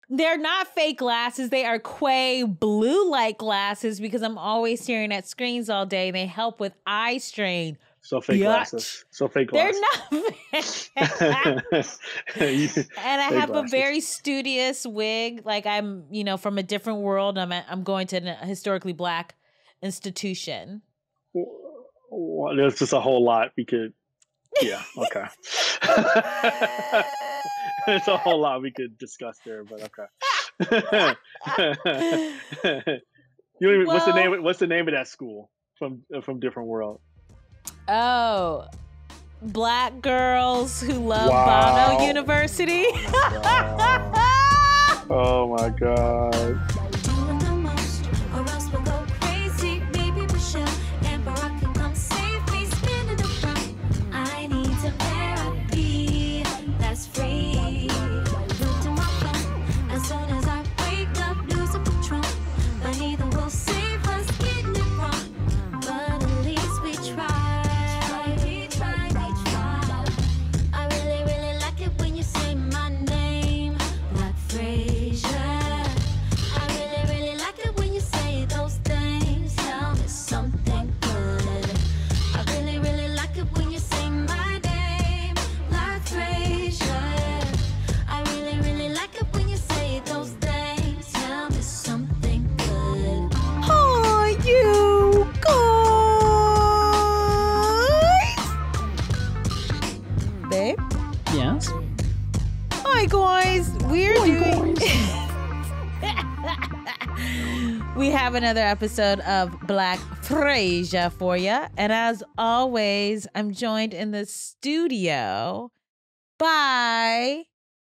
They're not fake glasses. They are Quay blue light glasses because I'm always staring at screens all day and they help with eye strain. So fake glasses. So fake glasses. They're not fake. And I have a very studious wig. Like I'm, from a different world. I'm going to a historically Black institution. Well, there's just a whole lot we could. Yeah. Okay. There's a whole lot we could discuss there, but okay. What's the name of that school from Different World? Oh, Black Girls Who Love Bono University. Oh my God. We have another episode of Black Frasier for you. And as always, I'm joined in the studio by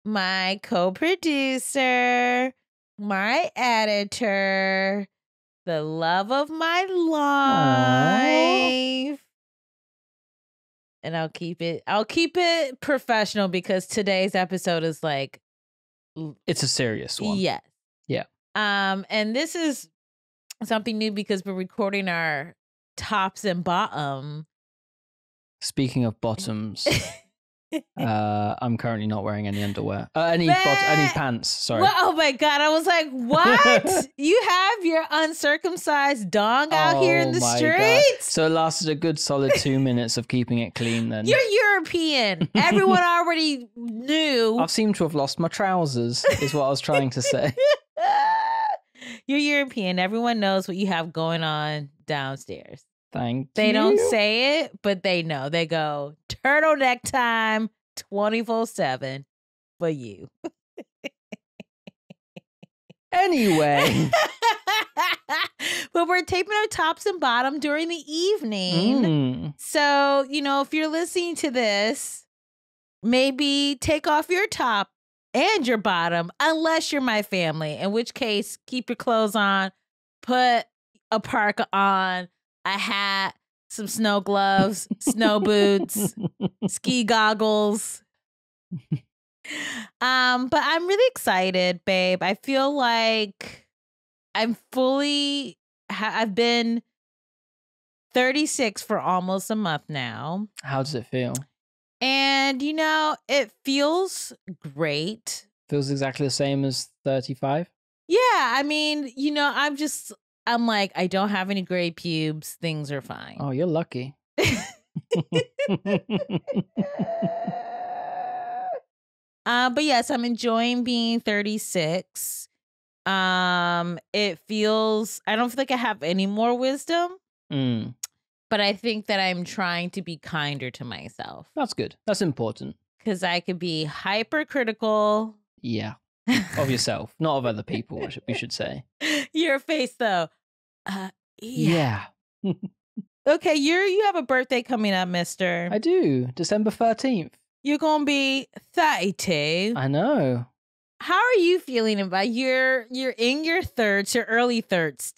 my co-producer, my editor, the love of my life. Aww. And I'll keep it professional because today's episode is like, it's a serious one. Yes. Yeah. And this is something new because we're recording our tops and bottom. Speaking of bottoms, I'm currently not wearing any underwear. Any pants, sorry. Well, oh my God. I was like, what? You have your uncircumcised dong out here in the streets? God. So it lasted a good solid 2 minutes of keeping it clean then. You're European. Everyone already knew. I've seemed to have lost my trousers, is what I was trying to say. You're European. Everyone knows what you have going on downstairs. They don't say it, but they know. They go, turtleneck time 24/7 for you. Anyway. But we're taping our tops and bottom during the evening. So, if you're listening to this, maybe take off your top and your bottom, unless you're my family, in which case, keep your clothes on, put a parka on, a hat, some snow gloves, snow boots, ski goggles. But I'm really excited, babe. I feel like I've been 36 for almost a month now. How does it feel? And, it feels great. Feels exactly the same as 35? Yeah. I mean, I'm like, I don't have any gray pubes. Things are fine. Oh, you're lucky. But yes, I'm enjoying being 36. It feels, I don't feel like I have any more wisdom. But I think that I'm trying to be kinder to myself. That's good. That's important. Because I could be hypercritical. Yeah. Of yourself, not of other people, we should say. Your face, though. Yeah. Okay, you have a birthday coming up, mister. I do. December 13th. You're going to be 32. I know. How are you feeling about you're in your thirds, your early thirds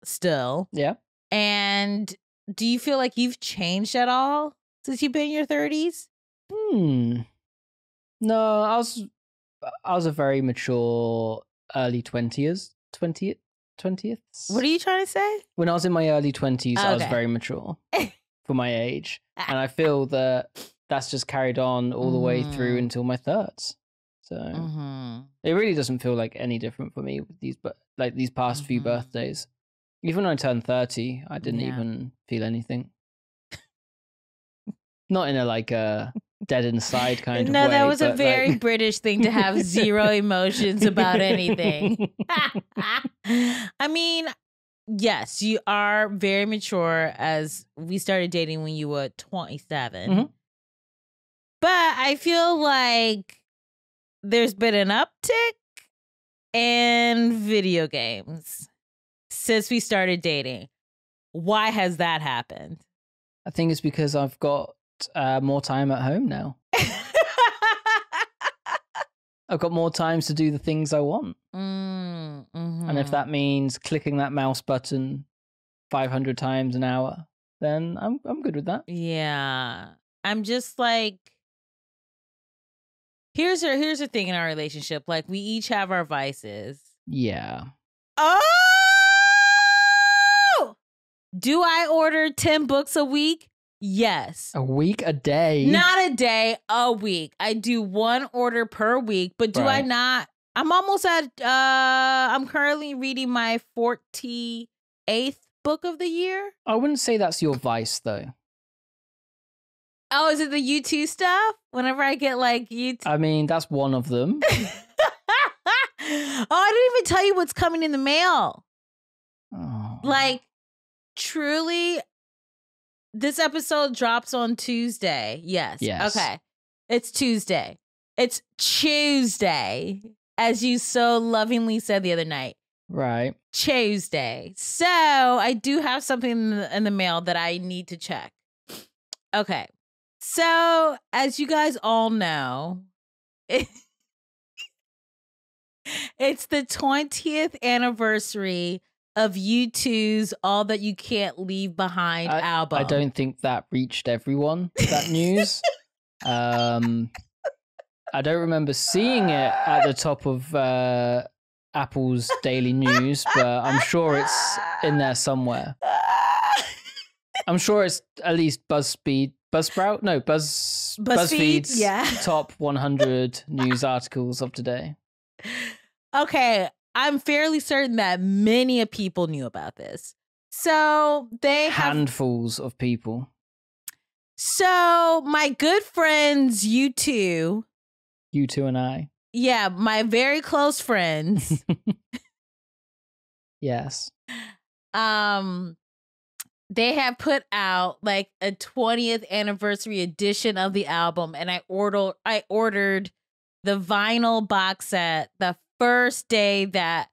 still. Yeah. And do you feel like you've changed at all since you've been in your 30s? No, I was a very mature early 20s. What are you trying to say? When I was in my early 20s, I was very mature for my age. And I feel that that's just carried on all the way through until my thirds. So it really doesn't feel like any different for me with these, but like these past few birthdays. Even when I turned 30, I didn't even feel anything. Not in a like a dead inside kind of way. No, that was a but, very like... British thing to have zero emotions about anything. I mean, yes, you are very mature, as we started dating when you were 27. But I feel like there's been an uptick in video games since we started dating. Why has that happened? I think it's because I've got more time at home now. I've got more times to do the things I want. And if that means clicking that mouse button 500 times an hour, then I'm good with that. Yeah. I'm just like, here's the thing in our relationship. Like, we each have our vices. Yeah. Oh! Do I order 10 books a week? Yes. A week? A day? Not a day, a week. I do one order per week, but do I not? I'm almost at, I'm currently reading my 48th book of the year. I wouldn't say that's your vice, though. Oh, is it the U2 stuff? Whenever I get like U2. I mean, that's one of them. Oh, I didn't even tell you what's coming in the mail. Oh. Like, truly, this episode drops on Tuesday. Yes. Okay. It's Tuesday. It's Tuesday, as you so lovingly said the other night. Right. Tuesday. So I do have something in the mail that I need to check. Okay. So, as you guys all know, it's the 20th anniversary of U2's All That You Can't Leave Behind album. I don't think that reached everyone, that news. I don't remember seeing it at the top of Apple's daily news, but I'm sure it's in there somewhere. I'm sure it's at least BuzzFeed's top 100 news articles of today. Okay, I'm fairly certain that many people knew about this. So they have handfuls of people. So my good friends, you two and I. Yeah, my very close friends. Yes. They have put out like a 20th anniversary edition of the album, and I ordered the vinyl box set the first day that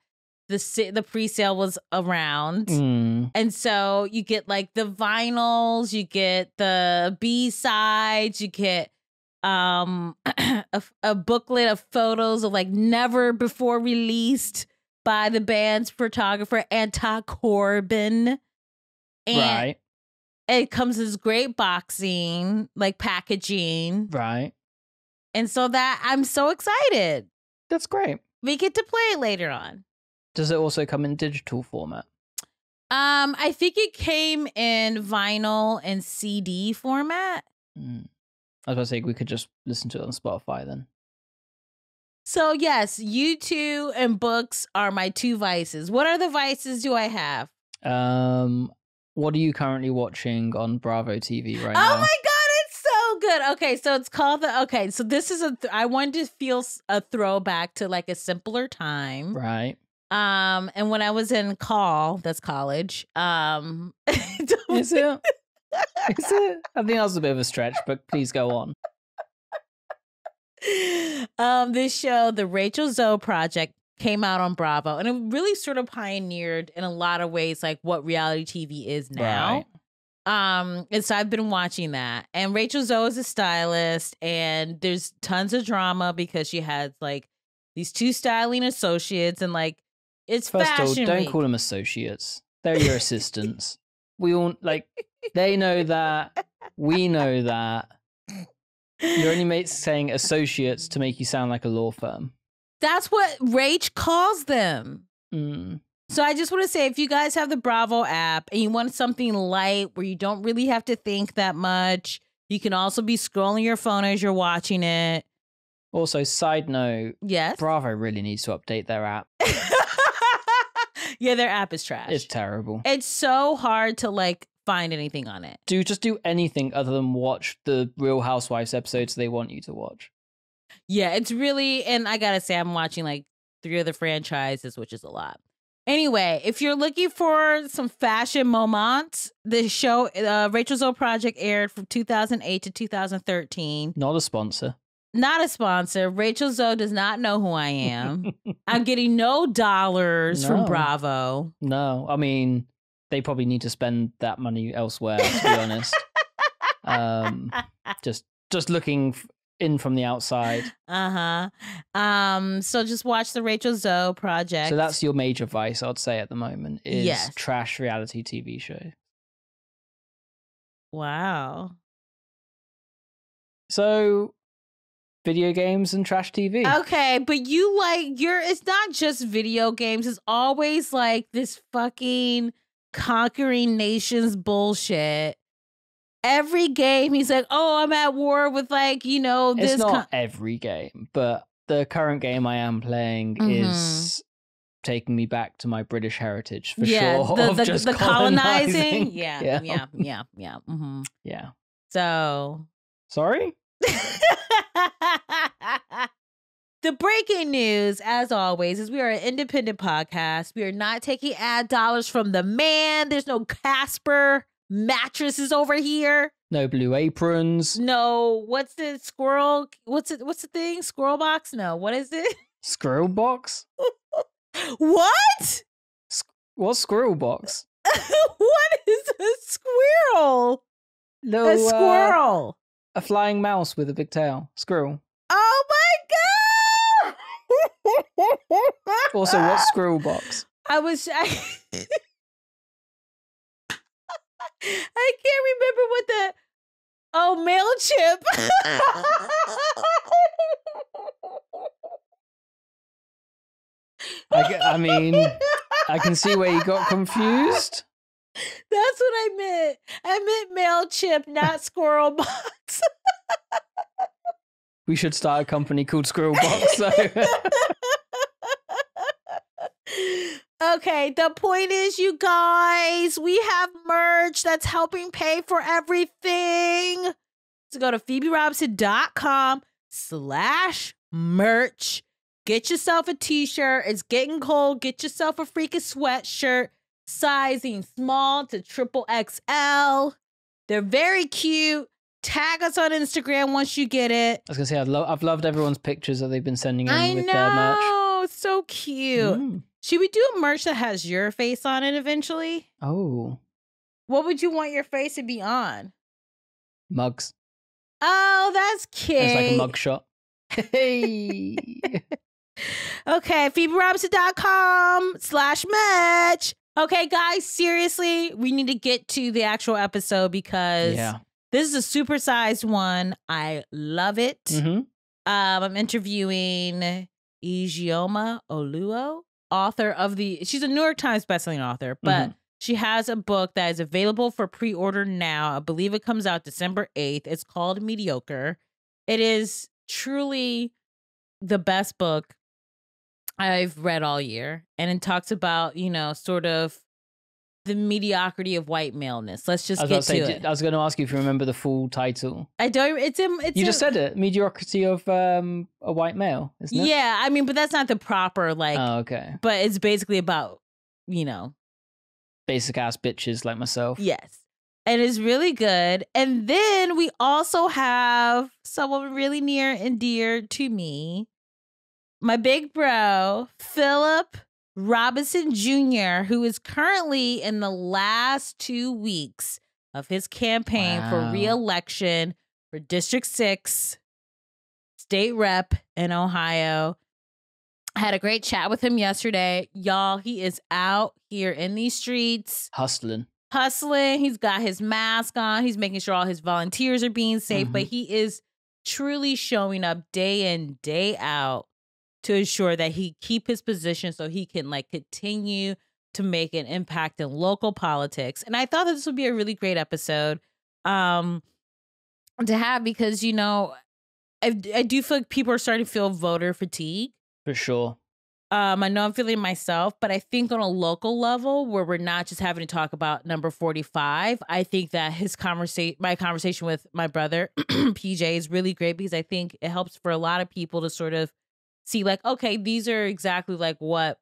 the pre-sale was around. And so you get like the vinyls, you get the B-sides, you get a booklet of photos of like never before released by the band's photographer Anton Corbin. And it comes as great boxing, like packaging. Right. And so that I'm so excited. That's great. We get to play it later on. Does it also come in digital format? I think it came in vinyl and CD format. I was about to say we could just listen to it on Spotify then. So yes, U2 and books are my two vices. What other vices do I have? What are you currently watching on Bravo TV right now? Oh my God, it's so good. Okay, so it's called so this is I wanted to feel a throwback to like a simpler time. Right. And when I was in that's college. Is it? Is it? I think that was a bit of a stretch, but please go on. This show, the Rachel Zoe Project, came out on Bravo, and it really sort of pioneered in a lot of ways like what reality TV is now. Right. And so I've been watching that. And Rachel Zoe is a stylist, and there's tons of drama because she has like these two styling associates, and like it's First fashion of all, don't week. call them associates. They're your assistants. We all like they know that. We know that. You're only saying associates to make you sound like a law firm. That's what Rach calls them. So I just want to say, if you guys have the Bravo app and you want something light where you don't really have to think that much, you can also be scrolling your phone as you're watching it. Also, side note, Yes. Bravo really needs to update their app. Yeah, their app is trash. It's terrible. It's so hard to like find anything on it. Just do anything other than watch the Real Housewives episodes they want you to watch. Yeah, it's really, and I gotta say, I'm watching like 3 of the franchises, which is a lot. Anyway, if you're looking for some fashion moments, the show Rachel Zoe Project aired from 2008 to 2013. Not a sponsor. Not a sponsor. Rachel Zoe does not know who I am. I'm getting no dollars from Bravo. No, I mean, they probably need to spend that money elsewhere, to be honest. Just looking in from the outside. So just watch the Rachel Zoe Project. So that's your major vice, I'd say, at the moment, is trash reality TV show. Wow. So, video games and trash TV. Okay, but it's not just video games. It's always like this fucking conquering nations bullshit. Every game, he's like, oh, I'm at war with this. It's not every game, but the current game I am playing is taking me back to my British heritage for sure. The colonizing. Yeah. Mm-hmm. Yeah. So. Sorry? The breaking news, as always, is we are an independent podcast. We are not taking ad dollars from the man. There's no Casper mattresses over here. No Blue Aprons. No, what's the squirrel? What's the thing? Squirrel box? No, what is it? Squirrel box? What? What's squirrel box? What is a squirrel? A squirrel. A flying mouse with a big tail. Squirrel. Oh my god! Also, what's squirrel box? I can't remember what MailChimp. I mean, I can see where you got confused. That's what I meant. I meant MailChimp, not Squirrel Box. We should start a company called Squirrel Box. So. Okay, the point is, you guys, we have merch that's helping pay for everything. So go to PhoebeRobinson.com/merch. Get yourself a t-shirt. It's getting cold. Get yourself a freaking sweatshirt. Sizing small to XXL. They're very cute. Tag us on Instagram once you get it. I was going to say, I've loved everyone's pictures that they've been sending in with their merch. Oh, it's so cute. Should we do a merch that has your face on it eventually? Oh. What would you want your face to be on? Mugs. Oh, that's cute. It's like a mug shot. Hey. Okay, PhoebeRobinson.com/merch. Okay, guys, seriously, we need to get to the actual episode because this is a supersized one. I love it. I'm interviewing Ijeoma Olou, author of she's a New York Times bestselling author, but she has a book that is available for pre-order now. I believe it comes out December 8th. It's called Mediocre. It is truly the best book I've read all year. And it talks about, sort of the mediocrity of white maleness. Let's just get to it. I was going to ask you if you remember the full title. I don't. You just said it. Mediocrity of a white male, isn't it? Yeah, I mean, but that's not the proper, Oh, okay. But it's basically about, basic ass bitches like myself. Yes. And it's really good. And then we also have someone really near and dear to me. My big bro, Philip Robinson Jr., who is currently in the last 2 weeks of his campaign for re-election for District 6 state rep in Ohio. I had a great chat with him yesterday. Y'all, he is out here in these streets. Hustling. He's got his mask on. He's making sure all his volunteers are being safe, but he is truly showing up day in, day out to ensure that he keep his position so he can continue to make an impact in local politics. And I thought that this would be a really great episode to have because, I do feel like people are starting to feel voter fatigue. For sure. I know I'm feeling it myself, but I think on a local level where we're not just having to talk about number 45, I think that my conversation with my brother, PJ, is really great because I think it helps for a lot of people to sort of see like, okay, these are exactly like what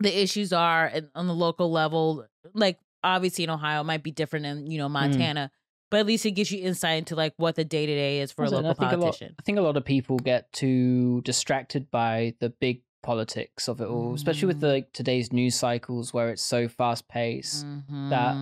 the issues are on the local level. Like obviously in Ohio, it might be different than, Montana, but at least it gives you insight into like what the day-to-day is for a local politician. I think a lot of people get too distracted by the big politics of it all, especially with like today's news cycles where it's so fast paced that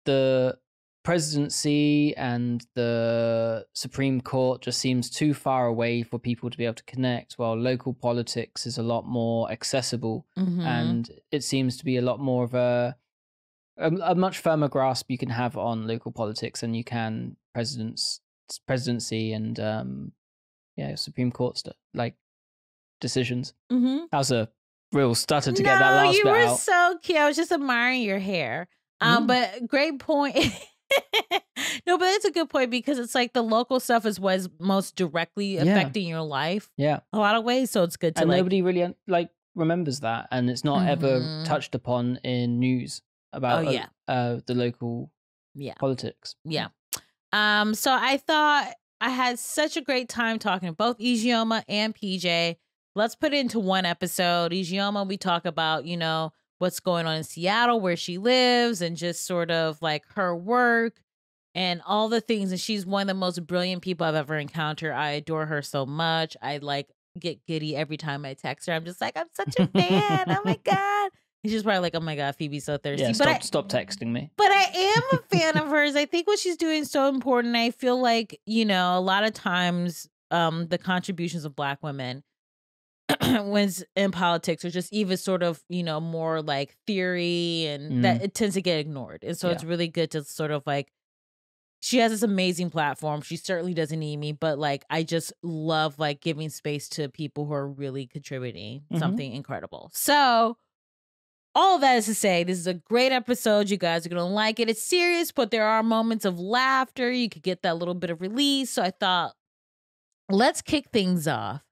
the presidency and the Supreme Court just seems too far away for people to be able to connect, while local politics is a lot more accessible and it seems to be a lot more of a much firmer grasp you can have on local politics than you can presidency and Supreme Court stuff, like decisions. That was a real stutter to get that last bit out. You were so cute. I was just admiring your hair. But great point. No, but that's a good point because it's like the local stuff is what's most directly affecting your life. Yeah, a lot of ways. So it's good to and nobody really remembers that, and it's not ever touched upon in news about the local politics. Yeah. So I thought I had such a great time talking to both Ijeoma and PJ. Let's put it into one episode. Ijeoma, we talk about, what's going on in Seattle, where she lives, and just sort of like her work and all the things. And she's one of the most brilliant people I've ever encountered. I adore her so much. I get giddy every time I text her. I'm just like, I'm such a fan. Oh my God. And she's probably like, oh my God, Phoebe's so thirsty. Yeah, stop texting me. But I am a fan of hers. I think what she's doing is so important. I feel like, a lot of times the contributions of Black women when in politics are just even sort of, more like theory and that it tends to get ignored. And so it's really good to sort of like, she has this amazing platform. She certainly doesn't need me, but like, I just love like giving space to people who are really contributing something incredible. So all of that is to say, this is a great episode. You guys are going to like it. It's serious, but there are moments of laughter. You could get that little bit of release. So I thought, let's kick things off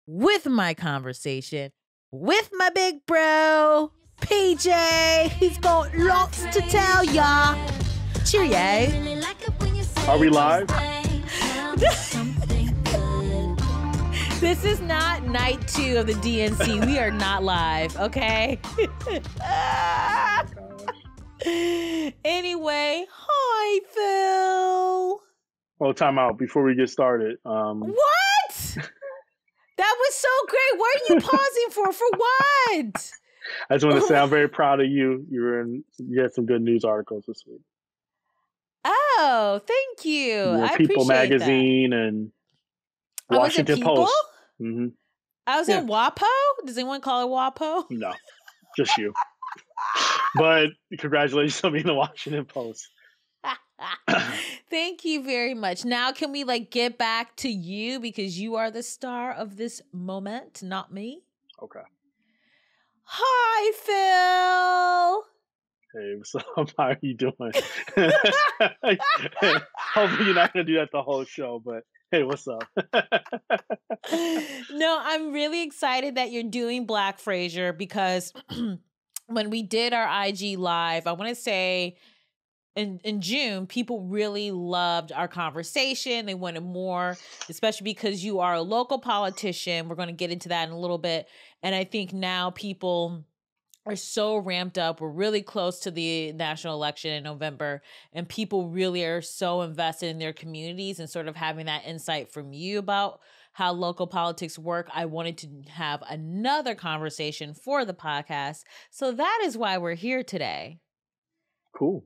with my conversation with my big bro, PJ. He's got lots to tell y'all. Cheerio. Are we live? This is not night 2 of the DNC. We are not live, okay? Anyway, hi, Phil. Well, time out before we get started. What? That was so great. What are you pausing for? For what? I just want to say I'm very proud of you. You had some good news articles this week. Oh, thank you. I People appreciate Magazine that. And Washington Post. Mm-hmm. I was in WAPO? Does anyone call it WAPO? No, just you. But congratulations on being the Washington Post. Thank you very much. Now can we get back to you because you are the star of this moment, not me? Okay. Hi, Phil. Hey, what's up? How are you doing? Hopefully you're not going to do that the whole show, but hey, what's up? No, I'm really excited that you're doing Black Frasier because when we did our IG live, I want to say in June, people really loved our conversation. They wanted more, especially because you are a local politician. We're going to get into that in a little bit. And I think now people are so ramped up. We're really close to the national election in November, and people really are so invested in their communities and sort of having that insight from you about how local politics work. I wanted to have another conversation for the podcast. So that is why we're here today. Cool.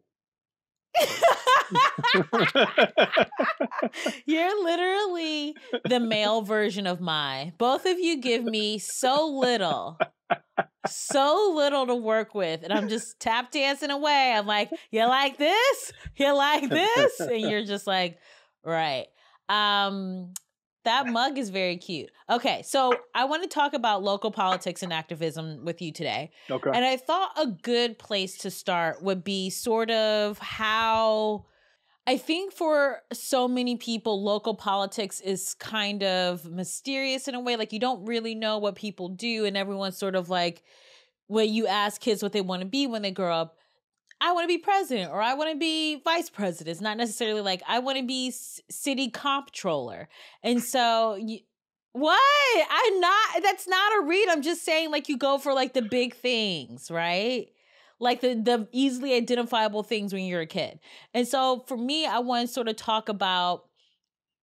You're literally the male version of Mai. Both of you give me so little to work with, and I'm just tap dancing away. I'm like, you like this? You like this? And you're just like, right. That mug is very cute. Okay, so I want to talk about local politics and activism with you today. Okay. And I thought a good place to start would be sort of how I think for so many people, local politics is kind of mysterious in a way. Like, you don't really know what people do, and everyone's sort of like, when you ask kids what they want to be when they grow up, I want to be president or I want to be vice president. It's not necessarily like I want to be city comptroller. And so, what? That's not a read. I'm just saying, like, you go for like the big things, right? Like the easily identifiable things when you're a kid. And so for me, I want to sort of talk about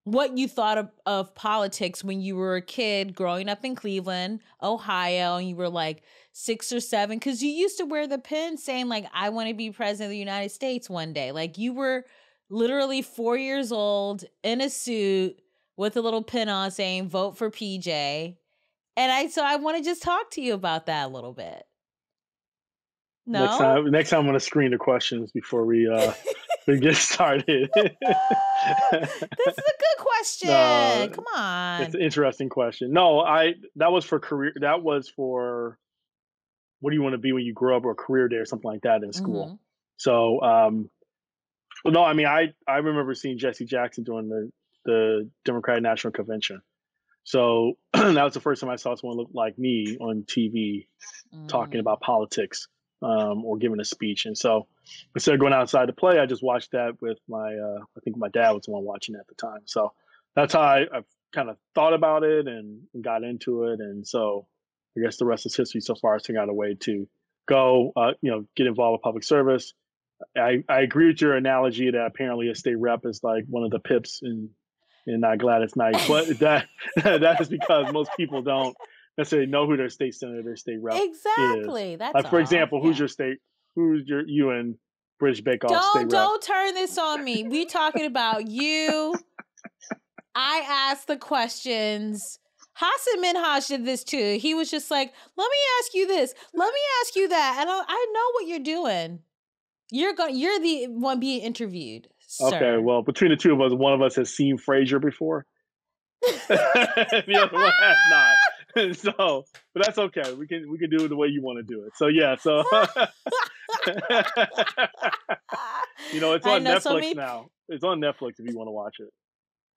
what you thought of politics when you were a kid growing up in Cleveland, Ohio, and you were like 6 or 7, because you used to wear the pin saying like, I want to be president of the United States one day. Like, you were literally 4 years old in a suit with a little pin on saying, vote for PJ. And so I want to just talk to you about that a little bit. No? Next time I'm going to screen the questions before we get started. This is a good question. Come on. It's an interesting question. No, that was for career. That was for what do you want to be when you grow up, or a career day or something like that in school. Mm-hmm. So, no, I mean, I remember seeing Jesse Jackson during the Democratic National Convention. So that was the first time I saw someone look like me on TV talking about politics. Or giving a speech. And so instead of going outside to play, I just watched that with I think my dad was the one watching at the time. So that's how I've kind of thought about it and got into it. And so I guess the rest is history so far. I figured out a way to go, get involved with public service. I agree with your analogy that apparently a state rep is like one of the pips in Gladys Knight, but that is because most people don't necessarily know who their state senator, their state rep exactly. is. That's like, for example, who's you and British Bake Off state rep? Don't turn this on me. We talking about you. I asked the questions. Hassan Minhaj did this too. He was just like, let me ask you this. Let me ask you that. And I know what you're doing. You're the one being interviewed, sir. Okay, well, between the two of us, one of us has seen Frasier before. The other one has not. So, but that's okay. We can do it the way you want to do it. So yeah, so it's on Netflix now. It's on Netflix if you want to watch it.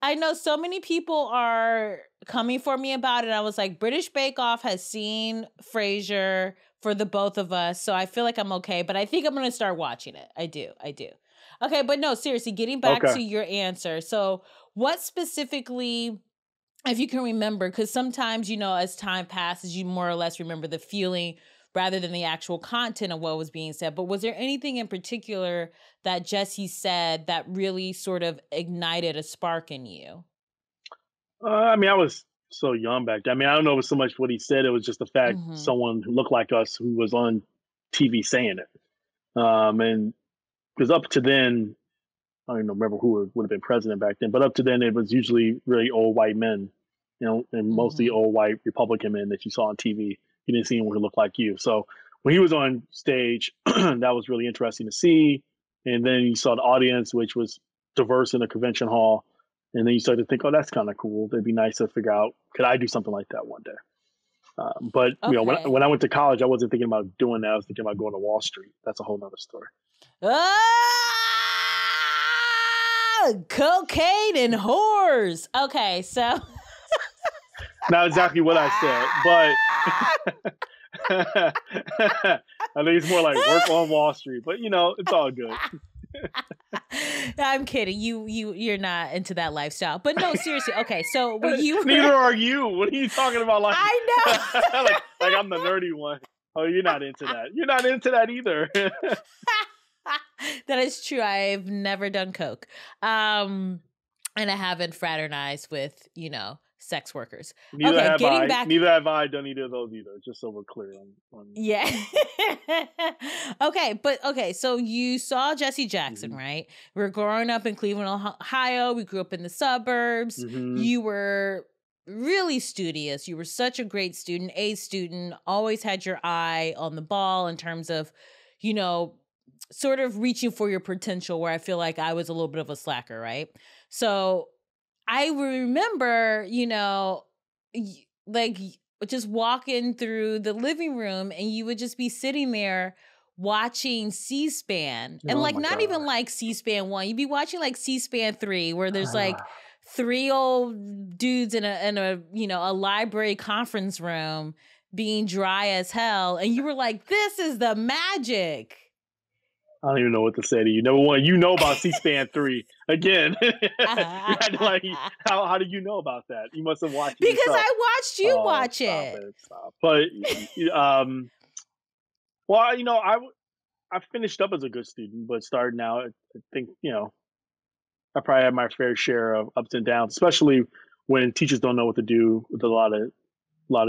I know so many people are coming for me about it. I was like, British Bake Off has seen Frasier for the both of us, so I feel like I'm okay. But I think I'm gonna start watching it. I do. Okay, but no, seriously, getting back to your answer. So, what specifically? If you can remember, because sometimes, as time passes, you more or less remember the feeling rather than the actual content of what was being said. But was there anything in particular that Jesse said that really sort of ignited a spark in you? I mean, I was so young back then. I mean, I don't know if it was so much what he said. It was just the fact someone who looked like us who was on TV saying it. And because up to then, I don't remember who would have been president back then, but up to then it was usually really old white men, and mostly old white Republican men that you saw on TV. You didn't see anyone who looked like you. So when he was on stage, that was really interesting to see. And then you saw the audience, which was diverse in the convention hall. And then you started to think, oh, that's kind of cool. It'd be nice to figure out, could I do something like that one day? But when I went to college, I wasn't thinking about doing that. I was thinking about going to Wall Street. That's a whole nother story. Cocaine and whores. Okay, so not exactly what I said, but I think it's more like work on Wall Street. But it's all good. I'm kidding. You're not into that lifestyle. But no, seriously. Okay, so when you neither are you. What are you talking about? Like, I know. like I'm the nerdy one. Oh, you're not into that. You're not into that either. That is true. I've never done coke. And I haven't fraternized with, sex workers. Neither have I done either of those either, just so we're clear on Yeah. Okay, so you saw Jesse Jackson, right? We're growing up in Cleveland, Ohio. We grew up in the suburbs. You were really studious. You were such a great student, A student, always had your eye on the ball in terms of, sort of reaching for your potential, where I feel like I was a little bit of a slacker, right? So I remember, like just walking through the living room and you would just be sitting there watching C-SPAN and Oh like my not God. even like C-SPAN 1. You'd be watching like C-SPAN 3 where there's like 3 old dudes in a you know, a library conference room being dry as hell, and you were like, this is the magic. I don't even know what to say to you. Number one, you know about C-SPAN 3. Again, you had to, like, how do you know about that? You must have watched it because yourself. I watched you watch Stop it. Stop. But, well, you know, I finished up as a good student, but starting out, I think, you know, I probably had my fair share of ups and downs, especially when teachers don't know what to do with a lot of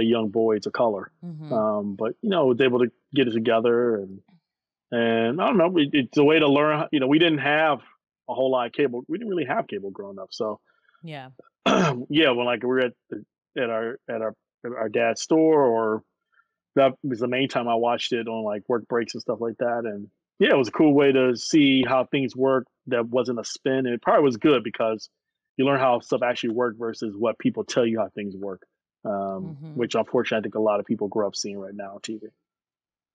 young boys of color. But you know, I was able to get it together, and I don't know, it's a way to learn. You know, we didn't have a whole lot of cable. We didn't really have cable growing up, so Yeah. yeah. When like we were at our dad's store, or that was the main time I watched it on like work breaks and stuff like that. And yeah, it was a cool way to see how things work. That wasn't a spin, and it probably was good because you learn how stuff actually work versus what people tell you how things work. Which unfortunately I think a lot of people grow up seeing right now on TV.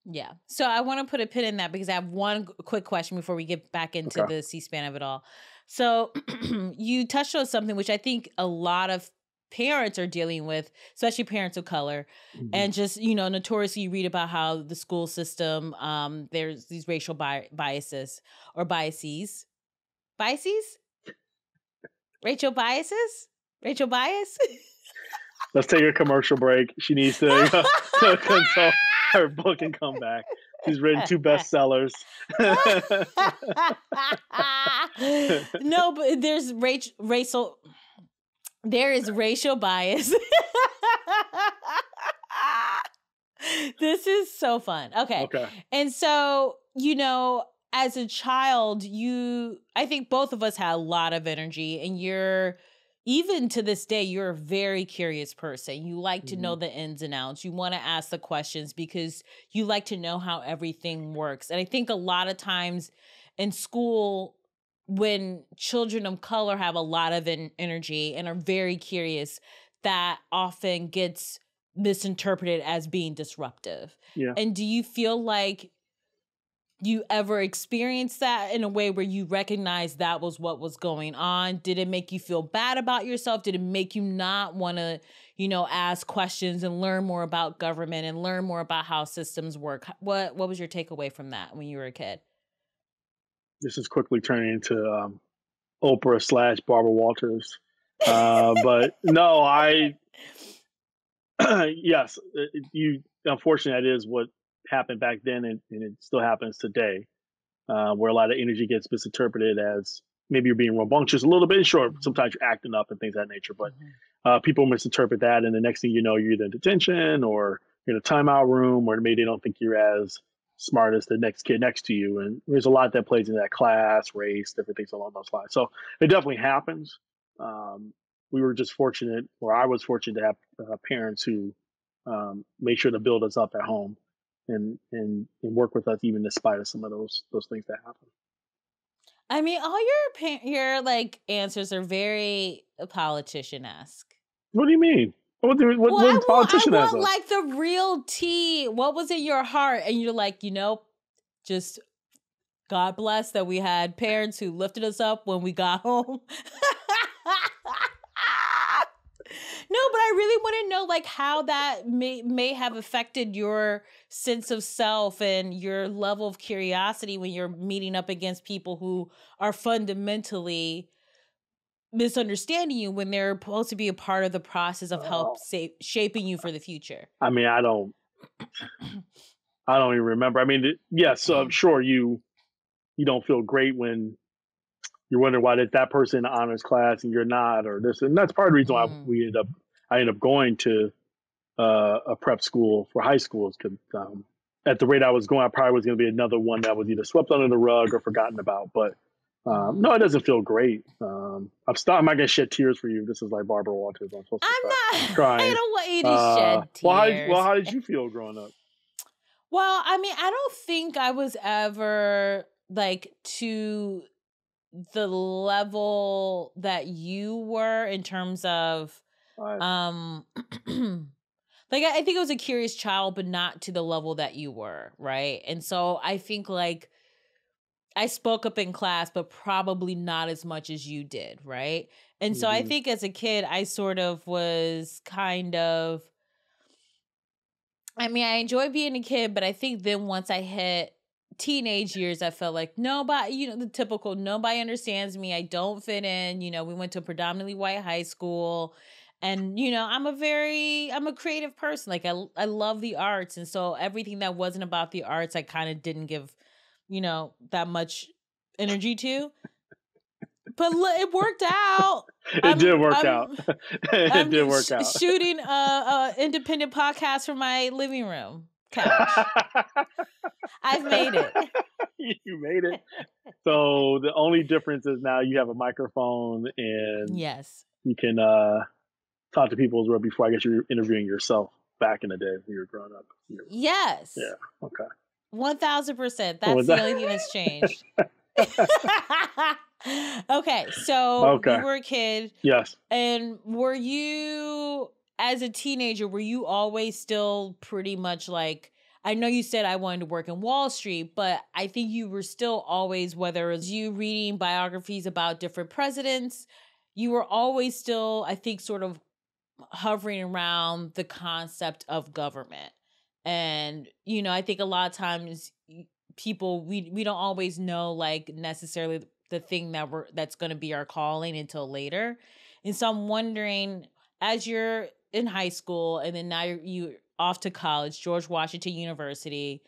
Yeah. So I want to put a pin in that because I have one quick question before we get back into the C-SPAN of it all. So you touched on something which I think a lot of parents are dealing with, especially parents of color, and just, you know, notoriously you read about how the school system, there's these racial biases or biases. Biases? Rachel biases? Rachel bias? Let's take a commercial break. She needs to consult her book and come back. She's written 2 bestsellers. No, but there's racial. There is racial bias. This is so fun. Okay. And so, you know, as a child, I think both of us had a lot of energy, and even to this day, you're a very curious person. You like to know the ins and outs. You want to ask the questions because you like to know how everything works. And I think a lot of times in school, when children of color have a lot of energy and are very curious, that often gets misinterpreted as being disruptive. Yeah. And do you feel like you ever experienced that in a way where you recognized that was what was going on? Did it make you feel bad about yourself? Did it make you not want to, you know, ask questions and learn more about government and learn more about how systems work? What was your takeaway from that when you were a kid? This is quickly turning into Oprah / Barbara Walters. But no, yes, unfortunately, that is what happened back then, and it still happens today, where a lot of energy gets misinterpreted as maybe you're being rambunctious a little bit. Sure, sometimes you're acting up and things of that nature, but people misinterpret that, and the next thing you know, you're either in detention or you're in a timeout room, or maybe they don't think you're as smart as the next kid next to you. And there's a lot that plays into that: class, race, different things along those lines. So it definitely happens. We were just fortunate, or I was fortunate to have parents who made sure to build us up at home and work with us even despite of some of those things that happen. I mean, all your like answers are very politician-esque. What do you mean? What politician I want like the real tea. What was in your heart? And you're like, you know, just God bless that we had parents who lifted us up when we got home. No, but I really want to know like how that may have affected your sense of self and your level of curiosity when you're meeting up against people who are fundamentally misunderstanding you when they're supposed to be a part of the process of shaping you for the future. I mean, I don't even remember. I mean, yes, so I'm sure you don't feel great when you're wondering why did that person in the honors class and you're not, or this, and that's part of the reason why I ended up going to a prep school for high schools, because at the rate I was going, I probably was going to be another one that was either swept under the rug or forgotten about. But no, it doesn't feel great. I'm not going to shed tears for you. This is like Barbara Walters. I'm not crying. I don't want you to shed tears. Well, how did you feel growing up? Well, I mean, I don't think I was ever like to the level that you were in terms of like, I think I was a curious child, but not to the level that you were, right? And so I think, like, I spoke up in class, but probably not as much as you did, right? And so I think as a kid, I sort of was kind of, I mean, I enjoyed being a kid, but I think then once I hit teenage years, I felt like nobody, you know, the typical nobody understands me. I don't fit in. You know, we went to a predominantly white high school. And, you know, I'm a creative person. Like I love the arts. And so everything that wasn't about the arts, I kind of didn't give, you know, that much energy to. But it worked out. It did work out. It did work out. Shooting a independent podcast from my living room couch. I've made it. You made it. So the only difference is now you have a microphone and yes, you can talk to people as well. Before, I guess you were interviewing yourself back in the day when you were growing up. Yes. Yeah. Okay. 1000%. That's the only thing that's changed. Okay, so you were a kid. Yes. And were you, as a teenager, were you always still pretty much like, I know you said I wanted to work in Wall Street, but I think you were still always, whether it was you reading biographies about different presidents, you were always still, I think, sort of hovering around the concept of government. And, you know, I think a lot of times people, we don't always know, like, necessarily the thing that's going to be our calling until later. And so I'm wondering, as you're in high school and then now you're off to college, George Washington University,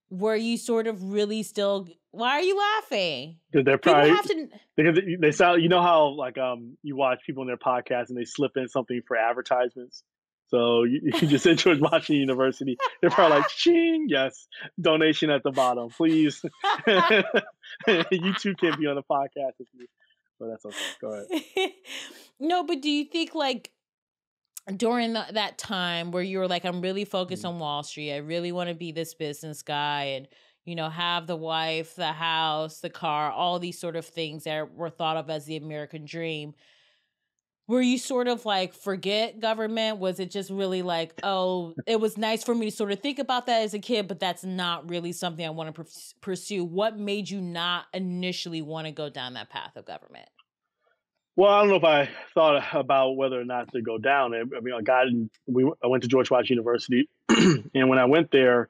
were you sort of really still, why are you laughing? They're probably, because they sound, you know how like you watch people in their podcasts and they slip in something for advertisements. So you just said George Washington University. They're probably like, ching, yes, donation at the bottom, please. You too can be on the podcast with me, but that's okay. Go ahead. No, but do you think like during that time where you were like, I'm really focused on Wall Street, I really want to be this business guy and, you know, have the wife, the house, the car, all these sort of things that were thought of as the American dream. Were you sort of like, forget government? Was it just really like, oh, it was nice for me to sort of think about that as a kid, but that's not really something I want to pursue? What made you not initially want to go down that path of government? Well, I don't know if I thought about whether or not to go down it. I mean, I went to George Washington University, and when I went there,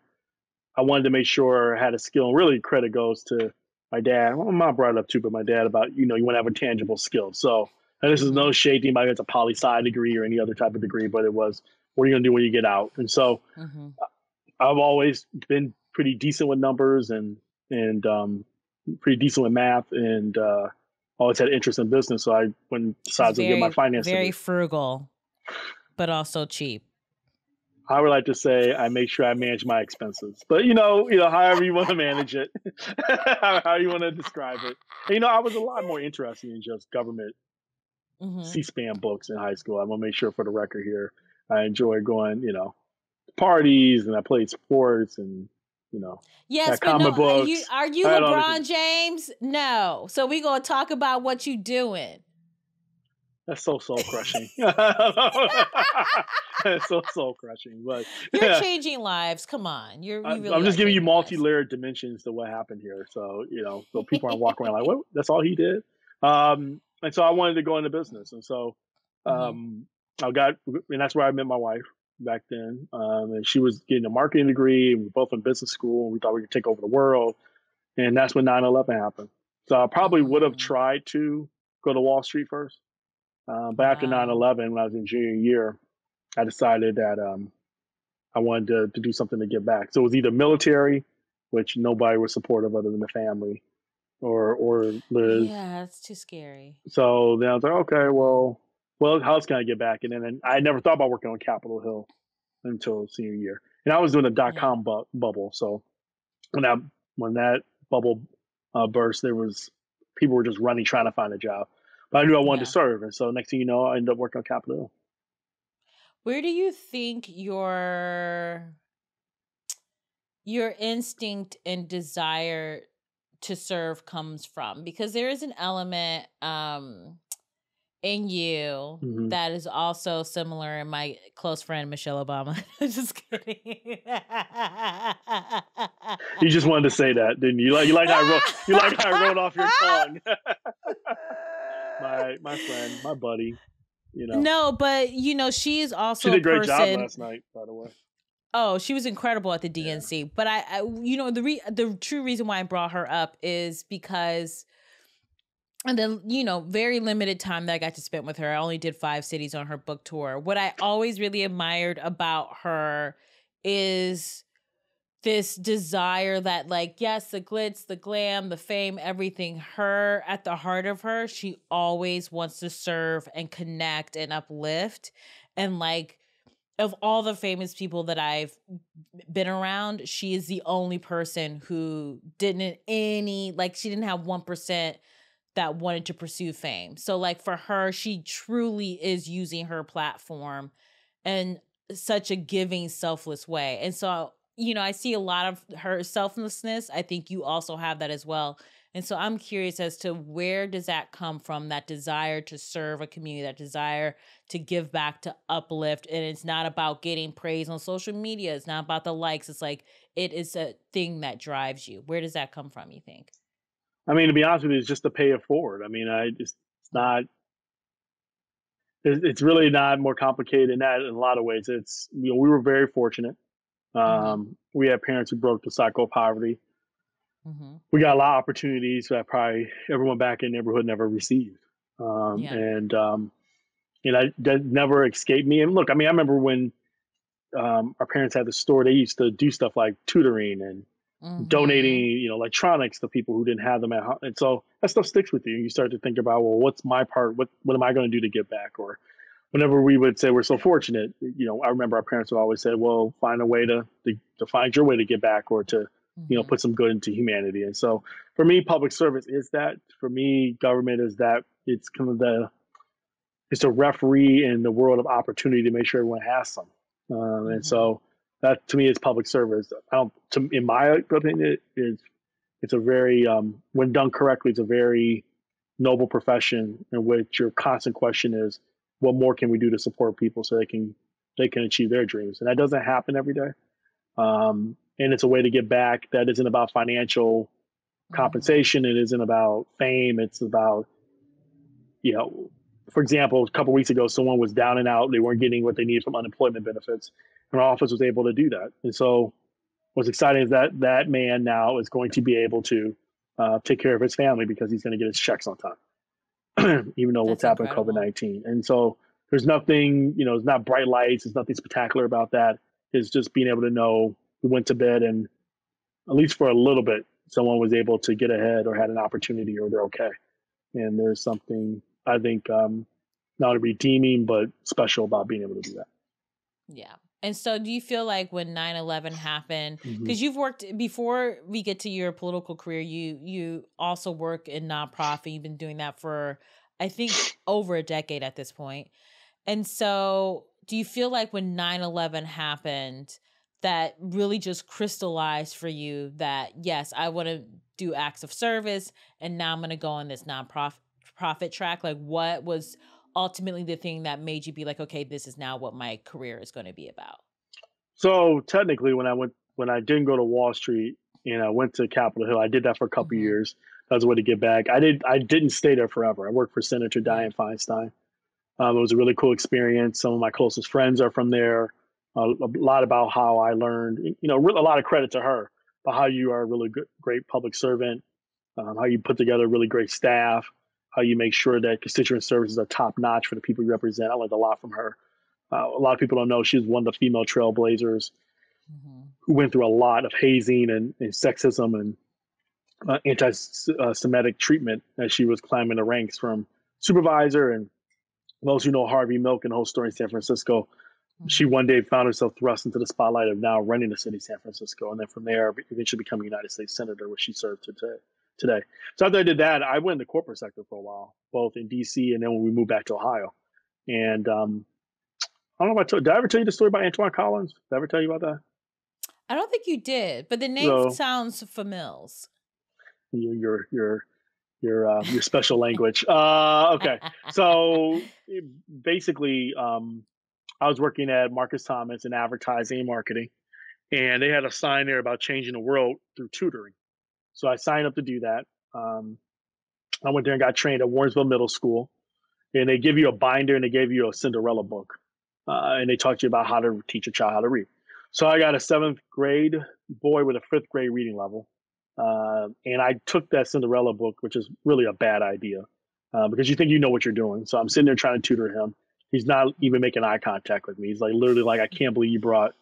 I wanted to make sure I had a skill. And really, credit goes to my dad. Well, my mom brought it up too, but my dad about, you know, you want to have a tangible skill. So, and this is no shade to anybody who has a poli-sci degree or any other type of degree, but it was, what are you going to do when you get out? And so I've always been pretty decent with numbers and pretty decent with math and always had interest in business. So I decided to get my finance degree. Very frugal, but also cheap. I would like to say I make sure I manage my expenses, but you know, however you want to manage it, how you want to describe it. And, you know, I was a lot more interested in just government C-SPAN books in high school. I want to make sure for the record here, I enjoy going, you know, parties and I played sports and, you know, yes, but comic books. Are you LeBron James? No. So we gonna talk about what you doing. That's so soul crushing. That's so soul crushing. But you're changing lives. Come on, I'm just giving you multi-layered dimensions to what happened here. So, you know, so people aren't walking around like, what? That's all he did. And so I wanted to go into business, and so and that's where I met my wife back then. And she was getting a marketing degree, and we were both in business school, and we thought we could take over the world. And that's when 9/11 happened. So I probably would have tried to go to Wall Street first. But after 9/11, when I was in junior year, I decided that I wanted to do something to give back. So it was either military, which nobody was supportive other than the family, or Liz. Yeah, it's too scary. So then I was like, okay, well, how else can I get back? And then I never thought about working on Capitol Hill until senior year. And I was doing a .com bubble. So when that bubble burst, people were just running trying to find a job. But I knew I wanted to serve. And so next thing you know, I ended up working on Capitol Hill. Where do you think your instinct and desire to serve comes from? Because there is an element in you that is also similar in my close friend Michelle Obama. Just kidding. You just wanted to say that, didn't you? You like how I wrote off your tongue. my friend, my buddy, you know. No, but you know, she is also she did a great job last night, by the way. Oh, she was incredible at the DNC. Yeah. But I you know, the true reason why I brought her up is because and the, you know, very limited time that I got to spend with her, I only did 5 cities on her book tour. What I always really admired about her is this desire that, like, yes, the glitz, the glam, the fame, everything, her, at the heart of her, she always wants to serve and connect and uplift. And like, of all the famous people that I've been around, she is the only person who she didn't have 1% that wanted to pursue fame. So like for her, she truly is using her platform in such a giving, selfless way. And so, you know, I see a lot of her selflessness. I think you also have that as well. And so I'm curious as to where does that come from, that desire to serve a community, that desire to give back, to uplift. And it's not about getting praise on social media. It's not about the likes. It's like, it is a thing that drives you. Where does that come from, you think? I mean, to be honest with you, it's just to pay it forward. I mean, it's really not more complicated than that in a lot of ways. It's, you know, we were very fortunate. We had parents who broke the cycle of poverty. We got a lot of opportunities that probably everyone back in the neighborhood never received. And that never escaped me. And look, I mean, I remember when our parents had the store, they used to do stuff like tutoring and donating, you know, electronics to people who didn't have them at home. And so that stuff sticks with you. You start to think about, well, what's my part? What am I going to do to give back? Or whenever we would say we're so fortunate, you know, I remember our parents would always say, well, find a way to find your way to give back or to, you know, put some good into humanity. And so for me, public service is that. For me, government is that. It's kind of it's a referee in the world of opportunity to make sure everyone has some. And so that to me is public service. In my opinion, it's a very, when done correctly, it's a very noble profession in which your constant question is, what more can we do to support people so they can achieve their dreams? And that doesn't happen every day. And it's a way to give back that isn't about financial compensation. It isn't about fame. It's about, you know, for example, a couple of weeks ago, someone was down and out. They weren't getting what they needed from unemployment benefits. And our office was able to do that. And so what's exciting is that man now is going to be able to take care of his family because he's going to get his checks on time, even though what's happened with COVID-19. And so there's nothing, you know, it's not bright lights. There's nothing spectacular about that. It's just being able to know we went to bed and at least for a little bit, someone was able to get ahead or had an opportunity or they're okay. And there's something, I think, not redeeming, but special about being able to do that. Yeah. And so do you feel like when 9/11 happened, because you've worked, before we get to your political career, you also work in nonprofit. You've been doing that for, I think, over a decade at this point. And so do you feel like when 9/11 happened, that really just crystallized for you that, yes, I want to do acts of service, and now I'm going to go on this nonprofit track? Like, what was ultimately the thing that made you be like, okay, this is now what my career is going to be about? So technically, when I didn't go to Wall Street and I went to Capitol Hill, I did that for a couple of years. That was a way to give back. I didn't stay there forever. I worked for Senator Dianne Feinstein. It was a really cool experience. Some of my closest friends are from there. A lot about how I learned, you know, a lot of credit to her, about how you are a really great public servant, how you put together a really great staff, how you make sure that constituent services are top notch for the people you represent. I learned a lot from her. A lot of people don't know she was one of the female trailblazers who went through a lot of hazing and sexism and anti-Semitic treatment as she was climbing the ranks from supervisor. And those who know Harvey Milk and the whole story in San Francisco, she one day found herself thrust into the spotlight of now running the city of San Francisco. And then from there, eventually becoming a United States Senator, which she served today. So after I did that, I went in the corporate sector for a while, both in DC and then when we moved back to Ohio. And I don't know if did I ever tell you the story about Antoine Collins? Did I ever tell you about that? I don't think you did, but the name sounds familiar. Your your special language. Okay, so basically, I was working at Marcus Thomas in advertising and marketing, and they had a sign there about changing the world through tutoring. So I signed up to do that. I went there and got trained at Warrensville Middle School, and they give you a binder and they gave you a Cinderella book, and they taught you about how to teach a child how to read. So I got a 7th grade boy with a 5th grade reading level, and I took that Cinderella book, which is really a bad idea because you think you know what you're doing. So I'm sitting there trying to tutor him. He's not even making eye contact with me. He's like literally like, I can't believe you brought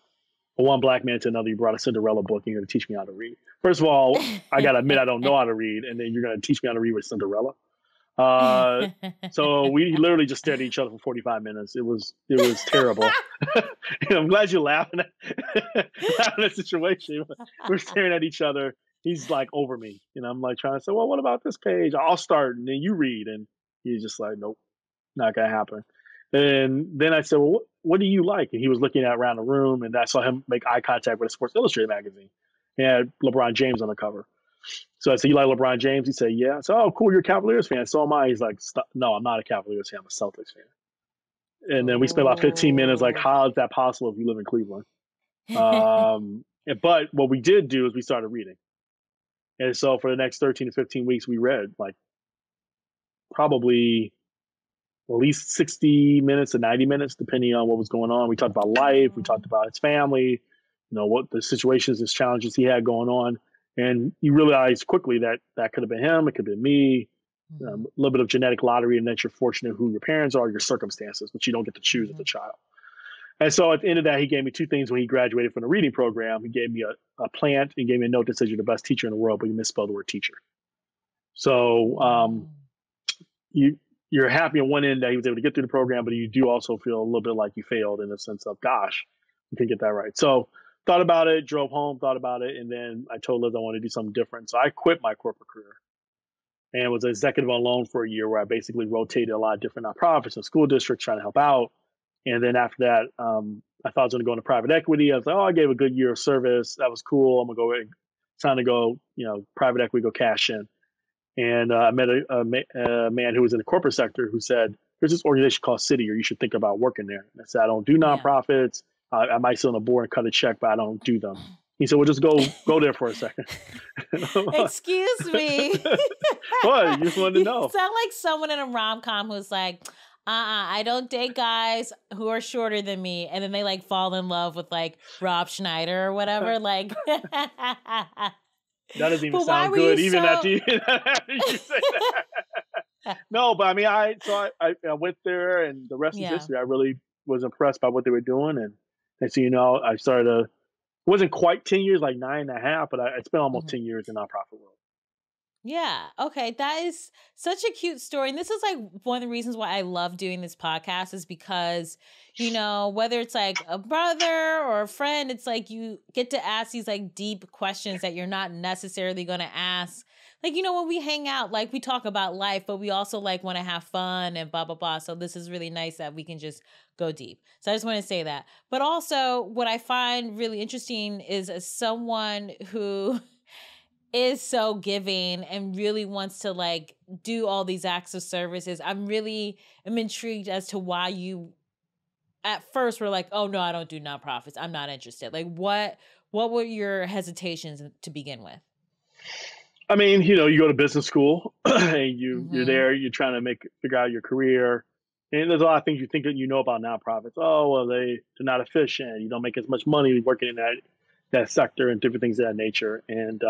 one black man to another. You brought a Cinderella book and you're going to teach me how to read. First of all, I got to admit I don't know how to read, and then you're going to teach me how to read with Cinderella. So we literally just stared at each other for 45 minutes. It was terrible. I'm glad you're laughing at the situation. We're staring at each other. He's like over me, and I'm like trying to say, well, what about this page? I'll start, and then you read. And he's just like, nope, not gonna happen. And then I said, well, what do you like? And he was looking around the room, and I saw him make eye contact with a Sports Illustrated magazine. He had LeBron James on the cover. So I said, you like LeBron James? He said, yeah. I said, oh, cool, you're a Cavaliers fan. So am I. He's like, no, I'm not a Cavaliers fan. I'm a Celtics fan. And then we spent about 15 minutes like, how is that possible if you live in Cleveland? But what we did do is we started reading. And so for the next 13 to 15 weeks, we read like probably at least 60 minutes to 90 minutes, depending on what was going on. We talked about life. We talked about his family, what the situations, his challenges he had going on. And you realize quickly that that could have been him. It could have been me. A little bit of genetic lottery, and that you're fortunate who your parents are, your circumstances, which you don't get to choose as a child. And so at the end of that, he gave me 2 things when he graduated from the reading program. He gave me a plant. He gave me a note that says, you're the best teacher in the world, but you misspelled the word teacher. So you're happy on one end that he was able to get through the program, but you do also feel a little bit like you failed in the sense of, gosh, you couldn't get that right. So thought about it, drove home, thought about it, and then I told Liz I wanted to do something different. So I quit my corporate career and was an executive on loan for a year, where I basically rotated a lot of different nonprofits and school districts trying to help out. And then after that, I thought I was going to go into private equity. I was like, I gave a good year of service. That was cool. I'm going to go, it's time to go, private equity, go cash in. And I met a man who was in the corporate sector who said, there's this organization called City, or you should think about working there. And I said, I don't do nonprofits. I might sit on a board and cut a check, but I don't do them. He said, well, just go there for a second. Excuse me. What? You just wanted to know. You sound like someone in a rom-com who's like, I don't date guys who are shorter than me. And then they like fall in love with like Rob Schneider or whatever. Like, that doesn't even sound good, even after you say that. No, but I mean, I went there, and the rest is history. I really was impressed by what they were doing. And so, I started it wasn't quite 10 years, like 9.5, but I spent almost 10 years in the nonprofit world. Yeah. Okay. That is such a cute story. And this is like one of the reasons why I love doing this podcast, is because, whether it's like a brother or a friend, it's like you get to ask these like deep questions that you're not necessarily going to ask. Like, when we hang out, like we talk about life, but we also like want to have fun and blah, blah, blah. So this is really nice that we can just go deep. So I just want to say that. But also what I find really interesting is, as someone who is so giving and really wants to like do all these acts of services, I'm intrigued as to why you at first were like, oh no, I don't do nonprofits. I'm not interested. Like what were your hesitations to begin with? I mean, you go to business school and you're there, you're trying to figure out your career. And there's a lot of things you think that about nonprofits. Oh, well, they're not efficient. You don't make as much money working in that sector and different things of that nature. And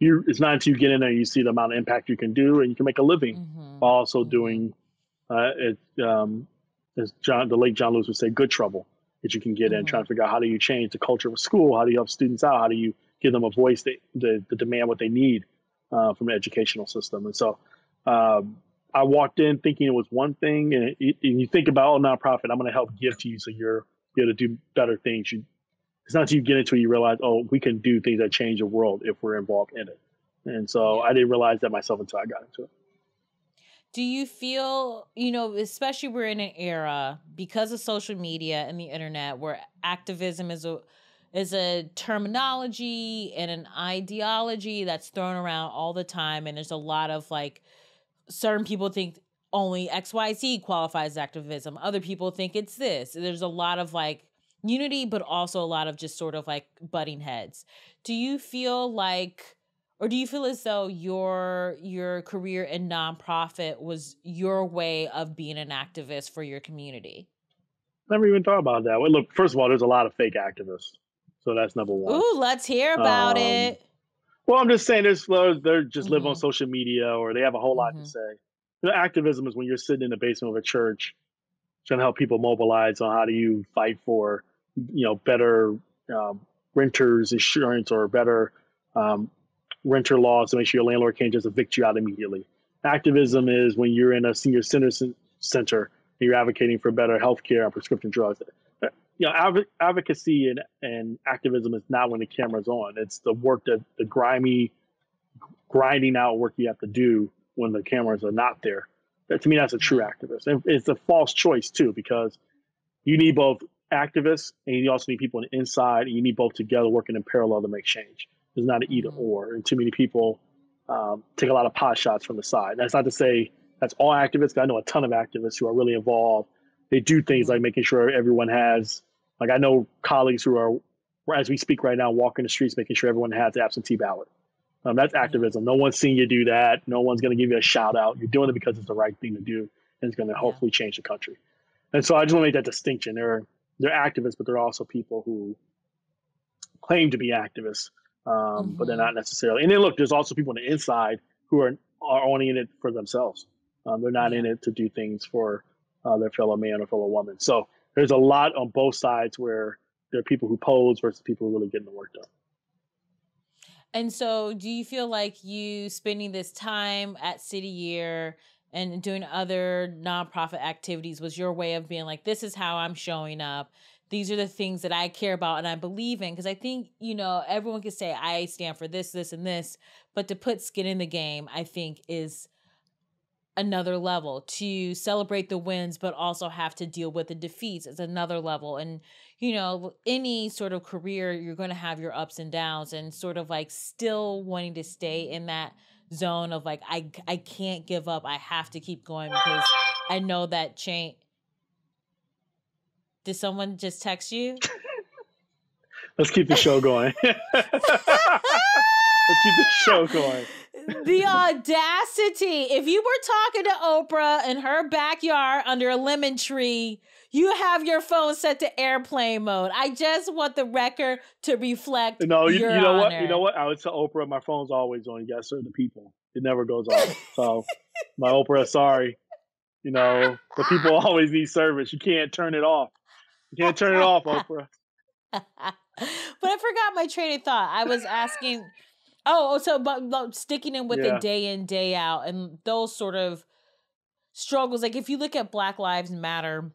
it's not until you get in there you see the amount of impact you can do, and you can make a living while also doing, as the late John Lewis would say, good trouble that you can get in, trying to figure out how do you change the culture of a school, how do you help students out, how do you give them a voice, the demand what they need from the educational system. And so I walked in thinking it was one thing, and you think about, nonprofit, I'm going to help give to you so you're able to do better things. It's not until you get into it you realize, we can do things that change the world if we're involved in it. And so I didn't realize that myself until I got into it. Do you feel, especially we're in an era because of social media and the internet where activism is is a terminology and an ideology that's thrown around all the time. And there's a lot of like, certain people think only XYZ qualifies as activism. Other people think it's this. There's a lot of like unity, but also a lot of just sort of like butting heads. Do you feel like, or do you feel as though your career in nonprofit was your way of being an activist for your community? Never even thought about that. Well, look, first of all, there's a lot of fake activists, so that's number one. Ooh, let's hear about it. Well, I'm just saying, they're just live on social media, or they have a whole lot to say. Activism is when you're sitting in the basement of a church, trying to help people mobilize on how do you fight for, better renters insurance or better renter laws to make sure your landlord can't just evict you out immediately. Activism is when you're in a senior center and you're advocating for better healthcare and prescription drugs. Advocacy and activism is not when the camera's on. It's the work the grimy, grinding out work you have to do when the cameras are not there. To me, that's a true activist. And it's a false choice too, because you need both activists and you also need people on the inside, and you need both together working in parallel to make change. It's not an either or. And too many people take a lot of pot shots from the side. That's not to say that's all activists. I know a ton of activists who are really involved. They do things like making sure everyone has, like I know colleagues who are, as we speak right now, walking the streets, making sure everyone has the absentee ballot. That's activism. No one's seeing you do that. No one's going to give you a shout out. You're doing it because it's the right thing to do, and it's going to hopefully change the country. And so I just want to make that distinction. They're activists, but they're also people who claim to be activists, but they're not necessarily. And then look, there's also people on the inside who are only in it for themselves. They're not in it to do things for their fellow man or fellow woman. So there's a lot on both sides where there are people who pose versus people who really getting the work done. And so do you feel like you spending this time at City Year and doing other nonprofit activities was your way of being like, this is how I'm showing up. These are the things that I care about and I believe in? Because I think, everyone can say, I stand for this, this, and this. But to put skin in the game, I think is another level. To celebrate the wins, but also have to deal with the defeats is another level. And, any sort of career, you're going to have your ups and downs, and sort of like still wanting to stay in that zone of like, I can't give up. I have to keep going because I know that change. Did someone just text you? Let's keep the show going. Let's keep the show going. The audacity. If you were talking to Oprah in her backyard under a lemon tree, you have your phone set to airplane mode. I just want the record to reflect No, you your know honor. what? You know what? I would tell Oprah, my phone's always on. You got to serve the people. It never goes off. So, my Oprah, sorry. The people always need service. You can't turn it off. You can't turn it off, Oprah. But I forgot my train of thought. I was asking... but sticking in with it day in, day out, and those sort of struggles. Like if you look at Black Lives Matter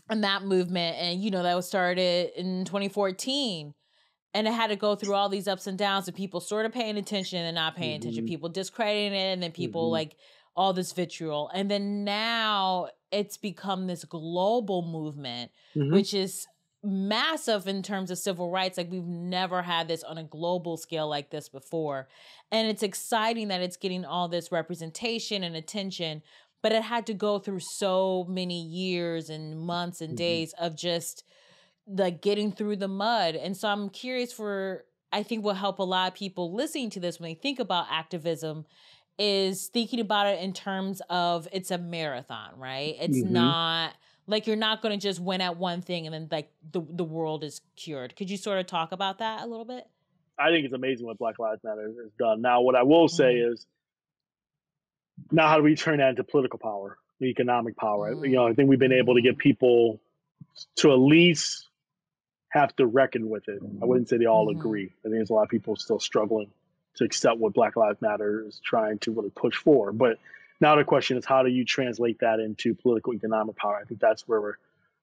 and that movement, and that was started in 2014, and it had to go through all these ups and downs, and people sort of paying attention and not paying attention, people discrediting it, and then people like all this vitriol. And then now it's become this global movement, which is massive in terms of civil rights. Like we've never had this on a global scale like this before. And it's exciting that it's getting all this representation and attention, but it had to go through so many years and months and days of just like getting through the mud. And so I'm curious I think will help a lot of people listening to this when they think about activism is thinking about it in terms of it's a marathon, right? It's not like you're not going to just win at one thing and then like the world is cured. Could you sort of talk about that a little bit? I think it's amazing what Black Lives Matter has done. Now, what I will say is, now how do we turn that into political power, economic power? I think we've been able to get people to at least have to reckon with it. I wouldn't say they all agree. I think there's a lot of people still struggling to accept what Black Lives Matter is trying to really push for. But now the question is, how do you translate that into political economic power? I think that's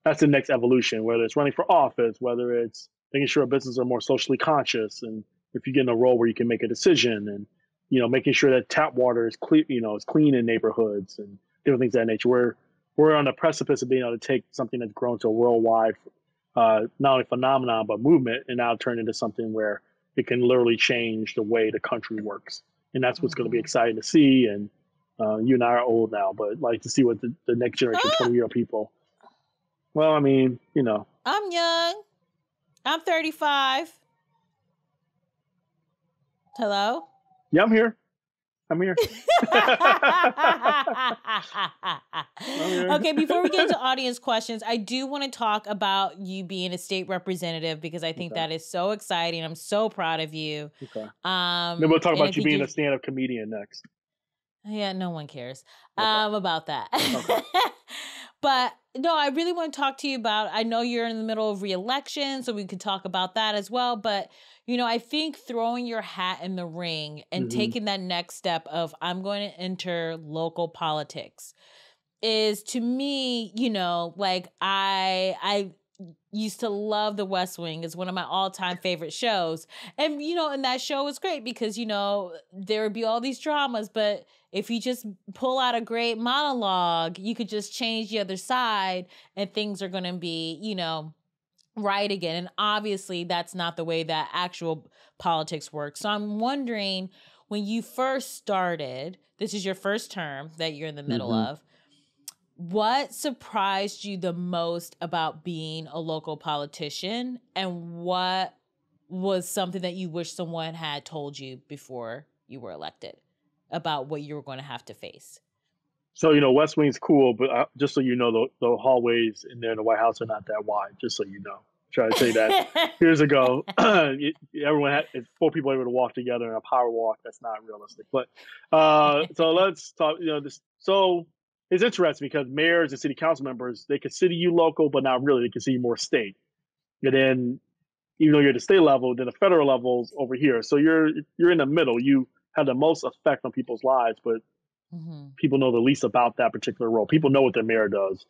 that's the next evolution, whether it's running for office, whether it's making sure businesses are more socially conscious. And if you get in a role where you can make a decision and, making sure that tap water is clean, is clean in neighborhoods and different things of that nature. We're on the precipice of being able to take something that's grown to a worldwide not only phenomenon, but movement, and now turn into something where it can literally change the way the country works. And that's what's going to be exciting to see. And you and I are old now, but like to see what the next generation, 20-year-old people. Well, I mean, you know. I'm young. I'm 35. Hello? Yeah, I'm here. Okay, before we get into audience questions, I do want to talk about you being a state representative because I think that is so exciting. I'm so proud of you. Okay. Then we'll talk about you being a stand-up comedian next. Yeah, no one cares about that. Okay. But no, I really want to talk to you about, I know you're in the middle of re-election, so we could talk about that as well. But, you know, I think throwing your hat in the ring and taking that next step of I'm going to enter local politics is, to me, you know, like I used to love The West Wing. It's one of my all-time favorite shows. And, you know, and that show was great because, you know, there would be all these dramas, but if you just pull out a great monologue, you could just change the other side and things are going to be, you know, right again. And obviously that's not the way that actual politics works. So I'm wondering, when you first started, this is your first term that you're in the middle of, what surprised you the most about being a local politician, and what was something that you wish someone had told you before you were elected about what you were going to have to face? So, you know, West Wing's cool, but just so you know, the hallways in there in the White House are not that wide, just so you know. Try to say that years ago, everyone had 4 people able to walk together in a power walk. That's not realistic. But so let's talk, you know, this. So it's interesting because mayors and city council members, they consider you local, but not really. They consider you more state. And then, even though you're at the state level, then the federal level's over here. So you're in the middle. You have the most effect on people's lives, but people know the least about that particular role. People know what their mayor does.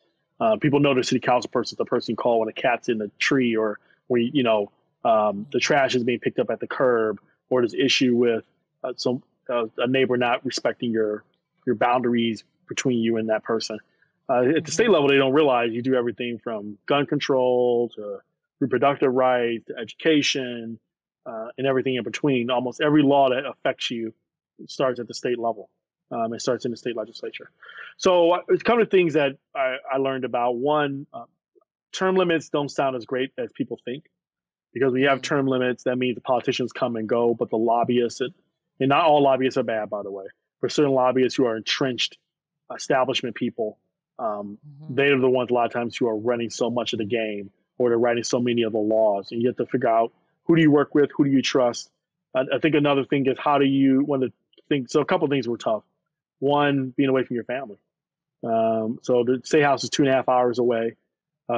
People know the city council person is the person you call when a cat's in the tree, or where the trash is being picked up at the curb, or there's issue with a neighbor not respecting your boundaries between you and that person. At the state level, they don't realize you do everything from gun control to reproductive rights to education, and everything in between. Almost every law that affects you starts at the state level. It starts in the state legislature. So it's kind of things that I learned about. One, term limits don't sound as great as people think, because we have term limits. That means the politicians come and go, but the lobbyists, and not all lobbyists are bad, by the way, but certain lobbyists who are entrenched establishment people, they're the ones a lot of times who are running so much of the game, or they're writing so many of the laws. And you have to figure out, who do you work with? Who do you trust? I think another thing is, so a couple of things were tough. One, being away from your family. So the state house is 2.5 hours away.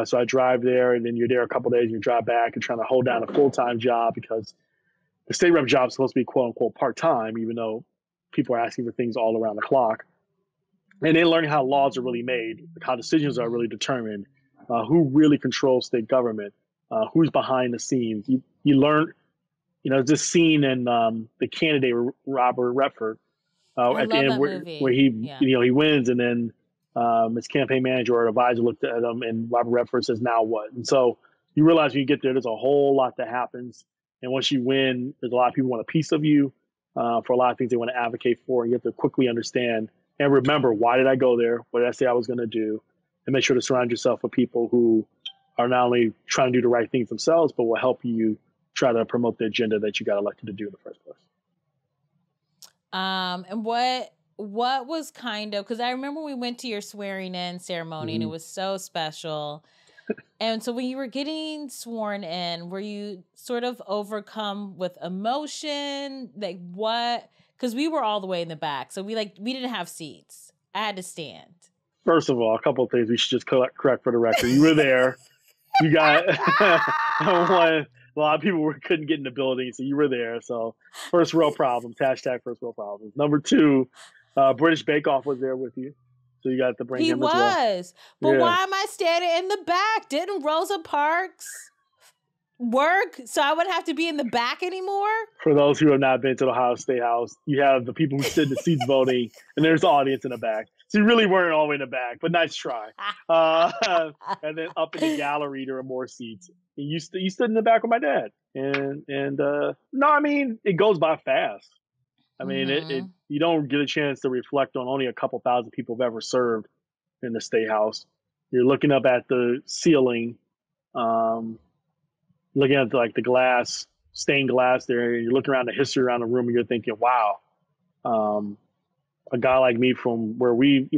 So I drive there, and then you're there a couple of days, and you drive back and trying to hold down a full-time job, because the state rep job is supposed to be quote unquote part-time, even though people are asking for things all around the clock. And then learning how laws are really made, how decisions are really determined, who really controls state government, who's behind the scenes. You learn, this scene in The Candidate with Robert Redford at the end where he wins, and then his campaign manager or advisor looked at him, and Robert Redford says, "Now what?" And so you realize when you get there's a whole lot that happens. And once you win, there's a lot of people want a piece of you for a lot of things they want to advocate for. And you have to quickly understand and remember, why did I go there? What did I say I was going to do? And make sure to surround yourself with people who are not only trying to do the right things themselves, but will help you try to promote the agenda that you got elected to do in the first place. And what was kind of, because I remember we went to your swearing in ceremony and it was so special. And so when you were getting sworn in, were you sort of overcome with emotion? Like what? Because we were all the way in the back. So we didn't have seats. I had to stand. First of all, a couple of things we should just correct for the record. You were there. You got one. A lot of people couldn't get in the building, so you were there. So first row problems, hashtag first row problems. Number two, British Bake Off was there with you. So you got to bring him as well. But why am I standing in the back? Didn't Rosa Parks work, so I wouldn't have to be in the back anymore? For those who have not been to the Ohio State House, you have the people who sit in the seats voting, and there's the audience in the back. So you really weren't all the way in the back, but nice try. And then up in the gallery, there are more seats. And you stood in the back with my dad. And no, I mean, it goes by fast. I mean, it you don't get a chance to reflect on only a couple thousand people have ever served in the State House. You're looking up at the ceiling, looking at like the glass, stained glass there, and you're looking around the history around the room, and you're thinking, wow, a guy like me from where we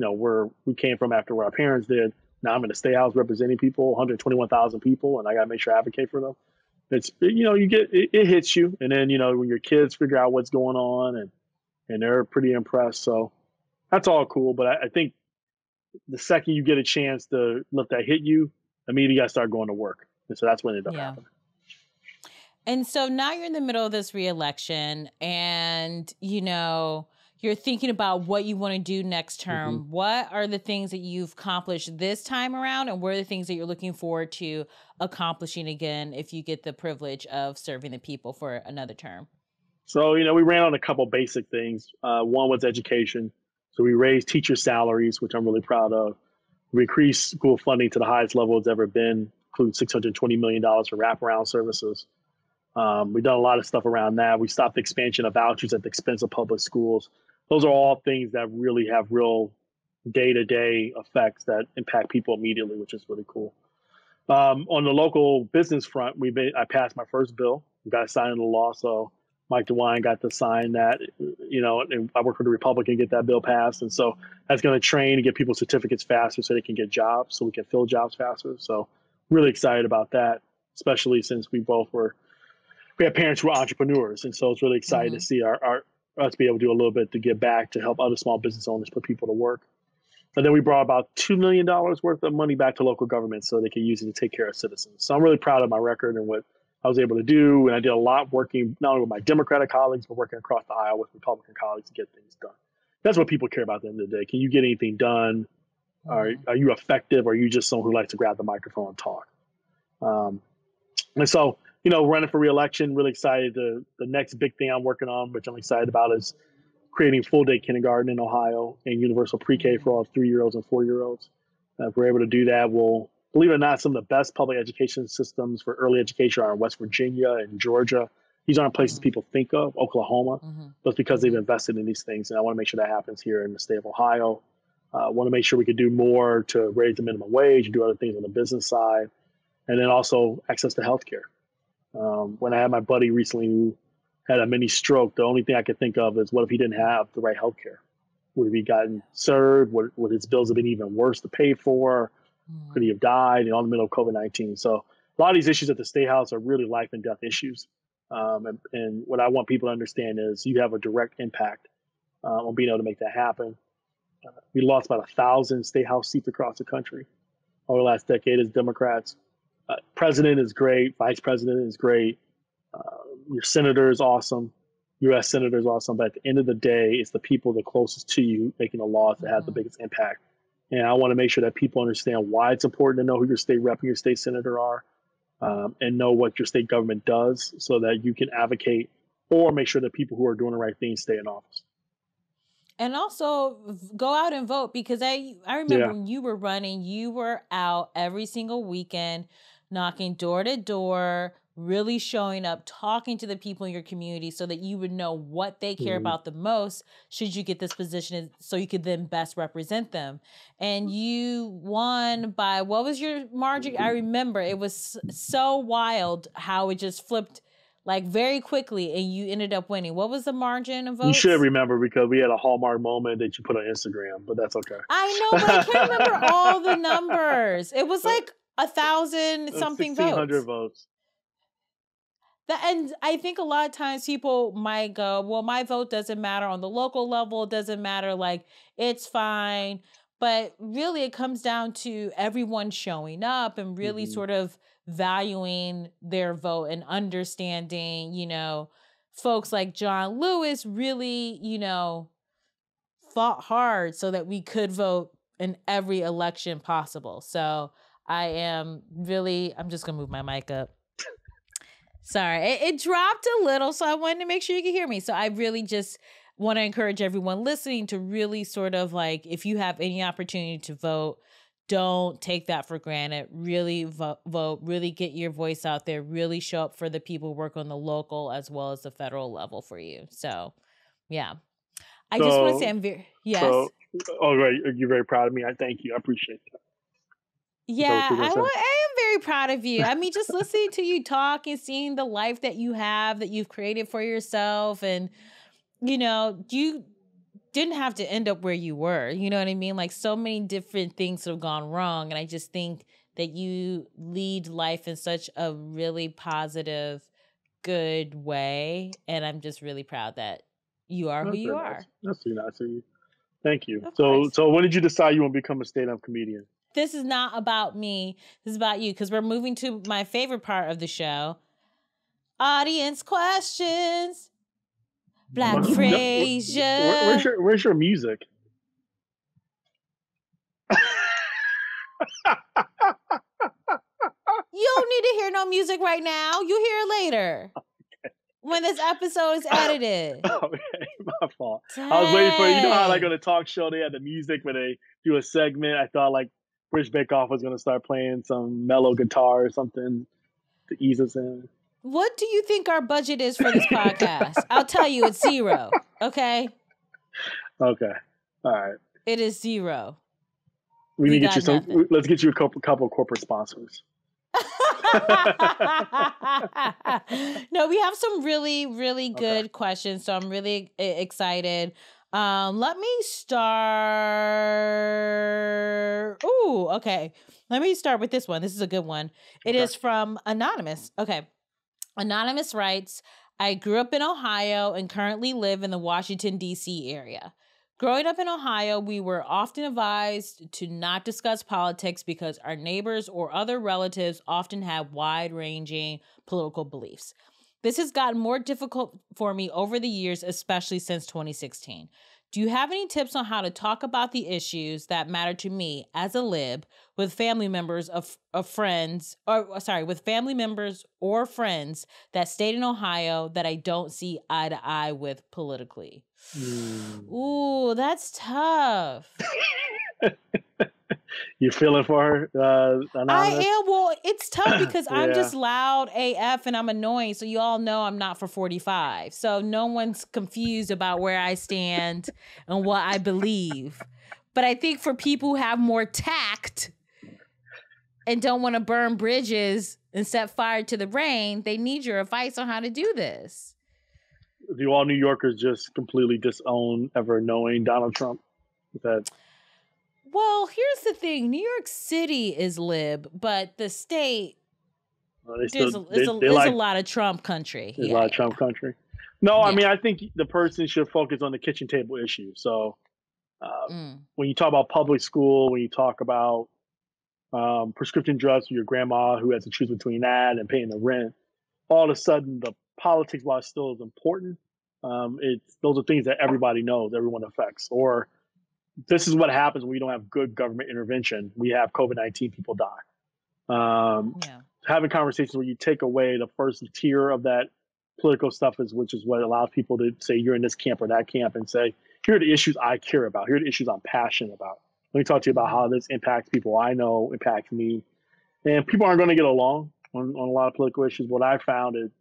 came from after what our parents did, now I'm in the State House representing people, 121,000 people, and I got to make sure I advocate for them. You get, it hits you. And then, when your kids figure out what's going on and they're pretty impressed. So that's all cool. But I think the second you get a chance to let that hit you, immediately you got to start going to work. And so that's when it ended up happening. And so now you're in the middle of this re-election and, you're thinking about what you want to do next term. Mm-hmm. What are the things that you've accomplished this time around? And what are the things that you're looking forward to accomplishing again if you get the privilege of serving the people for another term? So, we ran on a couple basic things. One was education. So we raised teacher salaries, which I'm really proud of. We increased school funding to the highest level it's ever been, including $620 million for wraparound services. We've done a lot of stuff around that. We stopped the expansion of vouchers at the expense of public schools. Those are all things that really have real day-to-day effects that impact people immediately, which is really cool. On the local business front, I passed my first bill. We got signed into law, so Mike DeWine got to sign that, and I work for the Republican to get that bill passed. And so that's going to train and get people certificates faster so they can get jobs, so we can fill jobs faster. So really excited about that, especially since we have parents who are entrepreneurs. And so it's really exciting to see us be able to do a little bit to give back to help other small business owners put people to work. And then we brought about $2 million worth of money back to local government so they can use it to take care of citizens. So I'm really proud of my record and what I was able to do. And I did a lot working not only with my Democratic colleagues, but working across the aisle with Republican colleagues to get things done. That's what people care about at the end of the day. Can you get anything done? Are you effective? Or are you just someone who likes to grab the microphone and talk? And so, running for re-election, really excited. The next big thing I'm working on, which I'm excited about, is creating full-day kindergarten in Ohio and universal pre-K for all 3-year-olds and 4-year-olds. If we're able to do that, we'll, believe it or not, some of the best public education systems for early education are in West Virginia and Georgia. These aren't places people think of, Oklahoma, but it's because they've invested in these things. And I want to make sure that happens here in the state of Ohio. I want to make sure we could do more to raise the minimum wage and do other things on the business side. And then also access to healthcare. When I had my buddy recently who had a mini stroke, the only thing I could think of is what if he didn't have the right healthcare? Would he have gotten served? Would his bills have been even worse to pay for? Could he have died in the middle of COVID-19? So a lot of these issues at the State House are really life and death issues. And what I want people to understand is you have a direct impact on being able to make that happen. We lost about 1,000 State House seats across the country over the last decade as Democrats. President is great. Vice president is great. Your senator is awesome. U.S. senator is awesome. But at the end of the day, it's the people the closest to you making the laws that have the biggest impact. And I want to make sure that people understand why it's important to know who your state rep and your state senator are, and know what your state government does so that you can advocate or make sure that people who are doing the right thing stay in office. And also go out and vote, because I remember when you were running, you were out every single weekend, knocking door to door, really showing up, talking to the people in your community so that you would know what they care about the most should you get this position, so you could then best represent them. And you won by, what was your margin? I remember it was so wild how it just flipped like very quickly and you ended up winning. What was the margin of votes? You should remember because we had a hallmark moment that you put on Instagram, but that's okay. I know, but I can't remember all the numbers. It was like 1,000 something 1,600 votes. And I think a lot of times people might go, well, my vote doesn't matter on the local level. It doesn't matter. Like, it's fine. But really, it comes down to everyone showing up and really sort of valuing their vote and understanding, folks like John Lewis really, fought hard so that we could vote in every election possible. So I'm just going to move my mic up. Sorry. It dropped a little, so I wanted to make sure you could hear me. So I really just want to encourage everyone listening to really sort of like, if you have any opportunity to vote, don't take that for granted. Really vote, really get your voice out there, really show up for the people who work on the local as well as the federal level for you. So, yeah. I just want to say I'm very, yes. So, right. You're very proud of me. I thank you. I appreciate that. Yeah, I am very proud of you. I mean, just listening to you talk and seeing the life that you have, that you've created for yourself. And, you know, you didn't have to end up where you were. You know what I mean? Like so many different things have gone wrong. And I just think that you lead life in such a really positive, good way. And I'm just really proud that you are who you are. That's really nice of you. Thank you. So when did you decide you want to become a stand-up comedian? This is not about me. This is about you, because we're moving to my favorite part of the show. Audience questions. Black Frasier. Where's your music? You don't need to hear no music right now. You hear it later. Okay. When this episode is edited. Okay, my fault. Dang. I was waiting for, you know how like on a talk show they had the music when they do a segment. I thought like Rich Bakeoff was going to start playing some mellow guitar or something to ease us in. What do you think our budget is for this podcast? I'll tell you, it's zero. Okay? Okay. All right. It is zero. We need to get you some. Let's get you a couple corporate sponsors. No, we have some really, really good questions. So I'm really excited. Let me start. Ooh, okay. Let me start with this one. This is a good one. It is from Anonymous. Okay. Anonymous writes, I grew up in Ohio and currently live in the Washington, D.C. area. Growing up in Ohio, we were often advised to not discuss politics because our neighbors or other relatives often have wide-ranging political beliefs. This has gotten more difficult for me over the years, especially since 2016. Do you have any tips on how to talk about the issues that matter to me as a lib with family members with family members or friends that stayed in Ohio that I don't see eye to eye with politically? Ooh, that's tough. You feeling for her? I am. Well, it's tough because I'm just loud AF and I'm annoying. So you all know I'm not for 45. So no one's confused about where I stand and what I believe. But I think for people who have more tact and don't want to burn bridges and set fire to the rain, they need your advice on how to do this. Do all New Yorkers just completely disown ever knowing Donald Trump? Well, here's the thing. New York City is lib, but the state, there's a lot of Trump country. There's a lot of Trump country. No, I mean, I think the person should focus on the kitchen table issue. So when you talk about public school, when you talk about prescription drugs for your grandma who has to choose between that and paying the rent, all of a sudden the politics, while still is important, those are things that everybody knows, everyone affects. Or this is what happens when we don't have good government intervention. We have COVID-19, people die. Having conversations where you take away the first tier of that political stuff, which is what allows people to say you're in this camp or that camp, and say, here are the issues I care about. Here are the issues I'm passionate about. Let me talk to you about how this impacts people I know, impacts me. And people aren't going to get along on a lot of political issues. What I found is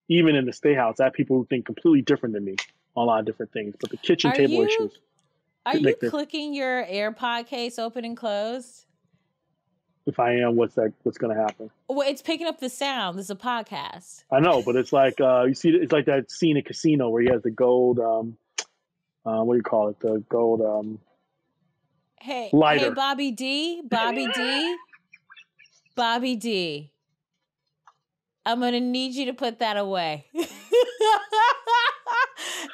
even in the State House, I have people who think completely different than me on a lot of different things. But the kitchen table issues. Are you clicking your AirPod case open and closed? If I am, what's going to happen? Well, it's picking up the sound. This is a podcast. I know, but it's like you see, it's like that scene in Casino where he has the gold. What do you call it? The gold lighter. Hey, Bobby D. I'm gonna need you to put that away.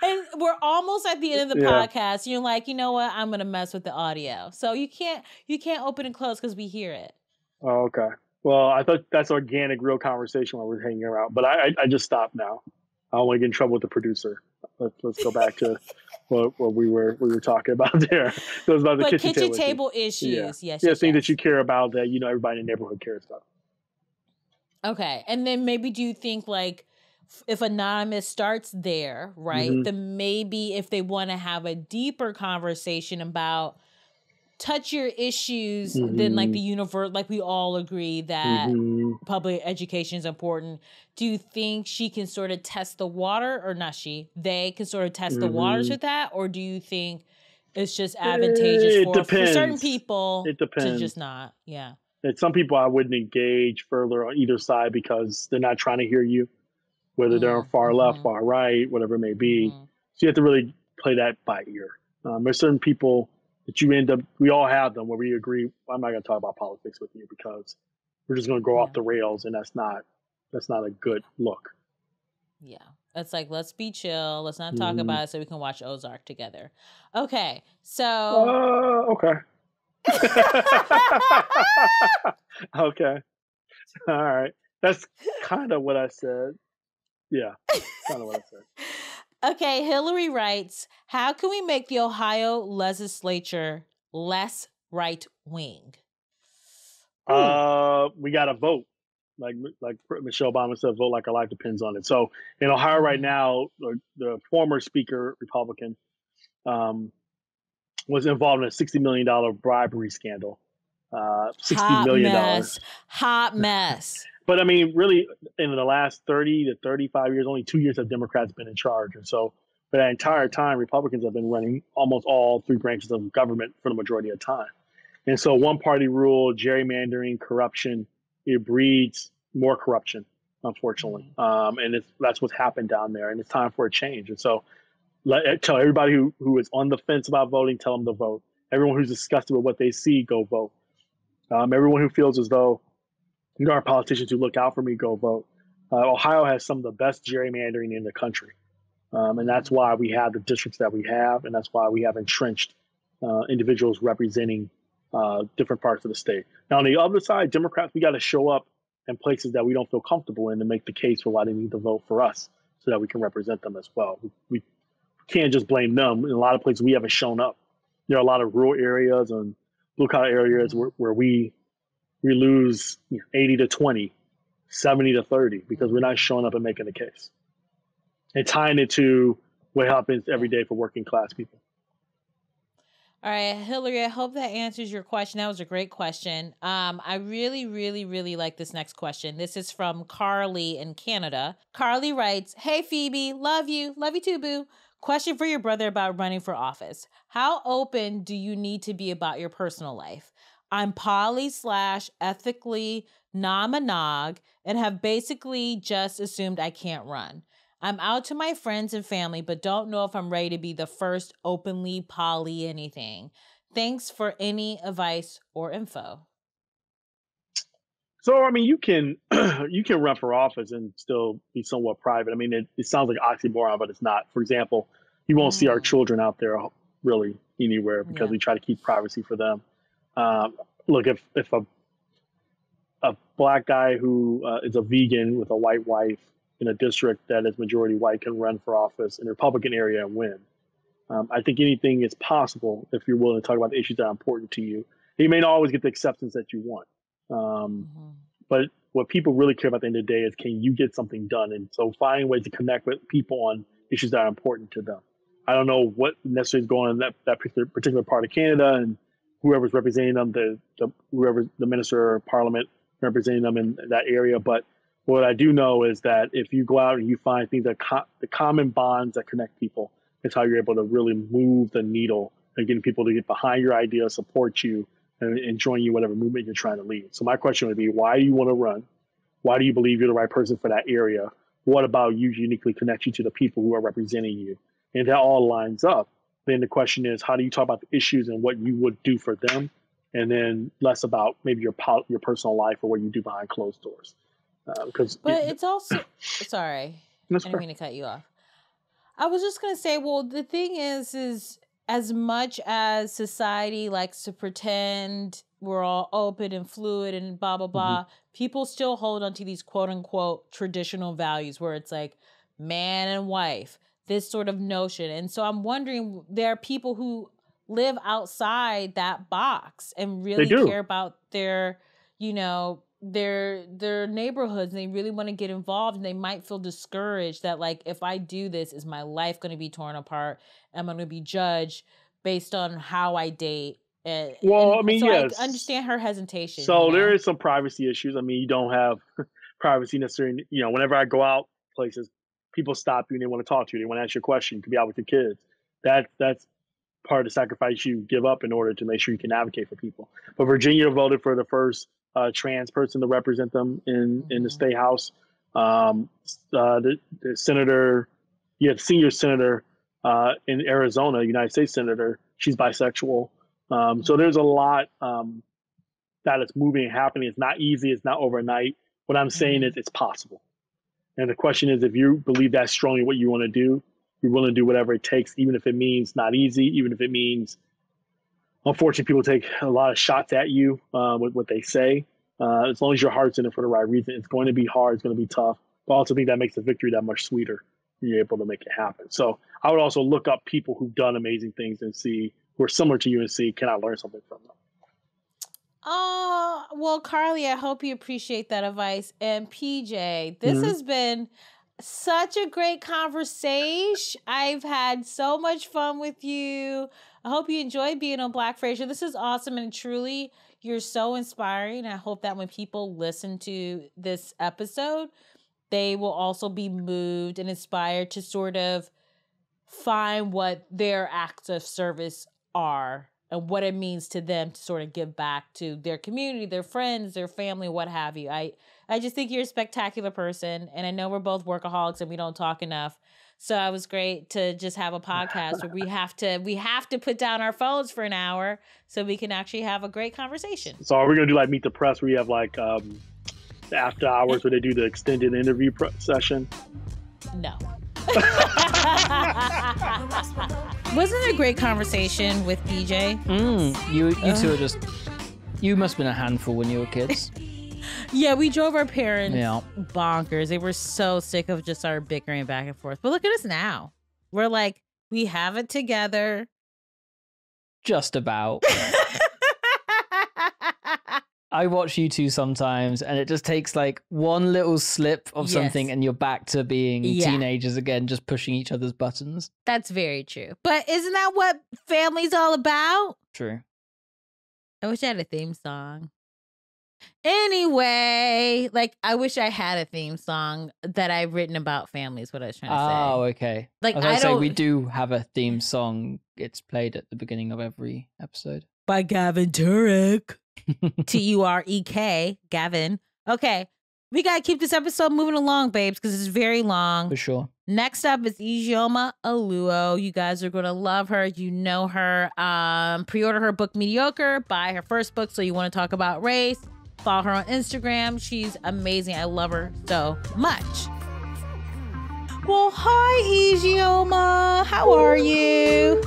And we're almost at the end of the podcast. You're like, you know what? I'm gonna mess with the audio, so you can't open and close because we hear it. Oh, okay. Well, I thought that's organic, real conversation while we're hanging around, but I just stopped now. I don't want to get in trouble with the producer. Let's go back to what we were talking about there. So it was about the kitchen table issues. Yes, things that you care about that everybody in the neighborhood cares about. Okay. And then maybe do you think like if Anonymous starts there, right, Mm-hmm. then maybe if they want to have a deeper conversation about touchier issues, then like the universe, like we all agree that public education is important. Do you think she can sort of test the water, or not they can sort of test the waters with that? Or do you think it's just advantageous for certain people to just not? Yeah. And some people I wouldn't engage further on either side because they're not trying to hear you, whether they're far left, far right, whatever it may be. So you have to really play that by ear. There's certain people that you end up, we all have them where we agree, I'm not going to talk about politics with you because we're just going to go off the rails, and that's not a good look. Yeah. It's like, let's be chill. Let's not talk about it so we can watch Ozark together. Okay. So. Okay. Okay. All right. That's kind of what I said. Yeah. Kind of what I said. Okay. Hillary writes, how can we make the Ohio legislature less right wing? We got to vote. Like Michelle Obama said, vote like our life depends on it. So in Ohio right now, the former speaker, Republican, was involved in a $60 million bribery scandal. $60 million. Hot mess. But I mean, really, in the last 30 to 35 years, only 2 years have Democrats been in charge. And so for that entire time, Republicans have been running almost all three branches of government for the majority of time. And so one party rule, gerrymandering, corruption, it breeds more corruption, unfortunately. And that's what's happened down there. And it's time for a change. And so tell everybody who is on the fence about voting, tell them to vote. Everyone who's disgusted with what they see, go vote. Everyone who feels as though our politicians who look out for me, go vote. Ohio has some of the best gerrymandering in the country. And that's why we have the districts that we have. And that's why we have entrenched individuals representing different parts of the state. Now, on the other side, Democrats, we got to show up in places that we don't feel comfortable in to make the case for why they need to vote for us so that we can represent them as well. We can't just blame them. In a lot of places, we haven't shown up. There are a lot of rural areas and blue-collar areas where we lose 80 to 20, 70 to 30 because we're not showing up and making the case. And tying it to what happens every day for working class people. All right, Hillary, I hope that answers your question. That was a great question. I really, really, really like this next question. This is from Carly in Canada. Carly writes, hey, Phoebe, love you. Love you too, boo. Question for your brother about running for office. How open do you need to be about your personal life? I'm poly/ethically non-monog and have basically just assumed I can't run. I'm out to my friends and family, but don't know if I'm ready to be the first openly poly anything. Thanks for any advice or info. So, I mean, you can run for office and still be somewhat private. I mean, it sounds like oxymoron, but it's not. For example, you won't see our children out there really anywhere because we try to keep privacy for them. Look, if a black guy who is a vegan with a white wife in a district that is majority white can run for office in the Republican area and win. I think anything is possible if you're willing to talk about the issues that are important to you. You may not always get the acceptance that you want. But what people really care about at the end of the day is, can you get something done? And so finding ways to connect with people on issues that are important to them. I don't know what necessarily is going on in that particular part of Canada and whoever's representing them, whoever the minister or parliament representing them in that area. But what I do know is that if you go out and you find things that the common bonds that connect people, it's how you're able to really move the needle and getting people to get behind your idea, support you, and join you whatever movement you're trying to lead. So my question would be, why do you want to run? Why do you believe you're the right person for that area? What about you uniquely connects you to the people who are representing you? And if that all lines up, then the question is, how do you talk about the issues and what you would do for them? And then less about maybe your personal life or what you do behind closed doors. It's also, sorry, I didn't mean to cut you off. I was just going to say, well, the thing is as much as society likes to pretend we're all open and fluid and blah, blah, blah, people still hold on to these quote unquote traditional values where it's like man and wife, this sort of notion. And so I'm wondering, there are people who live outside that box and really care about their, their neighborhoods, and they really want to get involved, and they might feel discouraged that like, if I do this, is my life going to be torn apart? Am I going to be judged based on how I date? Well, I mean, so yes. I understand her hesitation. So there is some privacy issues. I mean, you don't have privacy necessarily. You know, whenever I go out places, people stop you and they want to talk to you. They want to ask you a question. You could be out with your kids. That's part of the sacrifice you give up in order to make sure you can advocate for people. But Virginia voted for the first trans person to represent them in the state house. The senator, the senior senator in Arizona, United States senator, she's bisexual. So there's a lot that is moving and happening. It's not easy. It's not overnight. What I'm saying is it's possible. And the question is, if you believe that strongly what you want to do, you're willing to do whatever it takes, even if it means not easy, even if it means, unfortunately, people take a lot of shots at you with what they say. As long as your heart's in it for the right reason, it's going to be hard. It's going to be tough. But I also think that makes the victory that much sweeter. You're able to make it happen. So I would also look up people who've done amazing things and see who are similar to you and see, can I learn something from them? Oh, well, Carly, I hope you appreciate that advice. And PJ, this has been such a great conversation. I've had so much fun with you. I hope you enjoyed being on Black Frasier. This is awesome, and truly, you're so inspiring. I hope that when people listen to this episode, they will also be moved and inspired to sort of find what their acts of service are and what it means to them to sort of give back to their community, their friends, their family, what have you. I just think you're a spectacular person, and I know we're both workaholics and we don't talk enough. So it was great to just have a podcast where we have to put down our phones for an hour so we can actually have a great conversation. So are we gonna do like Meet the Press where you have like the after hours where they do the extended interview session? No. Wasn't it a great conversation with PJ? You two are just, you must have been a handful when you were kids. Yeah, we drove our parents bonkers. They were so sick of just our bickering back and forth. But look at us now. We're like, we have it together. Just about. I watch you two sometimes, and it just takes like one little slip of something and you're back to being teenagers again, just pushing each other's buttons. That's very true. But isn't that what family's all about? True. I wish I had a theme song. Anyway, like, I wish I had a theme song that I've written about family is what I was trying to say. Oh, okay. Like, I say we do have a theme song. It's played at the beginning of every episode. By Gavin Turek. Turek, Gavin. Okay, we gotta keep this episode moving along, babes, because it's very long. For sure. Next up is Ijeoma Olou. You guys are gonna love her. You know her. Pre-order her book Mediocre. Buy her first book, So You Want to Talk About Race. Follow her on Instagram. She's amazing. I love her so much. Well, hi, Ijeoma. How are you?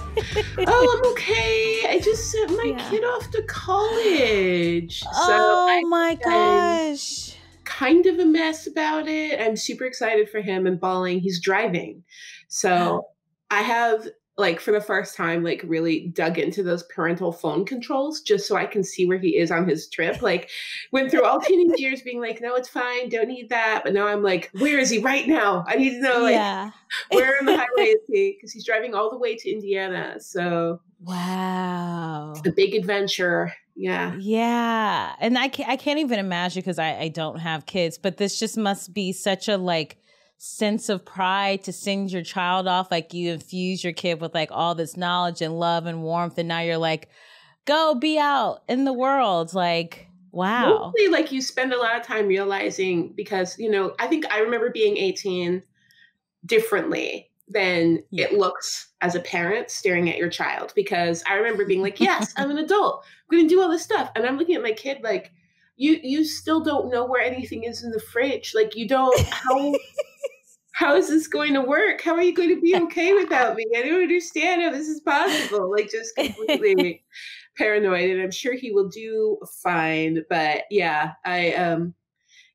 I'm okay. I just sent my kid off to college. Oh, my gosh. Kind of a mess about it. I'm super excited for him and bawling. He's driving. So I have, like, for the first time, like, really dug into those parental phone controls just so I can see where he is on his trip. Like, went through all teenage years being like, no, it's fine. Don't need that. But now I'm like, where is he right now? I need to know, like, where on the highway is he? Because he's driving all the way to Indiana. So, wow. It's a big adventure. Yeah. Yeah. And I can't even imagine because I don't have kids, but this just must be such a, like, sense of pride to send your child off. Like, you infuse your kid with like all this knowledge and love and warmth, and now you're like, go be out in the world. Like, wow. Mostly, like, you spend a lot of time realizing, because, you know, I think I remember being 18 differently than it looks as a parent staring at your child, because I remember being like, yes, I'm an adult, I'm gonna do all this stuff, and I'm looking at my kid like, you still don't know where anything is in the fridge. Like, you don't, how is this going to work? How are you going to be okay without me? I don't understand how this is possible. Like, just completely paranoid. And I'm sure he will do fine. But yeah,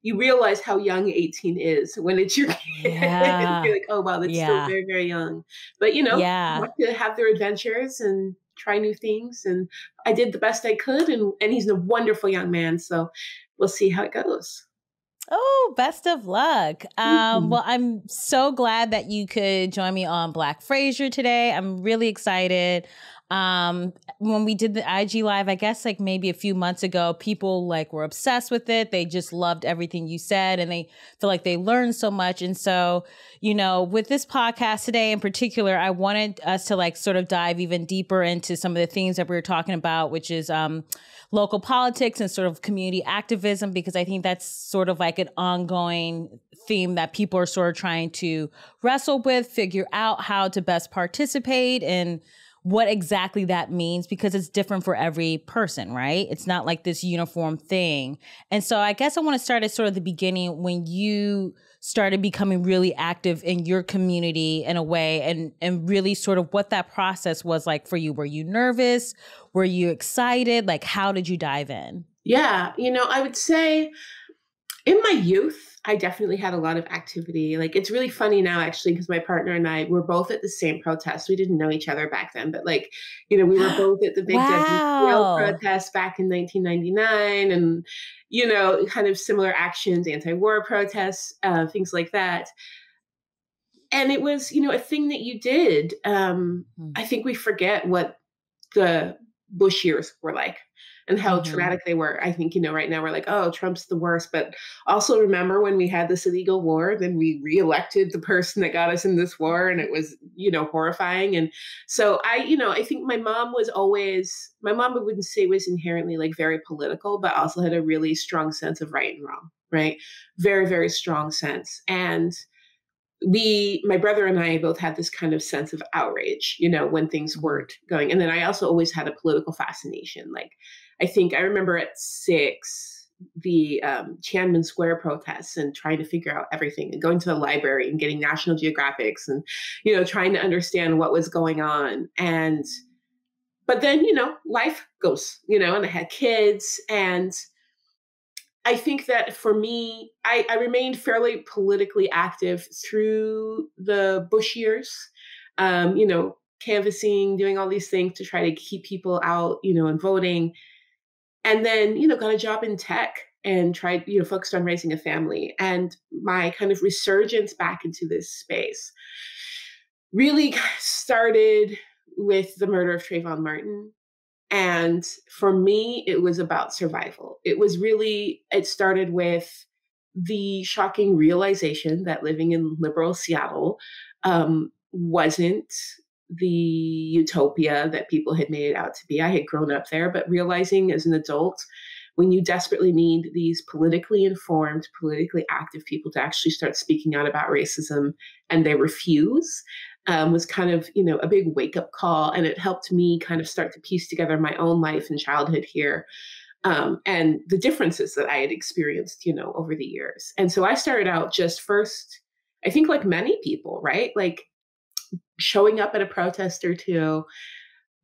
you realize how young 18 is when it's your kid. You're like, oh, wow, that's still very, very young. But, you know, you have to have their adventures, and try new things. And I did the best I could. And he's a wonderful young man. So we'll see how it goes. Oh, best of luck. Well, I'm so glad that you could join me on Black Frasier today. I'm really excited. When we did the IG live, I guess like maybe a few months ago, people like were obsessed with it. They just loved everything you said and they feel like they learned so much. And so, you know, with this podcast today in particular, I wanted us to like sort of dive even deeper into some of the things that we were talking about, which is, local politics and sort of community activism, because I think that's sort of like an ongoing theme that people are sort of trying to wrestle with, figure out how to best participate and what exactly that means, because it's different for every person, right? It's not like this uniform thing. And so I guess I want to start at sort of the beginning when you started becoming really active in your community in a way, and really sort of what that process was like for you. Were you nervous? Were you excited? Like, how did you dive in? Yeah, you know, I would say in my youth, I definitely had a lot of activity. Like, it's really funny now, actually, because my partner and I were both at the same protest. We didn't know each other back then, but like, you know, we were both at the big Wow. WTO protest back in 1999 and, you know, kind of similar actions, anti-war protests, things like that. And it was, you know, a thing that you did. I think we forget what the Bush years were like and how traumatic they were. I think, you know, right now we're like, oh, Trump's the worst. But also remember when we had this illegal war, then we reelected the person that got us in this war. And it was, you know, horrifying. And so you know, I think my mom I wouldn't say was inherently like very political, but also had a really strong sense of right and wrong, right? Very, very strong sense. And my brother and I both had this kind of sense of outrage, you know, when things weren't going. And then I also always had a political fascination. Like, I think I remember at 6, the Tiananmen Square protests and trying to figure out everything and going to the library and getting National Geographics and, you know, trying to understand what was going on. But then, you know, life goes, you know, and I had kids. And I think that for me, I remained fairly politically active through the Bush years, you know, canvassing, doing all these things to try to keep people out, you know, and voting. And then, you know, got a job in tech and tried, you know, focused on raising a family. And my kind of resurgence back into this space really started with the murder of Trayvon Martin. And for me, it was about survival. It started with the shocking realization that living in liberal Seattle wasn't the utopia that people had made it out to be. I had grown up there, but realizing as an adult, when you desperately need these politically informed, politically active people to actually start speaking out about racism and they refuse, was kind of, you know, a big wake up call. And it helped me kind of start to piece together my own life and childhood here, and the differences that I had experienced, you know, over the years. And so I started out just first, I think like many people, right? Like showing up at a protest or two,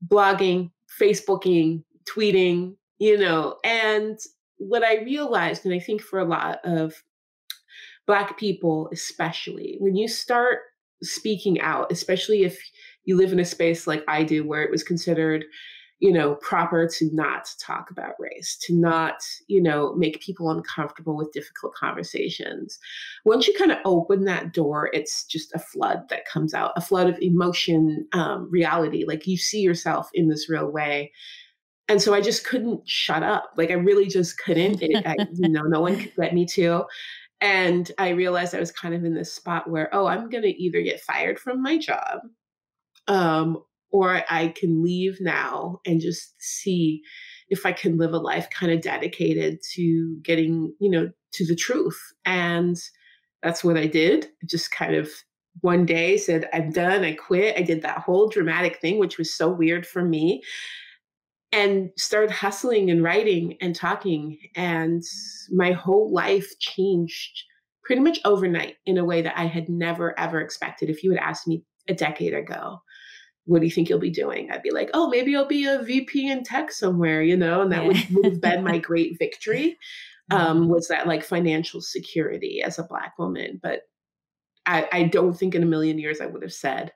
blogging, Facebooking, tweeting, you know. And what I realized, and I think for a lot of Black people, especially, when you start speaking out, especially if you live in a space like I do, where it was considered, you know, proper to not talk about race, to not, you know, make people uncomfortable with difficult conversations. Once you kind of open that door, it's just a flood that comes out, a flood of emotion, reality. Like you see yourself in this real way. And so I just couldn't shut up. Like I really just couldn't. You know, no one could get me to. And I realized I was kind of in this spot where, oh, I'm going to either get fired from my job, or I can leave now and just see if I can live a life kind of dedicated to getting, you know, to the truth. And that's what I did. I just kind of one day said, I'm done. I quit. I did that whole dramatic thing, which was so weird for me, and started hustling and writing and talking. And my whole life changed pretty much overnight in a way that I had never, ever expected. If you had asked me a decade ago, what do you think you'll be doing? I'd be like, oh, maybe I'll be a VP in tech somewhere, you know, and that would have been my great victory, was that like financial security as a Black woman. But I don't think in a million years I would have said,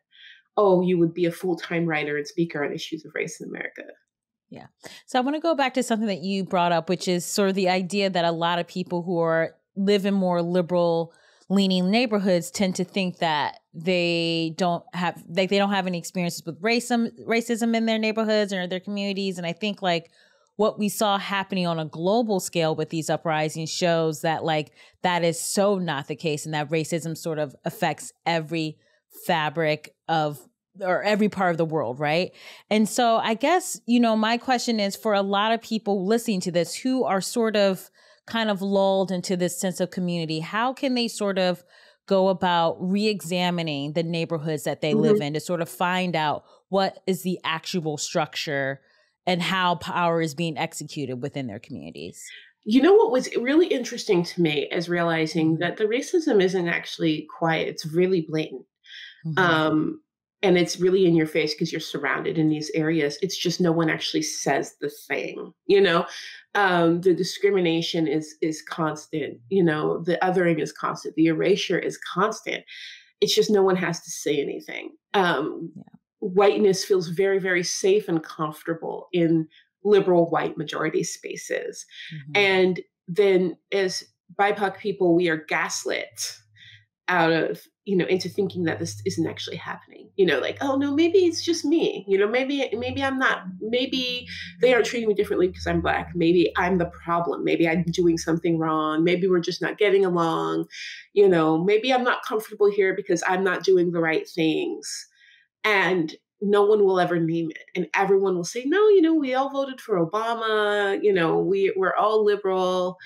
oh, you would be a full-time writer and speaker on issues of race in America. Yeah. So I want to go back to something that you brought up, which is sort of the idea that a lot of people who live in more liberal leaning neighborhoods tend to think that they don't have any experiences with racism in their neighborhoods or their communities. And I think like what we saw happening on a global scale with these uprisings shows that like that is so not the case, and that racism sort of affects every fabric of or every part of the world, right? And so I guess, my question is for a lot of people listening to this who are sort of kind of lulled into this sense of community, how can they sort of go about re-examining the neighborhoods that they live in to sort of find out what is the actual structure and how power is being executed within their communities? What was really interesting to me is realizing that the racism isn't actually quiet. It's really blatant. And it's really in your face because you're surrounded in these areas. It's just no one actually says the thing, the discrimination is constant, the othering is constant, the erasure is constant. It's just no one has to say anything. Whiteness feels very, very safe and comfortable in liberal white majority spaces. And then as BIPOC people, we are gaslit out of, into thinking that this isn't actually happening, like, oh no, maybe it's just me, maybe I'm not, maybe they aren't treating me differently because I'm Black. Maybe I'm the problem. Maybe I'm doing something wrong. Maybe we're just not getting along. Maybe I'm not comfortable here because I'm not doing the right things. And no one will ever name it. And everyone will say, no, we all voted for Obama. We're all liberal.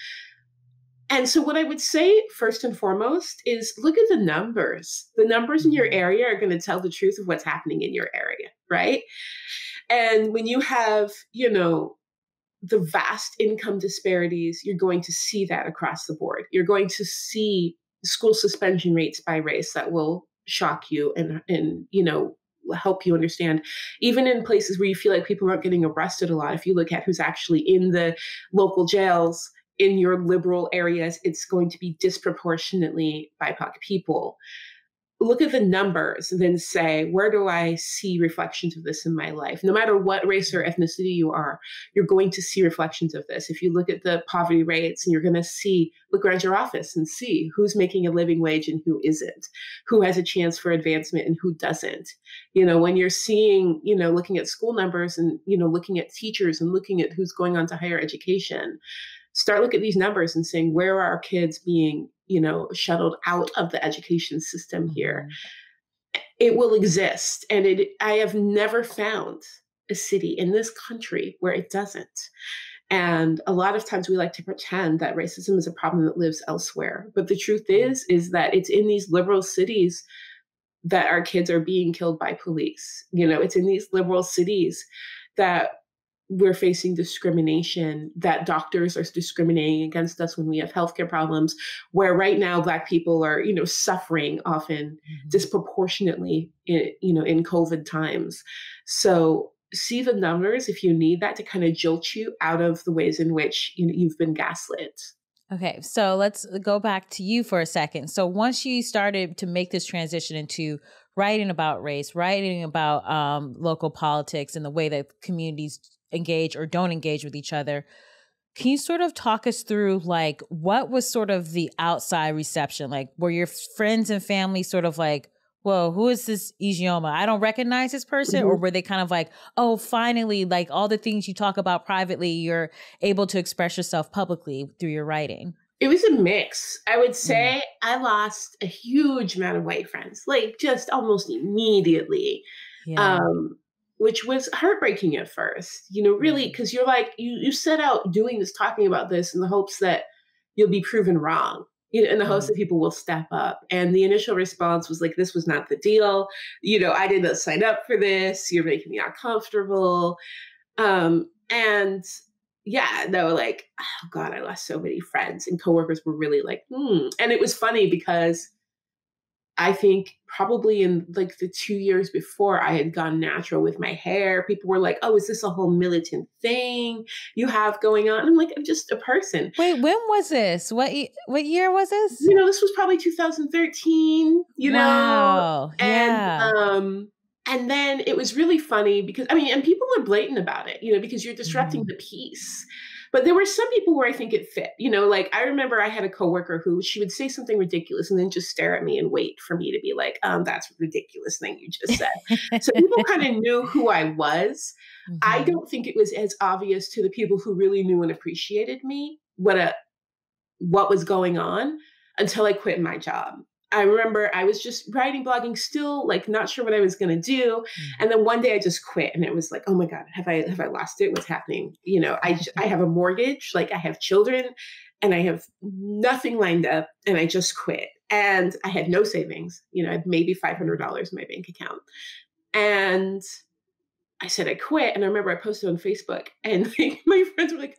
And so what I would say first and foremost is look at the numbers. The numbers in your area are going to tell the truth of what's happening in your area, right? And when you have, the vast income disparities, you're going to see that across the board. You're going to see school suspension rates by race that will shock you and help you understand. Even in places where you feel like people aren't getting arrested a lot, if you look at who's actually in the local jails, in your liberal areas, it's going to be disproportionately BIPOC people. Look at the numbers and then say, where do I see reflections of this in my life? No matter what race or ethnicity you are, you're going to see reflections of this. If you look at the poverty rates, and you're going to look around your office and see who's making a living wage and who isn't, who has a chance for advancement and who doesn't. When you're seeing, looking at school numbers and, looking at teachers and looking at who's going on to higher education, start looking at these numbers and saying, where are our kids being, shuttled out of the education system here? It will exist. And I have never found a city in this country where it doesn't. And a lot of times we like to pretend that racism is a problem that lives elsewhere. But the truth is that it's in these liberal cities that our kids are being killed by police. It's in these liberal cities that we're facing discrimination, that doctors are discriminating against us when we have healthcare problems, where right now Black people are, suffering often disproportionately in COVID times. So see the numbers if you need that to kind of jolt you out of the ways in which you've been gaslit. Okay, so let's go back to you for a second. So once you started to make this transition into writing about race, writing about local politics and the way that communities engage or don't engage with each other, can you sort of talk us through like what was sort of the outside reception? Like, were your friends and family sort of like, whoa, who is this Ijeoma? I don't recognize this person. Or were they kind of like, oh, finally, like all the things you talk about privately, you're able to express yourself publicly through your writing? It was a mix. I would say I lost a huge amount of white friends, like just almost immediately. Yeah. Which was heartbreaking at first, really, because you're like, you set out doing this, talking about this in the hopes that you'll be proven wrong, in the hopes that people will step up. And the initial response was like, this was not the deal. I did not sign up for this. You're making me uncomfortable. And yeah, they were like, oh God, I lost so many friends. And coworkers were really like, And it was funny because I think probably in like the 2 years before I had gone natural with my hair, people were like, oh, is this a whole militant thing you have going on? And I'm like, I'm just a person. Wait, when was this? What year was this? This was probably 2013, Wow. And And then it was really funny because, I mean, and people are blatant about it, you know, because you're disrupting the peace. But there were some people where I think it fit, you know, like I remember I had a coworker who she would say something ridiculous and then just stare at me and wait for me to be like, that's a ridiculous thing you just said. So people kind of knew who I was. I don't think it was as obvious to the people who really knew and appreciated me what was going on until I quit my job. I remember I was just writing, blogging, still like not sure what I was going to do. And then one day I just quit and it was like, oh my God, have I lost it? What's happening? You know, I have a mortgage, like I have children and I have nothing lined up and I just quit. And I had no savings, you know, I had maybe $500 in my bank account. And I said, I quit. And I remember I posted on Facebook and like, my friends were like,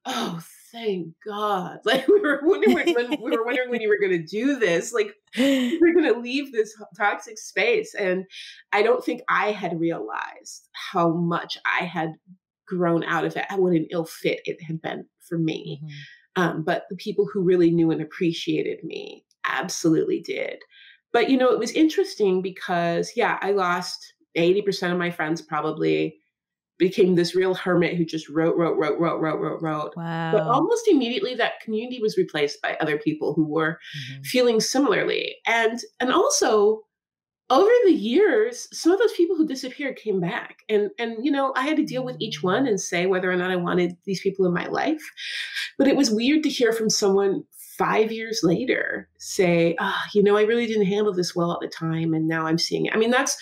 oh, thank God. Like we were wondering when you were going to do this, like we're going to leave this toxic space. And I don't think I had realized how much I had grown out of it and what an ill fit it had been for me. But the people who really knew and appreciated me absolutely did. But, you know, it was interesting because, yeah, I lost 80% of my friends probably, became this real hermit who just wrote. Wow. But almost immediately that community was replaced by other people who were feeling similarly. And also over the years, some of those people who disappeared came back. And you know, I had to deal with each one and say whether or not I wanted these people in my life. But it was weird to hear from someone 5 years later say, you know, I really didn't handle this well at the time. And now I'm seeing it. I mean, that's,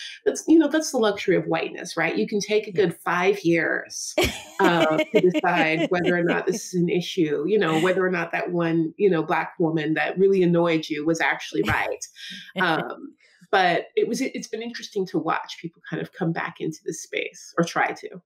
you know, that's the luxury of whiteness, right? You can take a good 5 years to decide whether or not this is an issue, you know, whether or not that one, you know, Black woman that really annoyed you was actually right. But it's been interesting to watch people kind of come back into this space or try to.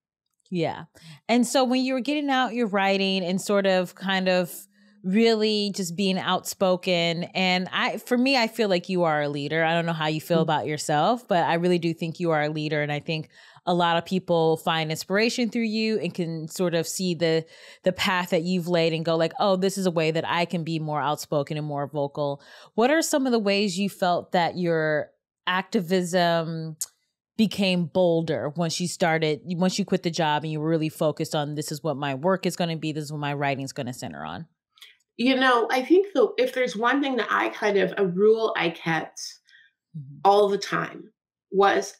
Yeah. And so when you were getting out your writing and sort of kind of really just being outspoken, and for me, I feel like you are a leader. I don't know how you feel about yourself, but I really do think you are a leader. And I think a lot of people find inspiration through you and can sort of see the path that you've laid and go like, oh, this is a way that I can be more outspoken and more vocal. What are some of the ways you felt that your activism became bolder once you quit the job and you were really focused on, this is what my work is going to be, this is what my writing is going to center on? You know, I think though, if there's one thing that a rule I kept all the time was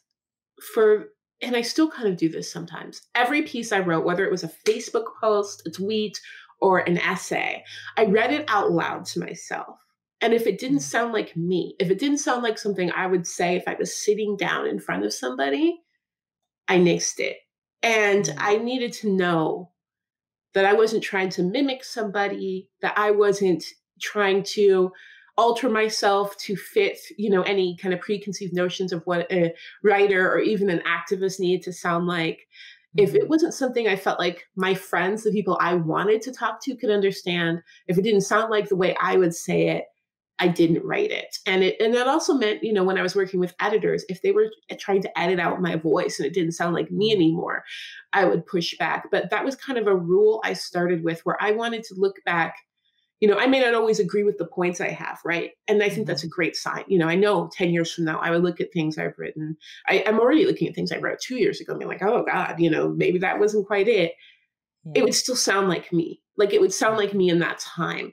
and I still kind of do this sometimes, every piece I wrote, whether it was a Facebook post, a tweet, or an essay, I read it out loud to myself. And if it didn't sound like me, if it didn't sound like something I would say if I was sitting down in front of somebody, I nixed it. And I needed to know that I wasn't trying to mimic somebody, that I wasn't trying to alter myself to fit, you know, any kind of preconceived notions of what a writer or even an activist needed to sound like. If it wasn't something I felt like my friends, the people I wanted to talk to, could understand, if it didn't sound like the way I would say it, I didn't write it. And that also meant, you know, when I was working with editors, if they were trying to edit out my voice and it didn't sound like me anymore, I would push back. But that was kind of a rule I started with, where I wanted to look back. You know, I may not always agree with the points I have, right? And I think that's a great sign. You know, I know 10 years from now, I would look at things I've written. I'm already looking at things I wrote 2 years ago and being like, oh God, you know, maybe that wasn't quite it. It would still sound like me. Like it would sound like me in that time.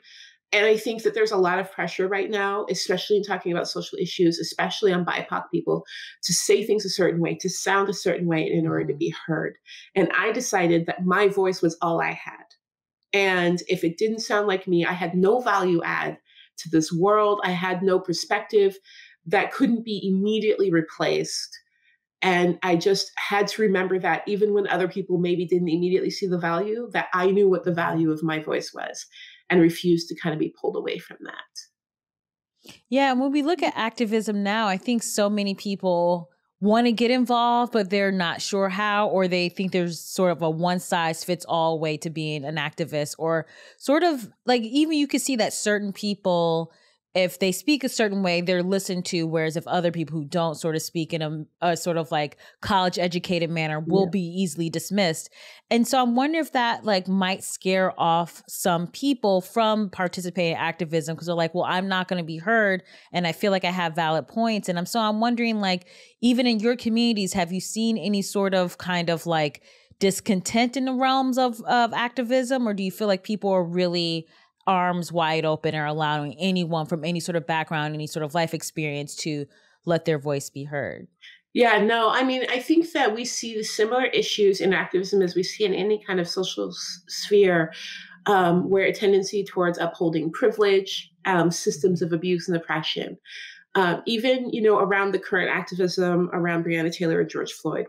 And I think that there's a lot of pressure right now, especially in talking about social issues, especially on BIPOC people, to say things a certain way, to sound a certain way in order to be heard. And I decided that my voice was all I had. And if it didn't sound like me, I had no value add to this world. I had no perspective that couldn't be immediately replaced. And I just had to remember that even when other people maybe didn't immediately see the value, that I knew what the value of my voice was, and refused to kind of be pulled away from that. Yeah. And when we look at activism now, I think so many people want to get involved, but they're not sure how, or they think there's sort of a one size fits all way to being an activist, or sort of like, even you could see that certain people if they speak a certain way, they're listened to. Whereas if other people who don't sort of speak in a sort of like college educated manner will be easily dismissed. And so I'm wondering if that like might scare off some people from participating in activism, because they're like, well, I'm not going to be heard. And I feel like I have valid points. And I'm wondering, like, even in your communities, have you seen any sort of kind of like discontent in the realms of activism? Or do you feel like people are really arms wide open or allowing anyone from any sort of background, any sort of life experience to let their voice be heard? Yeah, no, I mean, I think that we see the similar issues in activism as we see in any kind of social sphere, where a tendency towards upholding privilege, systems of abuse and oppression. Even, around the current activism around Breonna Taylor or George Floyd,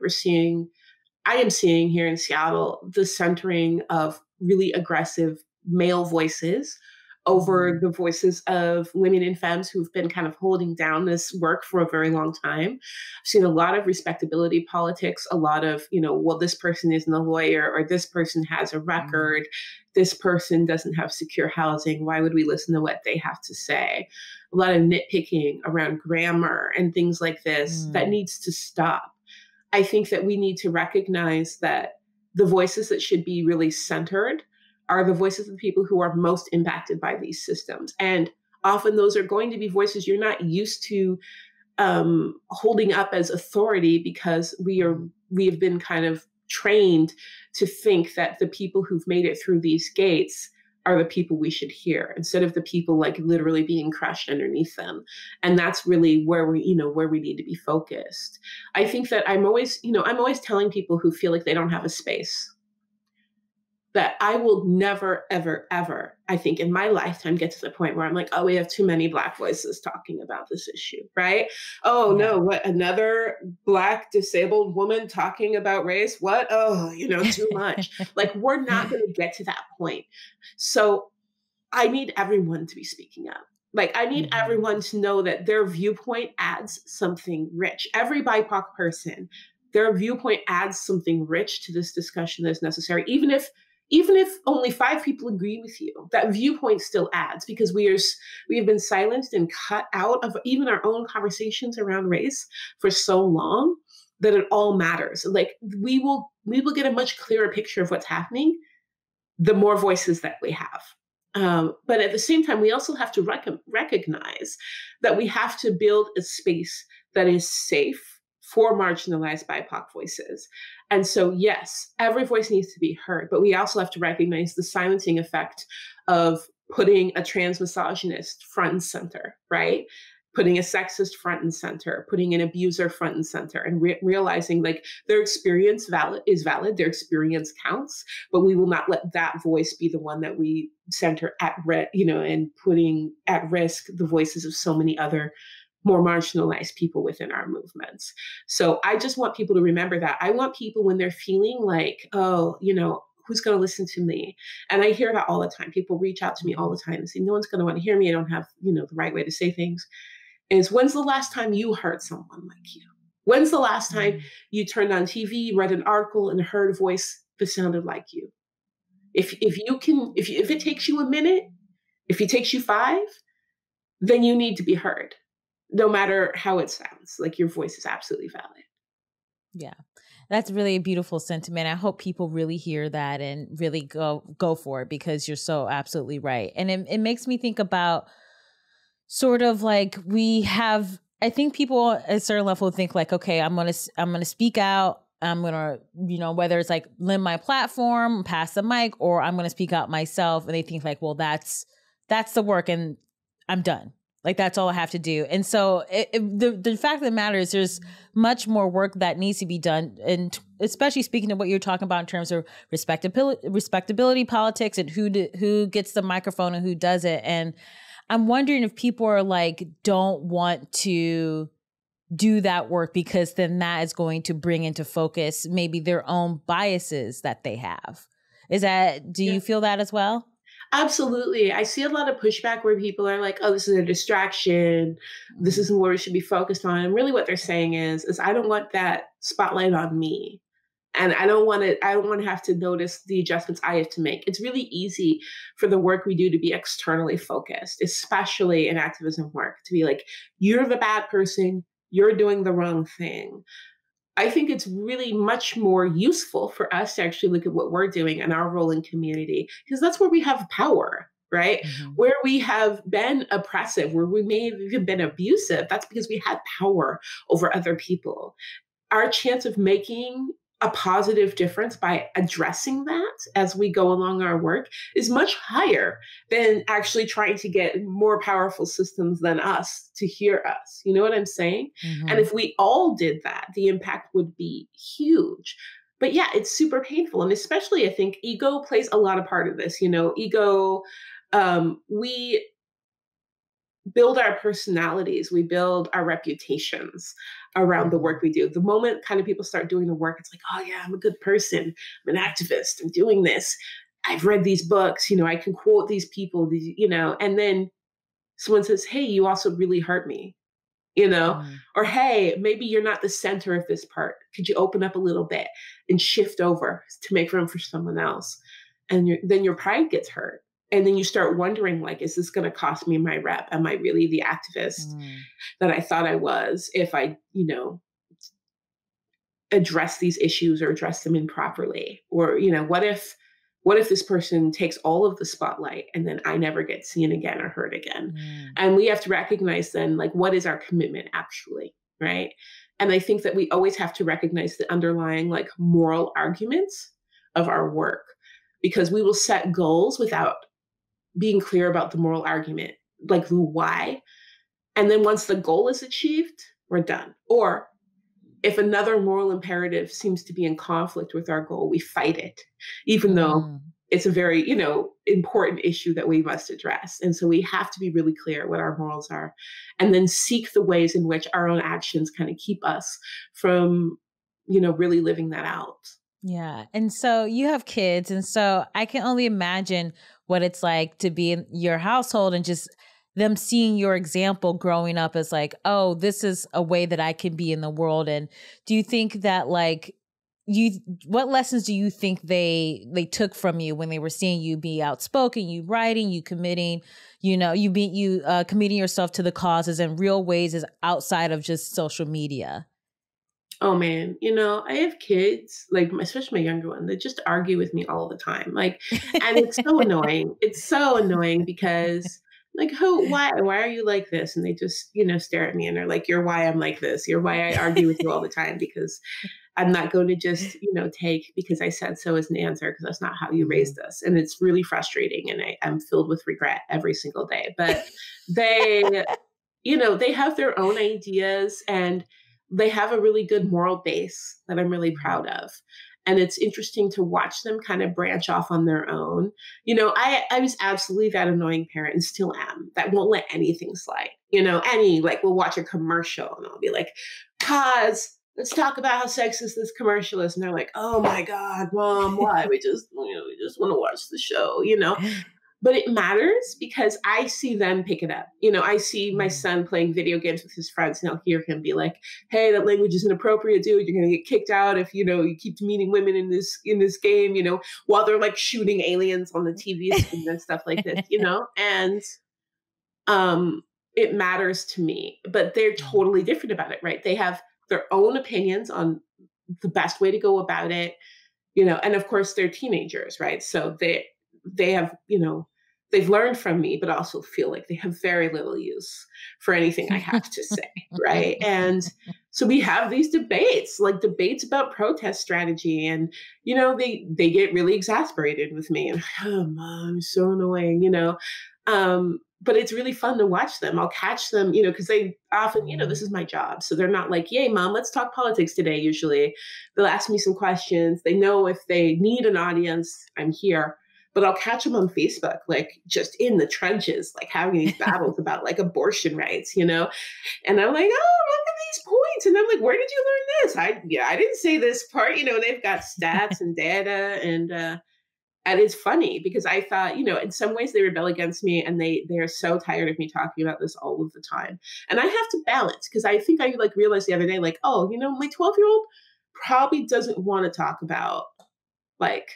I am seeing here in Seattle, the centering of really aggressive male voices over the voices of women and femmes who've been kind of holding down this work for a very long time. I've seen a lot of respectability politics, a lot of, well, this person isn't a lawyer, or this person has a record, this person doesn't have secure housing, why would we listen to what they have to say? A lot of nitpicking around grammar and things like this that needs to stop. I think that we need to recognize that the voices that should be really centered are the voices of the people who are most impacted by these systems. And often those are going to be voices you're not used to holding up as authority, because we have been kind of trained to think that the people who've made it through these gates are the people we should hear, instead of the people like literally being crushed underneath them. And that's really where we need to be focused. I think that I'm always telling people who feel like they don't have a space that I will never, ever, ever, I think in my lifetime, get to the point where I'm like, oh, we have too many Black voices talking about this issue, right? Oh, no, what, another Black disabled woman talking about race? What? Oh, too much. Like, we're not going to get to that point. So I need everyone to be speaking up. Like, I need everyone to know that their viewpoint adds something rich. Every BIPOC person, their viewpoint adds something rich to this discussion that's necessary. Even if only 5 people agree with you, that viewpoint still adds, because we have been silenced and cut out of even our own conversations around race for so long that it all matters. Like, we will get a much clearer picture of what's happening the more voices that we have. But at the same time, we also have to recognize that we have to build a space that is safe for marginalized BIPOC voices. And so, yes, every voice needs to be heard, but we also have to recognize the silencing effect of putting a trans misogynist front and center, right? Putting a sexist front and center, putting an abuser front and center, and realizing like their experience is valid, their experience counts, but we will not let that voice be the one that we center at and putting at risk the voices of so many other more marginalized people within our movements. So I just want people to remember that. I want people, when they're feeling like, oh, who's going to listen to me? And I hear that all the time. People reach out to me all the time and say, no one's going to want to hear me. I don't have, the right way to say things. Is when's the last time you heard someone like you? When's the last time you turned on TV, read an article, and heard a voice that sounded like you? If it takes you a minute, if it takes you 5, then you need to be heard. No matter how it sounds, like your voice is absolutely valid. Yeah, that's really a beautiful sentiment. I hope people really hear that and really go for it, because you're so absolutely right. And it makes me think about sort of like I think people at a certain level think like, okay, I'm going to speak out. I'm going to, whether it's like lend my platform, pass the mic, or I'm going to speak out myself. And they think like, well, that's the work and I'm done. Like, that's all I have to do. And so the fact of the matter is there's much more work that needs to be done. And especially speaking to what you're talking about in terms of respectability politics and who gets the microphone and who doesn't. And I'm wondering if people are like, don't want to do that work, because then that is going to bring into focus maybe their own biases that they have. Do you feel that as well? Absolutely. I see a lot of pushback where people are like, oh, this is a distraction. This isn't what we should be focused on. And really what they're saying is I don't want that spotlight on me. And I don't want to have to notice the adjustments I have to make. It's really easy for the work we do to be externally focused, especially in activism work, to be like, you're the bad person, you're doing the wrong thing. I think it's really much more useful for us to actually look at what we're doing and our role in community, because that's where we have power, right? Where we have been oppressive, where we may have even been abusive, that's because we had power over other people. Our chance of making a positive difference by addressing that as we go along our work is much higher than actually trying to get more powerful systems than us to hear us. You know what I'm saying? And if we all did that, the impact would be huge. But yeah, it's super painful. And especially, I think ego plays a lot of part of this. You know, ego, we build our personalities, we build our reputations around the work we do. The moment kind of people start doing the work, it's like, oh yeah, I'm a good person. I'm an activist. I'm doing this. I've read these books, you know, I can quote these people, these, you know, and then someone says, hey, you also really hurt me, you know, or hey, maybe you're not the center of this part. Could you open up a little bit and shift over to make room for someone else? And then your pride gets hurt. And then you start wondering, like, is this going to cost me my rep? Am I really the activist that I thought I was if I, you know, address these issues or address them improperly? Or, you know, what if this person takes all of the spotlight and then I never get seen again or heard again? And we have to recognize then, like, what is our commitment actually, right? And I think that we always have to recognize the underlying, like, moral arguments of our work, because we will set goals without being clear about the moral argument, like the why. And then once the goal is achieved, we're done. Or if another moral imperative seems to be in conflict with our goal, we fight it, even though it's a very, you know, important issue that we must address. And so we have to be really clear what our morals are, and then seek the ways in which our own actions kind of keep us from, you know, really living that out. Yeah. And so you have kids. And so I can only imagine what it's like to be in your household and just them seeing your example growing up as like, oh, this is a way that I can be in the world. And do you think that, like, what lessons do you think they took from you when they were seeing you be outspoken, you writing, you committing, you know, committing yourself to the causes in real ways is outside of just social media? Oh man, you know, I have kids, like especially my younger one, they just argue with me all the time. Like, and it's so annoying. It's so annoying because, like, why are you like this? And they just, you know, stare at me and they're like, you're why I'm like this. You're why I argue with you all the time, because I'm not going to just, you know, take because I said so as an answer, because that's not how you raised us. And it's really frustrating. And I'm filled with regret every single day. But they, you know, they have their own ideas and they have a really good moral base that I'm really proud of. And it's interesting to watch them kind of branch off on their own. You know, I was absolutely that annoying parent and still am, that won't let anything slide. You know, we'll watch a commercial and I'll be like, pause, let's talk about how sexist this commercial is. And they're like, oh my God, Mom, why? We just want to watch the show, you know? But it matters because I see them pick it up. You know, I see my son playing video games with his friends and I'll hear him be like, hey, that language is inappropriate, dude. You're going to get kicked out if, you know, you keep demeaning women in this game, you know, while they're like shooting aliens on the TV screen and stuff like this, you know? And it matters to me, but they're totally different about it, right? They have their own opinions on the best way to go about it, you know, and of course they're teenagers, right? So they have, you know, they've learned from me, but also feel like they have very little use for anything I have to say, right? And so we have these debates about protest strategy, and you know, they get really exasperated with me, and oh, Mom, so annoying, you know. But it's really fun to watch them. I'll catch them, you know, because they often, you know, this is my job, so they're not like, "Yay, Mom, let's talk politics today." Usually, they'll ask me some questions. They know if they need an audience, I'm here. But I'll catch them on Facebook, like just in the trenches, like having these battles about like abortion rights, you know? And I'm like, oh, look at these points. And I'm like, where did you learn this? I didn't say this part, you know, they've got stats and data. And it's funny because I thought, you know, in some ways they rebel against me and they are so tired of me talking about this all of the time. And I have to balance because I think I like realized the other day, like, oh, you know, my 12-year-old probably doesn't want to talk about like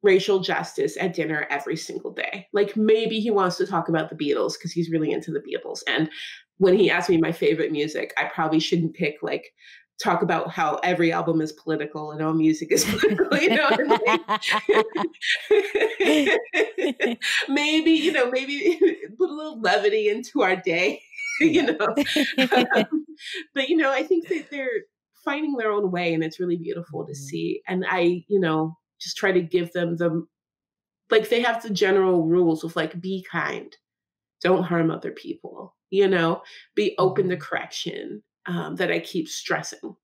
racial justice at dinner every single day. Like maybe he wants to talk about the Beatles because he's really into the Beatles. And when he asked me my favorite music, I probably shouldn't pick like talk about how every album is political and all music is political, you know what I mean? Maybe, maybe put a little levity into our day, but, I think that they're finding their own way and it's really beautiful to see. And I, just try to give them like they have the general rules of like, be kind, don't harm other people, be open to correction, that I keep stressing.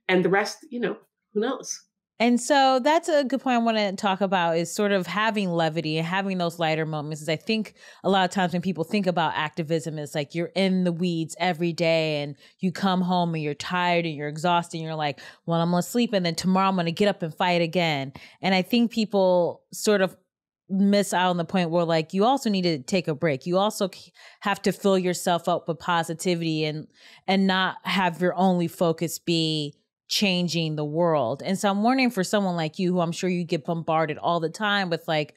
And the rest, who knows? And so that's a good point I want to talk about is sort of having levity and having those lighter moments. Is I think a lot of times when people think about activism, it's like you're in the weeds every day and you come home and you're tired and you're exhausted and you're like, well, I'm going to sleep and then tomorrow I'm going to get up and fight again. And I think people sort of miss out on the point where like you also need to take a break. You also have to fill yourself up with positivity and not have your only focus be changing the world. And so I'm wondering for someone like you, who I'm sure you get bombarded all the time with like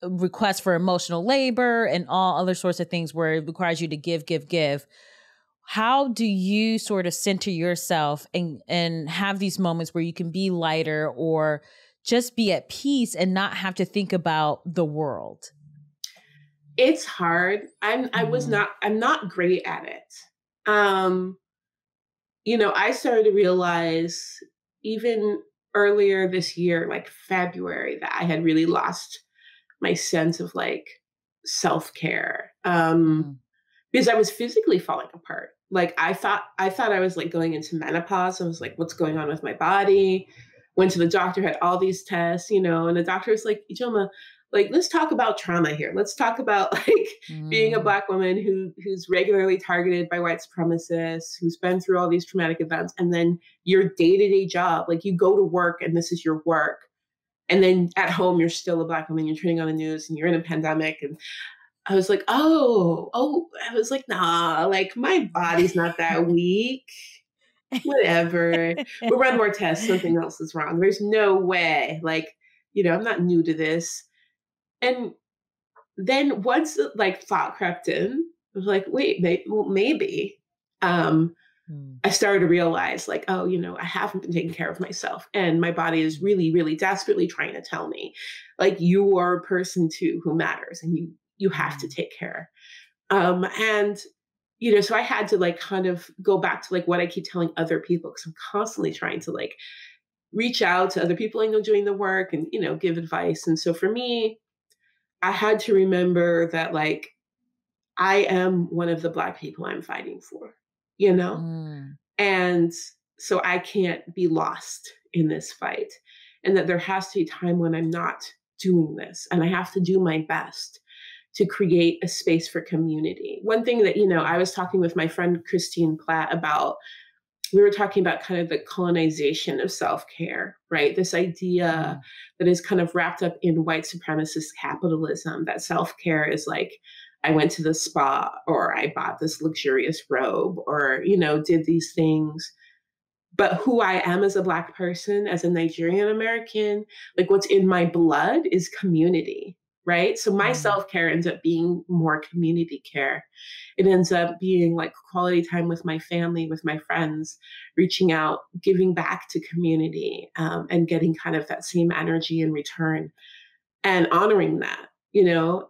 requests for emotional labor and all other sorts of things where it requires you to give. How do you sort of center yourself and have these moments where you can be lighter or just be at peace and not have to think about the world? It's hard. I'm not great at it. I started to realize even earlier this year, like February, that I had really lost my sense of like self-care. Because I was physically falling apart. Like I thought I was like going into menopause. I was like, what's going on with my body? Went to the doctor, had all these tests, and the doctor was like, Ijeoma, like, let's talk about trauma here. Let's talk about like being a Black woman who's regularly targeted by white supremacists, who's been through all these traumatic events. And then your day-to-day job, like you go to work and this is your work. And then at home, you're still a Black woman, you're turning on the news and you're in a pandemic. And I was like, I was like, nah, like my body's not that weak. Whatever. We'll run more tests. Something else is wrong. There's no way. Like, I'm not new to this. And then once like thought crept in, I was like, wait, maybe. I started to realize like, I haven't been taking care of myself. And my body is really, really desperately trying to tell me, like, you are a person too who matters and you have to take care. And so I had to like kind of go back to like what I keep telling other people, because I'm constantly trying to like reach out to other people I know doing the work and, give advice. And so for me, I had to remember that like, I am one of the Black people I'm fighting for, and so I can't be lost in this fight, and that there has to be time when I'm not doing this and I have to do my best to create a space for community. One thing that, I was talking with my friend Christine Platt about, we were talking about kind of the colonization of self-care, right? This idea that is kind of wrapped up in white supremacist capitalism, that self-care is like, I went to the spa or I bought this luxurious robe or, did these things. But who I am as a Black person, as a Nigerian American, like what's in my blood is community, right? So my self-care ends up being more community care. It ends up being like quality time with my family, with my friends, reaching out, giving back to community, and getting kind of that same energy in return and honoring that,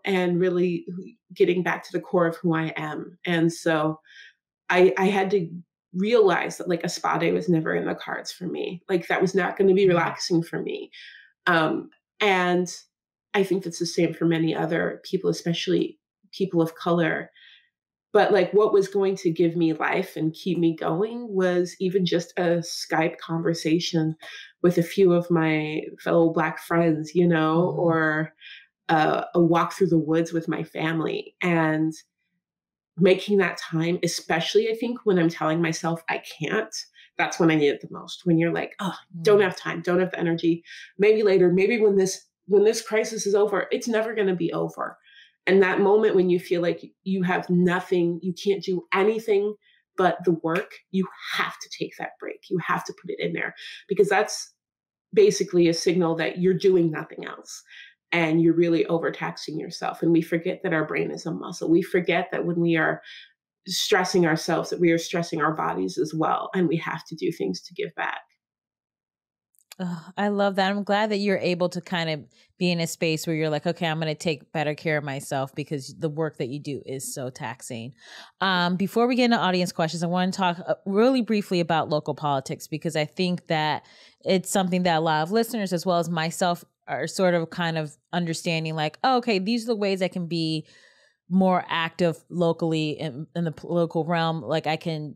and really getting back to the core of who I am. And so I had to realize that like a spa day was never in the cards for me. Like that was not going to be relaxing for me. And I think that's the same for many other people, especially people of color. But like what was going to give me life and keep me going was even just a Skype conversation with a few of my fellow Black friends, or a walk through the woods with my family, and making that time, especially I think when I'm telling myself I can't, that's when I need it the most. When you're like, don't have time, don't have the energy, maybe later, maybe when this crisis is over, it's never going to be over. And that moment when you feel like you have nothing, you can't do anything but the work, you have to take that break. You have to put it in there, because that's basically a signal that you're doing nothing else and you're really overtaxing yourself. And we forget that our brain is a muscle. We forget that when we are stressing ourselves, that we are stressing our bodies as well. And we have to do things to give back. Oh, I love that. I'm glad that you're able to kind of be in a space where you're like, okay, I'm going to take better care of myself, because the work that you do is so taxing. Before we get into audience questions, I want to talk really briefly about local politics, because I think that it's something that a lot of listeners, as well as myself, are sort of kind of understanding, like, oh, okay, these are the ways I can be more active locally in the political realm. Like, I can,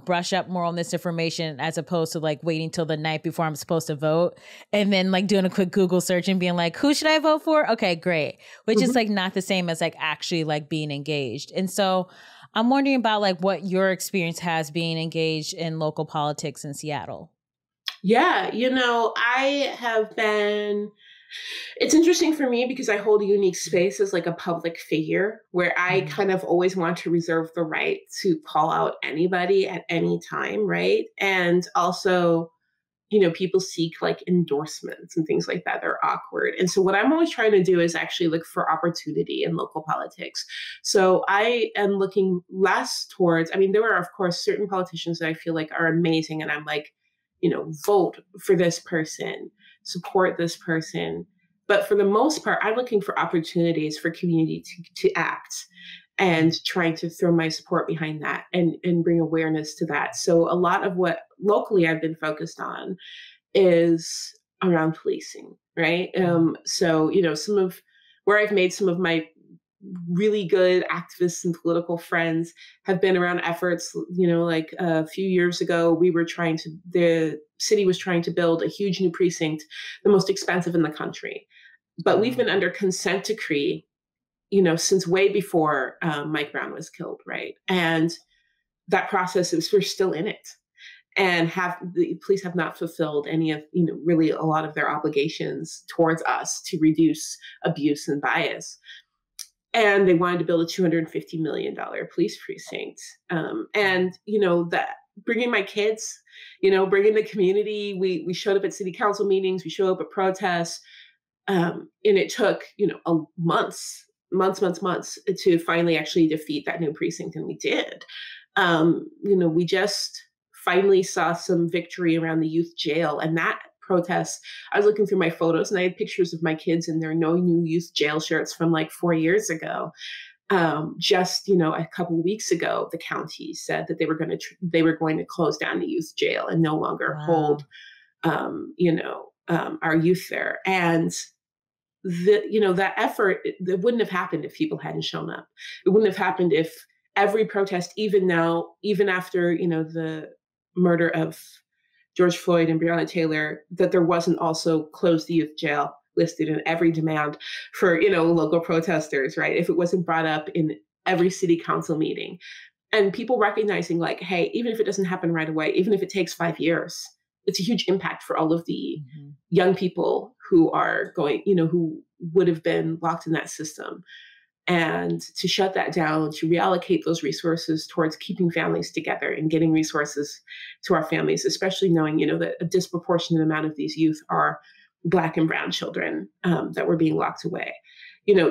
brush up more on this information, as opposed to like waiting till the night before I'm supposed to vote and then like doing a quick Google search and being like, who should I vote for? Okay, great. Which is like not the same as like actually like being engaged. And so I'm wondering about like what your experience has being engaged in local politics in Seattle. Yeah, I have been, it's interesting for me because I hold a unique space as like a public figure, where I kind of always want to reserve the right to call out anybody at any time, right? And also, people seek like endorsements and things like that. They're awkward. And so what I'm always trying to do is actually look for opportunity in local politics. So I am looking less towards, there are, of course, certain politicians that I feel like are amazing. And I'm like, vote for this person, support this person. But for the most part, I'm looking for opportunities for community to act, and trying to throw my support behind that and bring awareness to that. So a lot of what locally I've been focused on is around policing, right? So, some of where I've made some of my really good activists and political friends have been around efforts, like a few years ago, the city was trying to build a huge new precinct, the most expensive in the country. But we've been under consent decree, since way before Mike Brown was killed, right? And that process we're still in it. And the police have not fulfilled any of, really a lot of their obligations towards us to reduce abuse and bias. And they wanted to build a $250 million police precinct. And, that bringing my kids, bringing the community, we showed up at city council meetings, we showed up at protests. And it took, months to finally actually defeat that new precinct. And we did. We just finally saw some victory around the youth jail, and that protest, I was looking through my photos and I had pictures of my kids in their No New Youth Jail shirts from like 4 years ago. Just, a couple of weeks ago, the county said that they were going to close down the youth jail and no longer hold, our youth there. And that effort, that wouldn't have happened if people hadn't shown up. It wouldn't have happened if every protest, even after, the murder of George Floyd and Breonna Taylor, that there wasn't also close the youth jail listed in every demand for, local protesters, right? If it wasn't brought up in every city council meeting, and people recognizing like, hey, even if it doesn't happen right away, even if it takes 5 years, it's a huge impact for all of the young people who are going, who would have been locked in that system. And to shut that down, to reallocate those resources towards keeping families together and getting resources to our families, especially knowing, that a disproportionate amount of these youth are Black and brown children that were being locked away.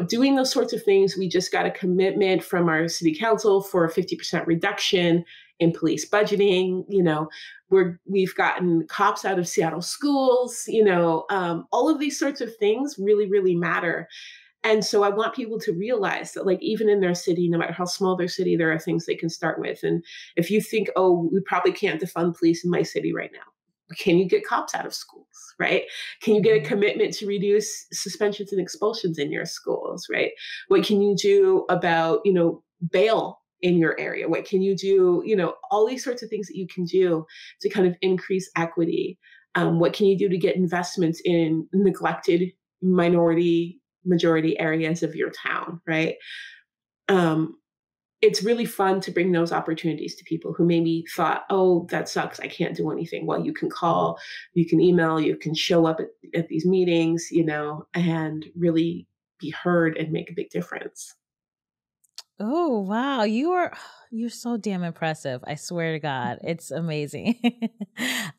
Doing those sorts of things, we just got a commitment from our city council for a 50% reduction in police budgeting. We've gotten cops out of Seattle schools. All of these sorts of things really, really matter. And so I want people to realize that, like, even in their city, no matter how small their city, there are things they can start with. And if you think, oh, we probably can't defund police in my city right now, can you get cops out of schools, right? Can you get a commitment to reduce suspensions and expulsions in your schools, right? What can you do about, bail in your area? What can you do, all these sorts of things that you can do to kind of increase equity. What can you do to get investments in neglected majority areas of your town, right? It's really fun to bring those opportunities to people who maybe thought, oh, that sucks, I can't do anything. Well, you can call, you can email, you can show up at these meetings, and really be heard and make a big difference. Oh, wow. You're so damn impressive. I swear to God. It's amazing.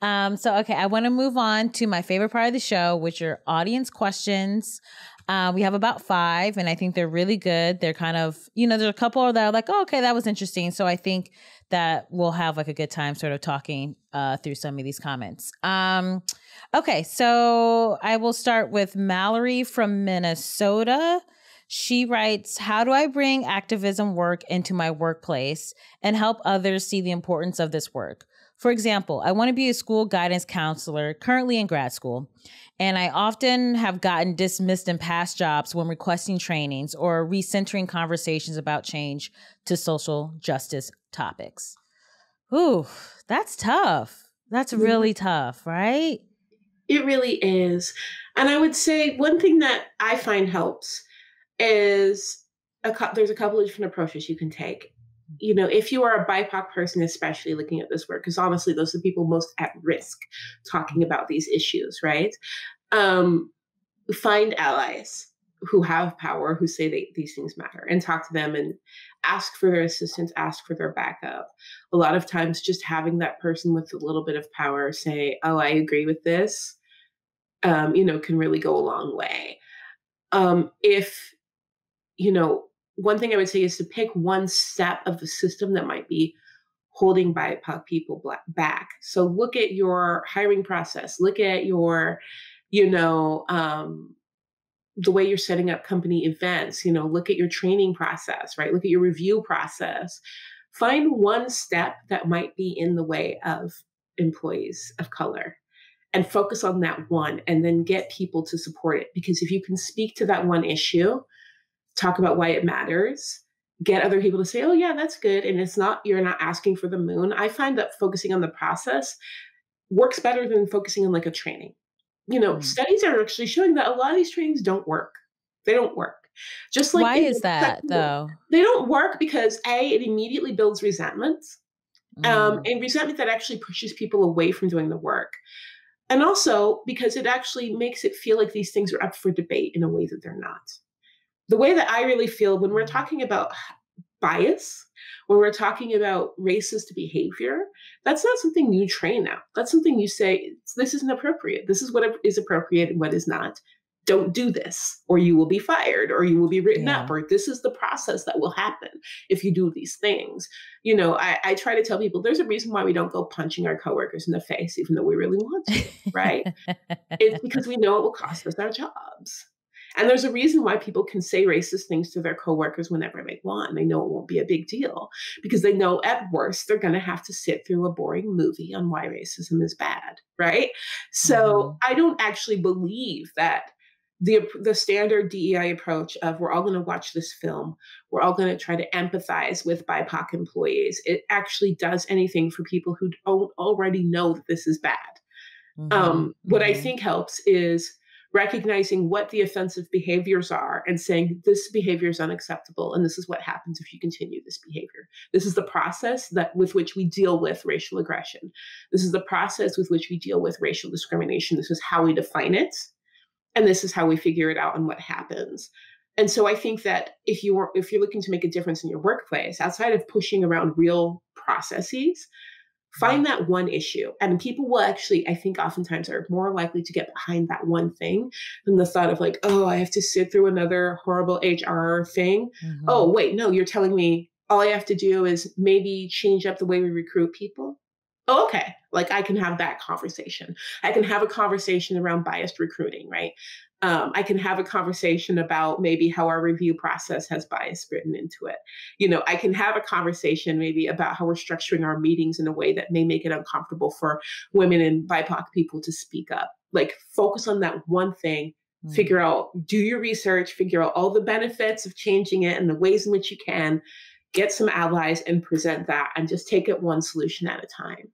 Okay, I want to move on to my favorite part of the show, which are audience questions. We have about 5, and I think they're really good. They're kind of, there's a couple that are like, oh, okay, that was interesting. So I think that we'll have like a good time sort of talking through some of these comments. Okay, so I will start with Mallory from Minnesota. She writes, how do I bring activism work into my workplace and help others see the importance of this work? For example, I want to be a school guidance counselor currently in grad school, and I often have gotten dismissed in past jobs when requesting trainings or recentering conversations about change to social justice topics. Ooh, that's tough. That's really tough, right? It really is. And I would say one thing that I find helps is there's a couple of different approaches you can take. If you are a BIPOC person, especially looking at this work, because honestly, those are the people most at risk talking about these issues, right? Find allies who have power, who say these things matter, and talk to them and ask for their assistance, ask for their backup. A lot of times just having that person with a little bit of power say, oh, I agree with this, can really go a long way. One thing I would say is to pick one step of the system that might be holding BIPOC people back. So look at your hiring process, look at your, the way you're setting up company events, look at your training process, right? Look at your review process. Find one step that might be in the way of employees of color and focus on that one, and then get people to support it. Because if you can speak to that one issue, talk about why it matters, get other people to say, oh yeah, that's good. And you're not asking for the moon. I find that focusing on the process works better than focusing on like a training. Studies are actually showing that a lot of these trainings don't work. They don't work. Just like, why is that though? They don't work because it immediately builds resentment, and resentment that actually pushes people away from doing the work. And also because it actually makes it feel like these things are up for debate in a way that they're not. The way that I really feel when we're talking about bias, when we're talking about racist behavior, that's not something you train out. That's something you say, this isn't appropriate. This is what is appropriate and what is not. Don't do this, or you will be fired, or you will be written up, or this is the process that will happen if you do these things. I try to tell people there's a reason why we don't go punching our coworkers in the face, even though we really want to, right? It's because we know it will cost us our jobs. And there's a reason why people can say racist things to their coworkers whenever they want. They know it won't be a big deal because they know at worst they're going to have to sit through a boring movie on why racism is bad, right? So I don't actually believe that the standard DEI approach of we're all going to watch this film, we're all going to try to empathize with BIPOC employees, it actually does anything for people who don't already know that this is bad. What I think helps is recognizing what the offensive behaviors are and saying this behavior is unacceptable and this is what happens if you continue this behavior. This is the process with which we deal with racial aggression. This is the process with which we deal with racial discrimination. This is how we define it, and this is how we figure it out and what happens. And so I think that if you're looking to make a difference in your workplace, outside of pushing around real processes, find that one issue. And people will actually, I think oftentimes are more likely to get behind that one thing than the thought of like, oh, I have to sit through another horrible HR thing. Oh, wait, no, you're telling me all I have to do is maybe change up the way we recruit people. Oh, okay. Like I can have that conversation. I can have a conversation around biased recruiting, right? I can have a conversation about maybe how our review process has bias written into it. I can have a conversation maybe about how we're structuring our meetings in a way that may make it uncomfortable for women and BIPOC people to speak up. Like focus on that one thing, figure out, do your research, figure out all the benefits of changing it and the ways in which you can get some allies and present that, and just take it one solution at a time.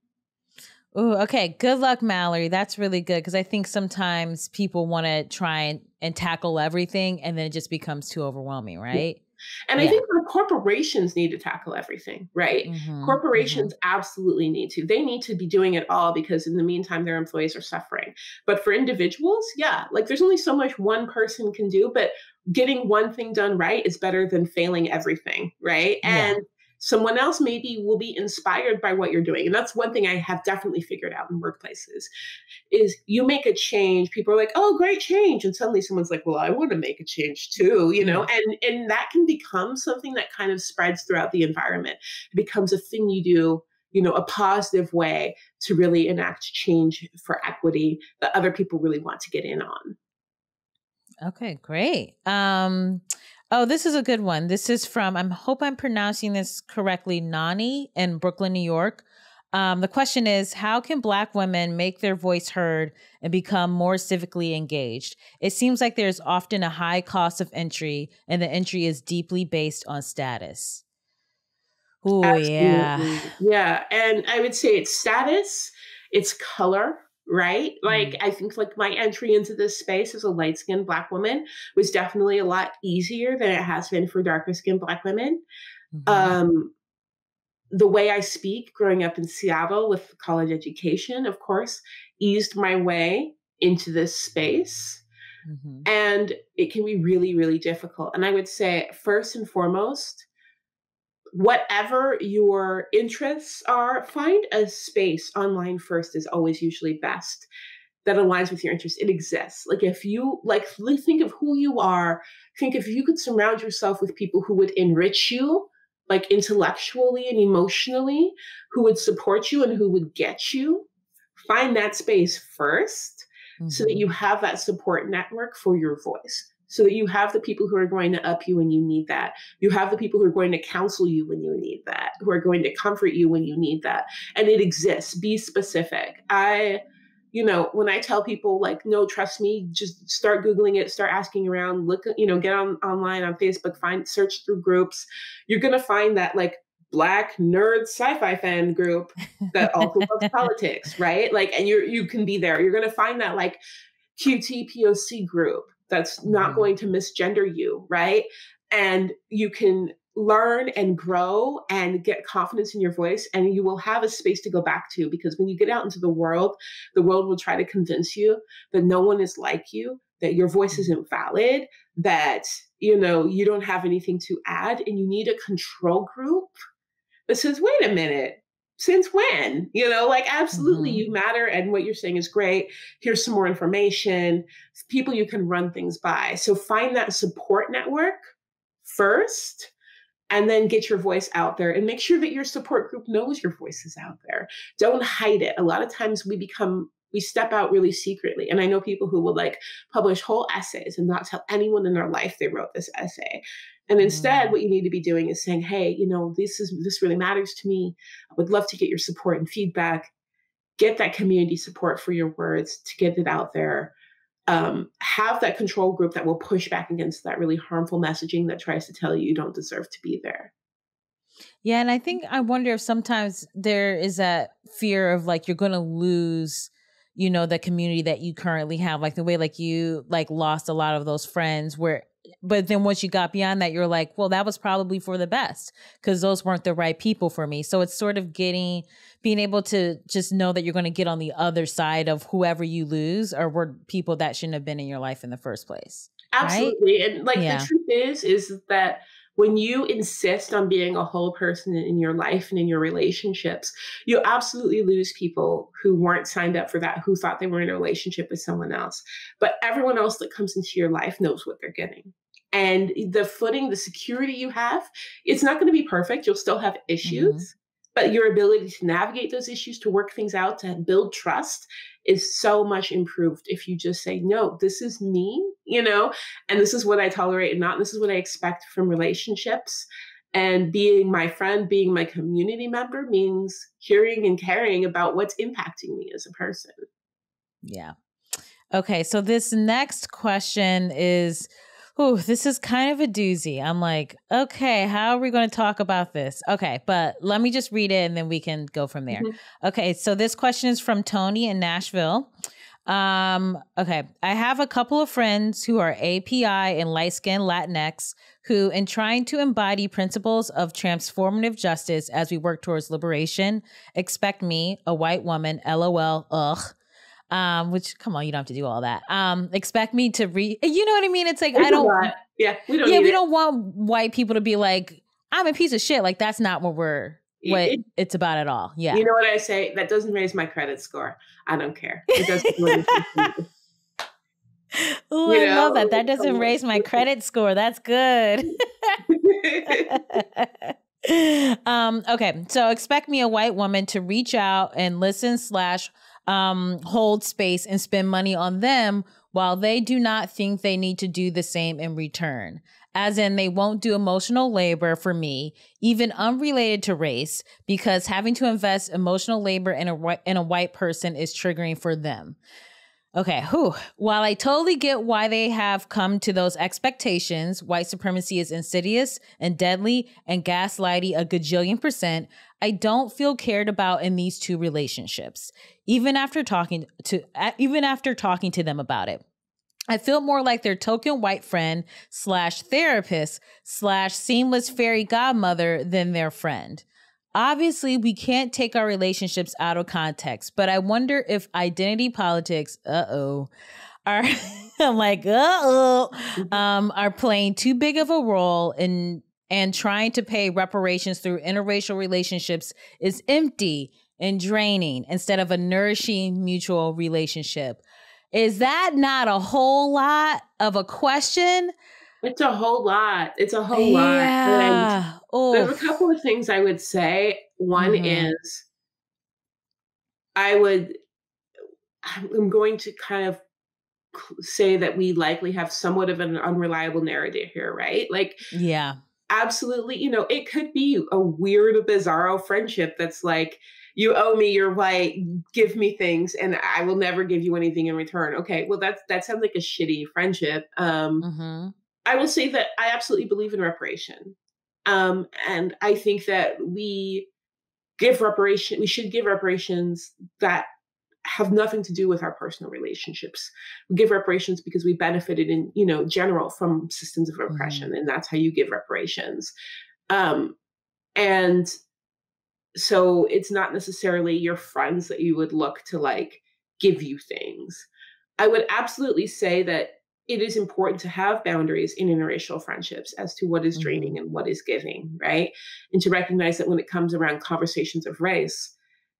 Oh, okay. Good luck, Mallory. That's really good because I think sometimes people want to try and tackle everything and then it just becomes too overwhelming, right? And I think corporations need to tackle everything, right? Corporations absolutely need to. They need to be doing it all because in the meantime, their employees are suffering. But for individuals, like there's only so much one person can do, but getting one thing done right is better than failing everything, right? And someone else maybe will be inspired by what you're doing. And that's one thing I have definitely figured out in workplaces is you make a change. People are like, oh, great change. And suddenly someone's like, well, I want to make a change too, you know, and that can become something that kind of spreads throughout the environment. It becomes a thing you do, you know, a positive way to really enact change for equity that other people really want to get in on. Okay, great. Oh, this is a good one. This is from, I hope I'm pronouncing this correctly, Nani in Brooklyn, New York. The question is, how can Black women make their voice heard and become more civically engaged? It seems like there's often a high cost of entry, and the entry is deeply based on status. Oh, yeah. Yeah. And I would say it's status, it's color, right? Like, I think like my entry into this space as a light-skinned Black woman was definitely a lot easier than it has been for darker-skinned Black women. The way I speak growing up in Seattle with college education, of course, eased my way into this space. And it can be really, really difficult. And I would say, first and foremost, whatever your interests are, find a space online first is always usually best that aligns with your interests. It exists. Like if you think of who you are, think if you could surround yourself with people who would enrich you, like intellectually and emotionally, who would support you and who would get you, find that space first so that you have that support network for your voice. So that you have the people who are going to up you when you need that. You have the people who are going to counsel you when you need that, who are going to comfort you when you need that. And it exists. Be specific. When I tell people like, no, trust me, just start Googling it, start asking around, look, get online on Facebook, search through groups. You're going to find that like Black nerd sci-fi fan group that also loves politics, right? Like, and you can be there. You're going to find that like QT POC group that's not going to misgender you, right? And you can learn and grow and get confidence in your voice, and you will have a space to go back to, because when you get out into the world will try to convince you that no one is like you, that your voice isn't valid, that, you don't have anything to add, and you need a control group that says, wait a minute, since when? Absolutely, you matter. And what you're saying is great. Here's some more information, people you can run things by. So find that support network first, and then get your voice out there and make sure that your support group knows your voice is out there. Don't hide it. A lot of times we step out really secretly. And I know people who will like publish whole essays and not tell anyone in their life they wrote this essay. And instead, what you need to be doing is saying, hey, this really matters to me. I would love to get your support and feedback. Get that community support for your words to get it out there. Have that control group that will push back against that really harmful messaging that tries to tell you don't deserve to be there. Yeah. And I wonder if sometimes there is that fear of like, you're going to lose, the community that you currently have, like the way like you like lost a lot of those friends but then once you got beyond that, you're like, well, that was probably for the best because those weren't the right people for me. So it's sort of being able to just know that you're going to get on the other side of whoever you lose or were people that shouldn't have been in your life in the first place. Absolutely. Right? And the truth is that when you insist on being a whole person in your life and in your relationships, you absolutely lose people who weren't signed up for that, who thought they were in a relationship with someone else. But everyone else that comes into your life knows what they're getting. And the footing, the security you have, it's not going to be perfect. You'll still have issues, but your ability to navigate those issues, to work things out, to build trust is so much improved if you just say, no, this is me, and this is what I tolerate and not, this is what I expect from relationships. And being my friend, being my community member means hearing and caring about what's impacting me as a person. Yeah. Okay. So this next question is, this is kind of a doozy. I'm like, okay, how are we going to talk about this? Okay, but let me just read it and then we can go from there. Okay, so this question is from Tony in Nashville. Okay. I have a couple of friends who are API and light-skinned Latinx who, in trying to embody principles of transformative justice as we work towards liberation, expect me, a white woman, LOL, ugh. Which, come on, you don't have to do all that. Expect me to you know what I mean? It's like, we don't want white people to be like, I'm a piece of shit. Like, that's not what it's about at all. Yeah. You know what I say? That doesn't raise my credit score. I don't care. It doesn't do anything for me. Oh, I love that. That doesn't raise my credit score. That's good. Okay. So expect me, a white woman, to reach out and listen / hold space and spend money on them while they do not think they need to do the same in return. As in, they won't do emotional labor for me, even unrelated to race, because having to invest emotional labor in a white person is triggering for them. Okay, While I totally get why they have come to those expectations, white supremacy is insidious and deadly and gaslighty a gajillion %, I don't feel cared about in these two relationships, even after talking to them about it. I feel more like their token white friend / therapist / seamless fairy godmother than their friend. Obviously, we can't take our relationships out of context, but I wonder if identity politics, are are playing too big of a role and trying to pay reparations through interracial relationships is empty and draining instead of a nourishing mutual relationship. Is that not a whole lot of a question? It's a whole lot. It's a whole lot. And there's a couple of things I would say. One is I'm going to kind of say that we likely have somewhat of an unreliable narrative here, right? Like, yeah, absolutely. You know, it could be a weird, bizarro friendship that's like, you owe me, you're white, give me things, and I will never give you anything in return. Okay, well, that sounds like a shitty friendship. I will say that I absolutely believe in reparation. And I think that we should give reparations that have nothing to do with our personal relationships. We give reparations because we benefited in, general from systems of oppression, and that's how you give reparations. And so it's not necessarily your friends that you would look to like give you things. I would absolutely say that it is important to have boundaries in interracial friendships as to what is draining and what is giving, right? And to recognize that when it comes around conversations of race,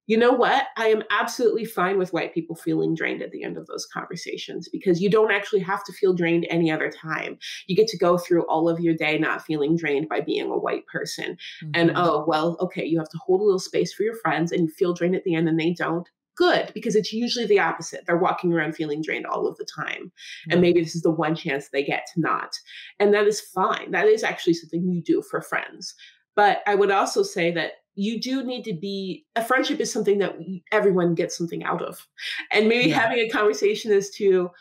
you know what? I am absolutely fine with white people feeling drained at the end of those conversations, because you don't actually have to feel drained any other time. You get to go through all of your day not feeling drained by being a white person. And, okay, you have to hold a little space for your friends and you feel drained at the end and they don't. Good, because it's usually the opposite. They're walking around feeling drained all of the time. And maybe this is the one chance they get to not. And that is fine. That is actually something you do for friends. But I would also say that you do need to a friendship is something that everyone gets something out of. And maybe having a conversation is to,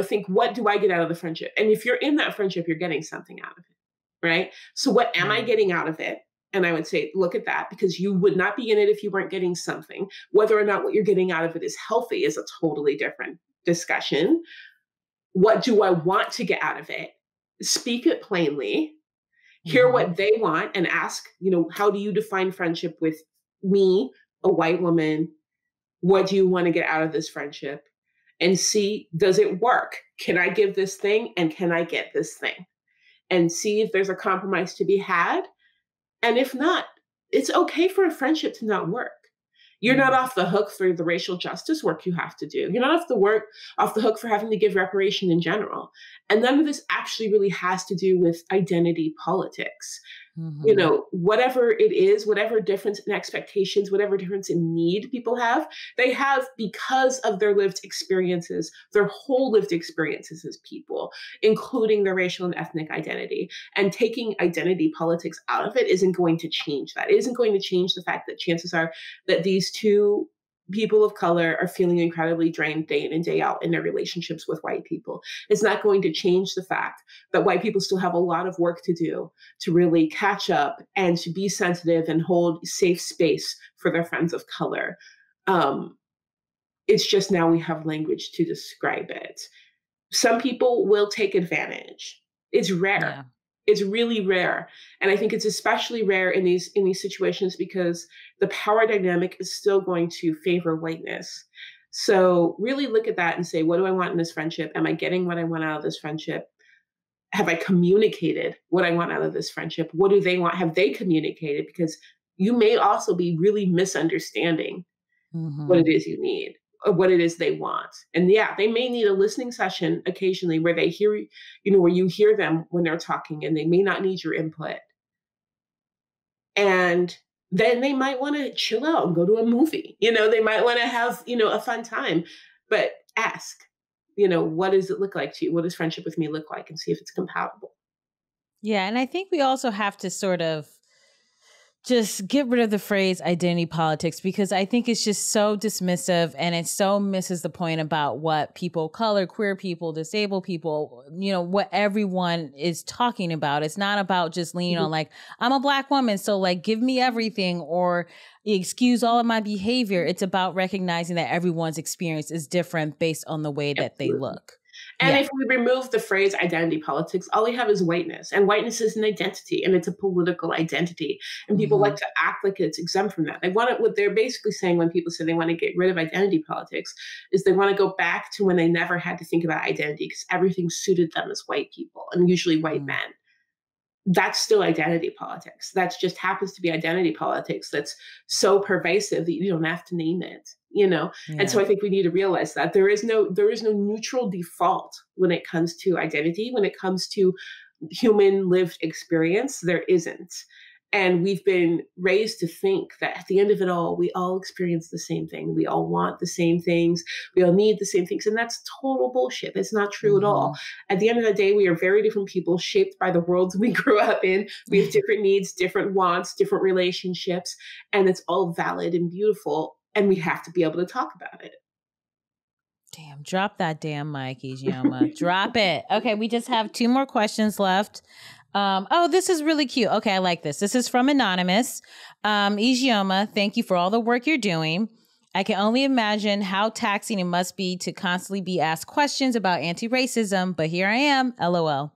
think, what do I get out of the friendship? And if you're in that friendship, you're getting something out of it, right? So what am I getting out of it? And I would say, look at that, because you would not be in it if you weren't getting something. Whether or not what you're getting out of it is healthy is a totally different discussion. What do I want to get out of it? Speak it plainly. Hear what they want and ask, how do you define friendship with me, a white woman? What do you want to get out of this friendship? And see, does it work? Can I give this thing and can I get this thing? And see if there's a compromise to be had. And if not, it's okay for a friendship to not work. You're not off the hook for the racial justice work you have to do. You're not off the hook for having to give reparation in general. And none of this actually really has to do with identity politics. Whatever it is, whatever difference in expectations, whatever difference in need people have, they have because of their lived experiences, their whole lived experiences as people, including their racial and ethnic identity. And taking identity politics out of it isn't going to change that. It isn't going to change the fact that chances are that these two people of color are feeling incredibly drained day in and day out in their relationships with white people. It's not going to change the fact that white people still have a lot of work to do to really catch up and to be sensitive and hold safe space for their friends of color. It's just now we have language to describe it. Some people will take advantage. It's rare. Yeah. It's really rare. And I think it's especially rare in these situations because the power dynamic is still going to favor whiteness. So really look at that and say, what do I want in this friendship? Am I getting what I want out of this friendship? Have I communicated what I want out of this friendship? What do they want? Have they communicated? Because you may also be really misunderstanding what it is you need or what it is they want. And yeah, they may need a listening session occasionally where they hear, where you hear them when they're talking and they may not need your input. And then they might want to chill out and go to a movie. They might want to have, a fun time, but ask, what does it look like to you? What does friendship with me look like? And see if it's compatible. Yeah. And I think we also have to sort of just get rid of the phrase identity politics, because I think it's just so dismissive and it so misses the point about what people of color, queer people, disabled people, what everyone is talking about. It's not about just leaning on like, I'm a Black woman, so like give me everything or excuse all of my behavior. It's about recognizing that everyone's experience is different based on the way that they look. And if we remove the phrase identity politics, all we have is whiteness. And whiteness is an identity, and it's a political identity. And people like to act like it's exempt from that. What they're basically saying when people say they want to get rid of identity politics is they want to go back to when they never had to think about identity because everything suited them as white people, and usually white men. That's still identity politics. That just happens to be identity politics that's so pervasive that you don't have to name it, And so I think we need to realize that there is no neutral default when it comes to identity, when it comes to human lived experience. There isn't. And we've been raised to think that at the end of it all, we all experience the same thing. We all want the same things. We all need the same things. And that's total bullshit. That's not true at all. At the end of the day, we are very different people shaped by the worlds we grew up in. We have different needs, different wants, different relationships, and it's all valid and beautiful. And we have to be able to talk about it. Damn, drop that damn mic, Ijeoma. Drop it. Okay, we just have 2 more questions left. This is really cute. Okay, I like this. This is from Anonymous. Ijeoma, thank you for all the work you're doing. I can only imagine how taxing it must be to constantly be asked questions about anti-racism, but here I am, LOL.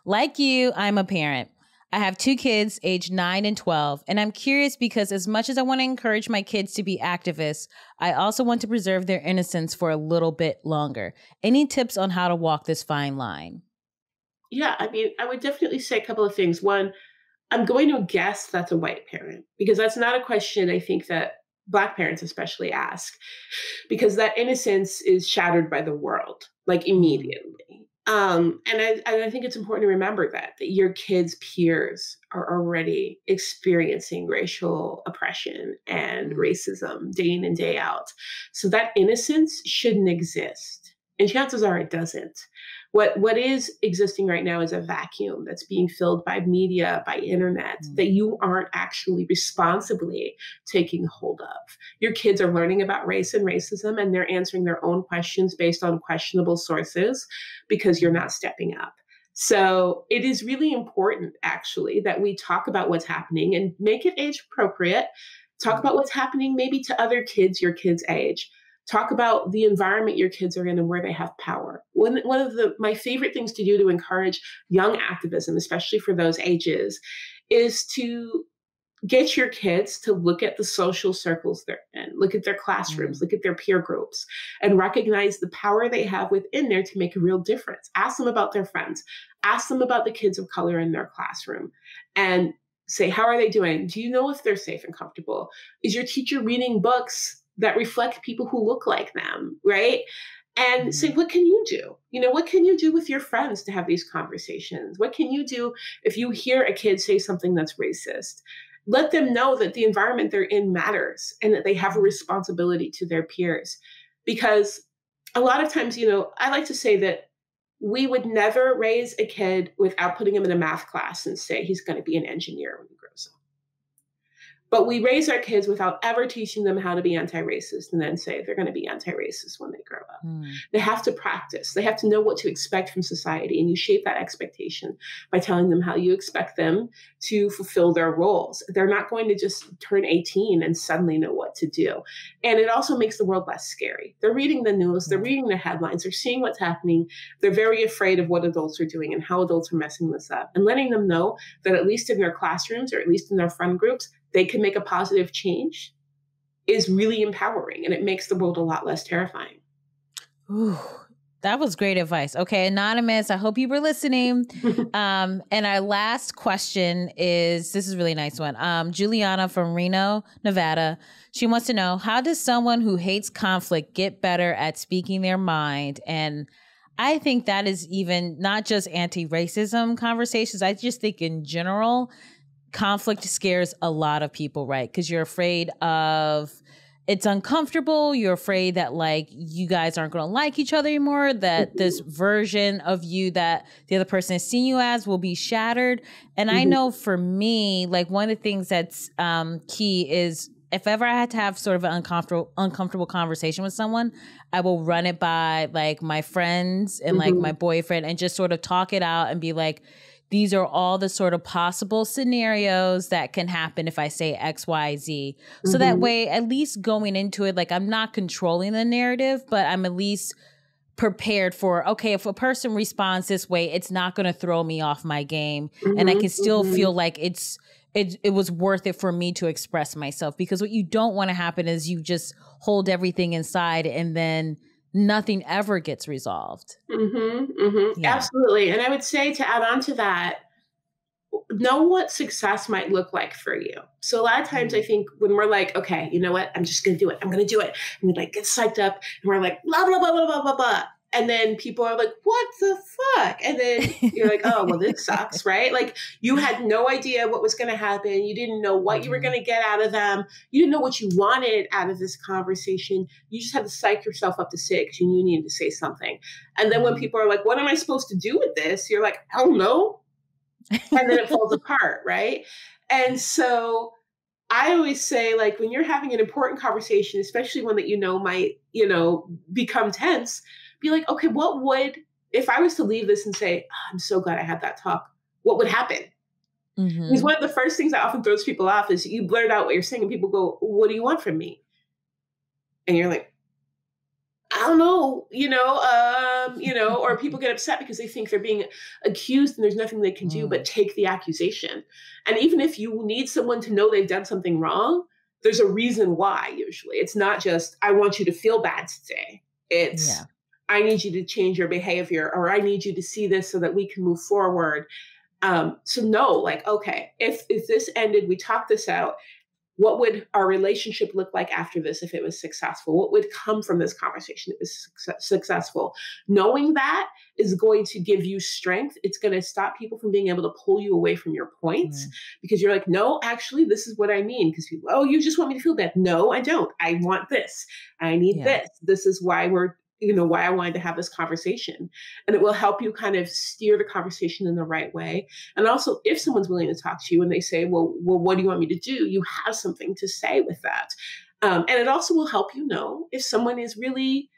Like you, I'm a parent. I have 2 kids, aged 9 and 12, and I'm curious because as much as I want to encourage my kids to be activists, I also want to preserve their innocence for a little bit longer. Any tips on how to walk this fine line? Yeah, I mean, I would definitely say a couple of things. One, I'm going to guess that's a white parent because that's not a question I think that Black parents especially ask because that innocence is shattered by the world, like immediately. And I think it's important to remember that your kids' peers are already experiencing racial oppression and racism day in and day out. So that innocence shouldn't exist. And chances are it doesn't. What is existing right now is a vacuum that's being filled by media, by internet, that you aren't actually responsibly taking hold of. Your kids are learning about race and racism, and they're answering their own questions based on questionable sources because you're not stepping up. So it is really important, actually, that we talk about what's happening and make it age appropriate. Talk about what's happening maybe to other kids your kids' age. Talk about the environment your kids are in and where they have power. One of my favorite things to do to encourage young activism, especially for those ages, is to get your kids to look at the social circles they're in, look at their classrooms, look at their peer groups, and recognize the power they have within there to make a real difference. Ask them about their friends. Ask them about the kids of color in their classroom. And say, how are they doing? Do you know if they're safe and comfortable? Is your teacher reading books that reflect people who look like them, right? And say, what can you do? What can you do with your friends to have these conversations? What can you do if you hear a kid say something that's racist? Let them know that the environment they're in matters and that they have a responsibility to their peers. Because a lot of times, I like to say that we would never raise a kid without putting him in a math class and say he's going to be an engineer when he grows up. But we raise our kids without ever teaching them how to be anti-racist and then say they're going to be anti-racist when they grow up. They have to practice. They have to know what to expect from society. And you shape that expectation by telling them how you expect them to fulfill their roles. They're not going to just turn 18 and suddenly know what to do. And it also makes the world less scary. They're reading the news. They're reading the headlines. They're seeing what's happening. They're very afraid of what adults are doing and how adults are messing this up. And letting them know that at least in their classrooms or at least in their friend groups, they can make a positive change is really empowering, and it makes the world a lot less terrifying. Ooh, that was great advice. Okay, Anonymous, I hope you were listening. And our last question is, this is a really nice one. Juliana from Reno, Nevada. She wants to know, how does someone who hates conflict get better at speaking their mind? And I think that is even not just anti-racism conversations. I just think in general, conflict scares a lot of people, right? Because you're afraid of it's uncomfortable. You're afraid that like you guys aren't going to like each other anymore, that this version of you that the other person is seeing you as will be shattered. And I know for me, like one of the things that's key is if ever I had to have sort of an uncomfortable conversation with someone, I will run it by like my friends and like my boyfriend and just sort of talk it out and be like, these are all the sort of possible scenarios that can happen if I say X, Y, Z. So that way, at least going into it, like I'm not controlling the narrative, but I'm at least prepared for, okay, if a person responds this way, it's not going to throw me off my game. And I can still feel like it was worth it for me to express myself. Because what you don't want to happen is you just hold everything inside and then nothing ever gets resolved. Yeah. Absolutely. And I would say to add on to that, know what success might look like for you. So a lot of times I think when we're like, okay, you know what? I'm just going to do it. I'm going to do it. And we like get psyched up and we're like, blah, blah, blah, blah, blah, blah, blah. And then people are like, what the fuck? And then you're like, oh, well, this sucks, right? Like you had no idea what was going to happen. You didn't know what you were going to get out of them. You didn't know what you wanted out of this conversation. You just had to psych yourself up to say it because you knew you needed to say something. And then when people are like, what am I supposed to do with this? You're like, I don't know. And then it falls apart, right? And so I always say, like, when you're having an important conversation, especially one that you know might, become tense, be like, okay, what would, if I was to leave this and say, oh, I'm so glad I had that talk, what would happen? Because one of the first things that often throws people off is you blurt out what you're saying and people go, what do you want from me? And you're like, I don't know, or people get upset because they think they're being accused and there's nothing they can do but take the accusation. And even if you need someone to know they've done something wrong, there's a reason why usually. It's not just, I want you to feel bad today. It's, I need you to change your behavior, or I need you to see this so that we can move forward. So no, like, okay, if this ended, we talked this out, what would our relationship look like after this if it was successful? What would come from this conversation if it was successful? Knowing that is going to give you strength. It's going to stop people from being able to pull you away from your points because you're like, no, actually, this is what I mean. Because people, oh, you just want me to feel bad. No, I don't. I want this. I need this. This is why why I wanted to have this conversation. And it will help you kind of steer the conversation in the right way. And also, if someone's willing to talk to you and they say, well, what do you want me to do? You have something to say with that. And it also will help you know if someone is really,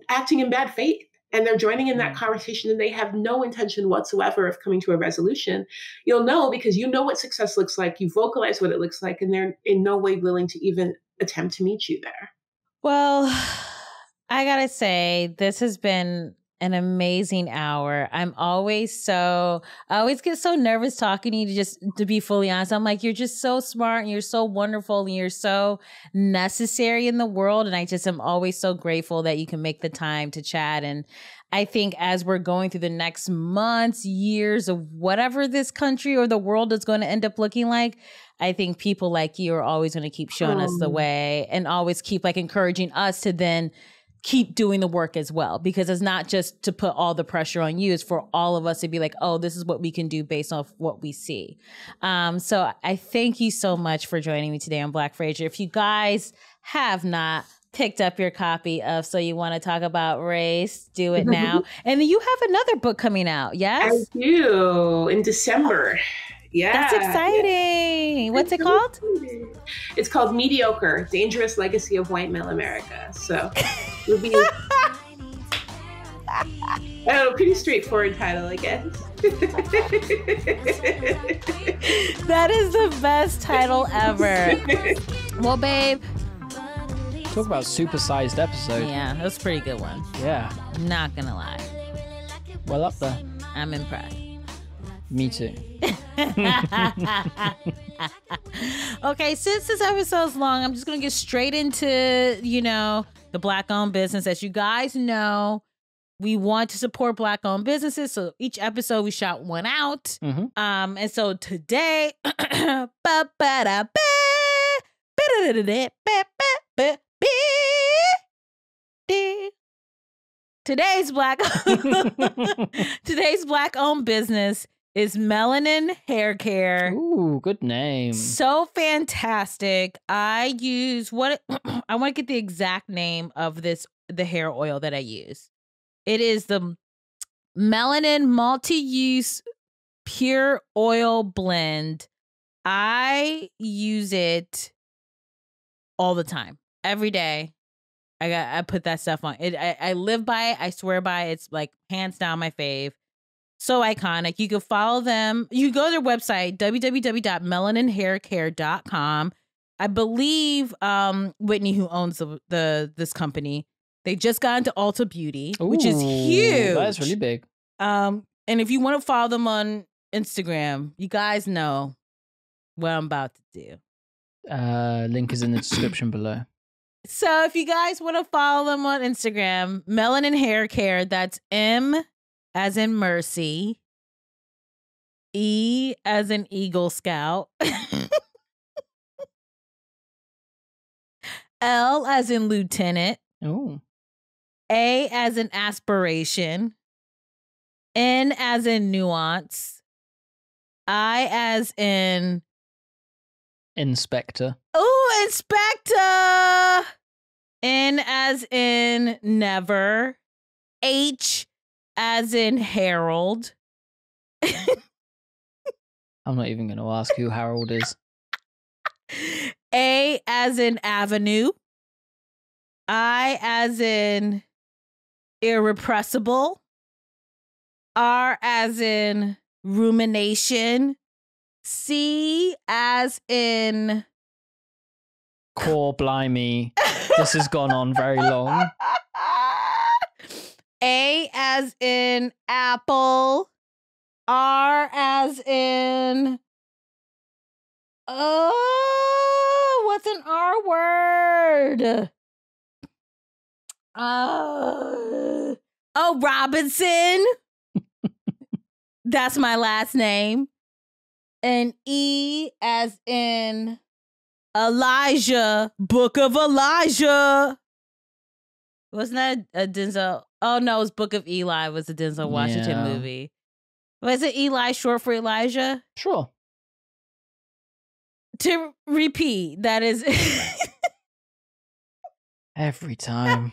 acting in bad faith and they're joining in that conversation and they have no intention whatsoever of coming to a resolution. You'll know because you know what success looks like. You vocalize what it looks like, and they're in no way willing to even attempt to meet you there. Well, I gotta say, this has been an amazing hour. I always get so nervous talking to you, to be fully honest. I'm like, you're just so smart and you're so wonderful and you're so necessary in the world. And I just am always so grateful that you can make the time to chat. And I think as we're going through the next months, years of whatever this country or the world is going to end up looking like, I think people like you are always going to keep showing us the way and always keep like encouraging us to then keep doing the work as well, because it's not just to put all the pressure on you, it's for all of us to be like, oh, this is what we can do based off what we see. So I thank you so much for joining me today on Black Frasier. If you guys have not picked up your copy of So You Want to Talk About Race, do it now. And then you have another book coming out, yes? I do, in December. Yeah. That's exciting. What's it called? It's called Mediocre, Dangerous Legacy of White Male America. So it'll be pretty straightforward title, I guess. That is the best title ever. Well, babe. Talk about supersized episode. Yeah, that was a pretty good one. Yeah. Not gonna lie. Well up there. I'm impressed. Me too. Okay, since this episode's long, I'm just gonna get straight into, the Black-owned business. As you guys know, we want to support Black-owned businesses, so each episode we shout one out. Mm-hmm. And so today, today's Black-owned business is Melanin Hair Care. Ooh, good name. So fantastic. I use I want to get the exact name of the hair oil that I use. It is the Melanin Multi-Use Pure Oil Blend. I use it all the time, every day. I put that stuff on it. I live by it. I swear by it. It's like hands down my fave. So iconic. You can follow them. You go to their website, www.melaninhaircare.com. I believe Whitney, who owns this company, they just got into Ulta Beauty, which is huge. That's really big. And if you want to follow them on Instagram, you guys know what I'm about to do. Link is in the description below. So if you guys want to follow them on Instagram, Melanin Hair Care, that's M as in Mercy, E as in Eagle Scout, L as in Lieutenant, Oh. A as in Aspiration, N as in Nuance, I as in Inspector. Oh, Inspector, N as in Never, H as in Harold. I'm not even going to ask who Harold is. A as in Avenue. I as in Irrepressible. R as in Rumination. C as in Core blimey. This has gone on very long. A as in Apple. R as in what's an R word? Robinson. That's my last name. And E as in Elijah, Book of Elijah. Wasn't that a Denzel? Oh, no, it was Book of Eli. Was a Denzel Washington movie. Was it Eli short for Elijah? Sure. To repeat, that is... Every time.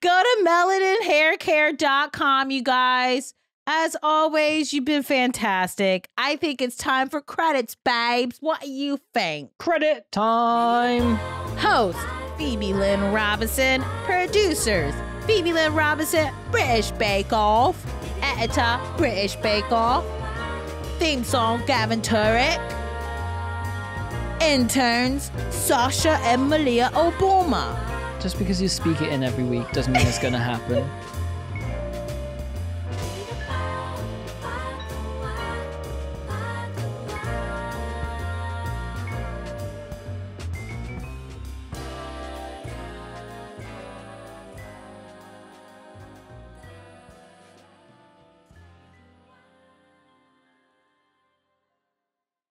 Go to melaninhaircare.com, you guys. As always, you've been fantastic. I think it's time for credits, babes. What do you think? Credit time. Host, Phoebe Lynn Robinson. Producers, Phoebe Lynn Robinson, British Bake Off. Editor, British Bake Off. Theme song, Gavin Turek. Interns, Sasha and Malia Obama. Just because you speak it in every week doesn't mean it's going to happen.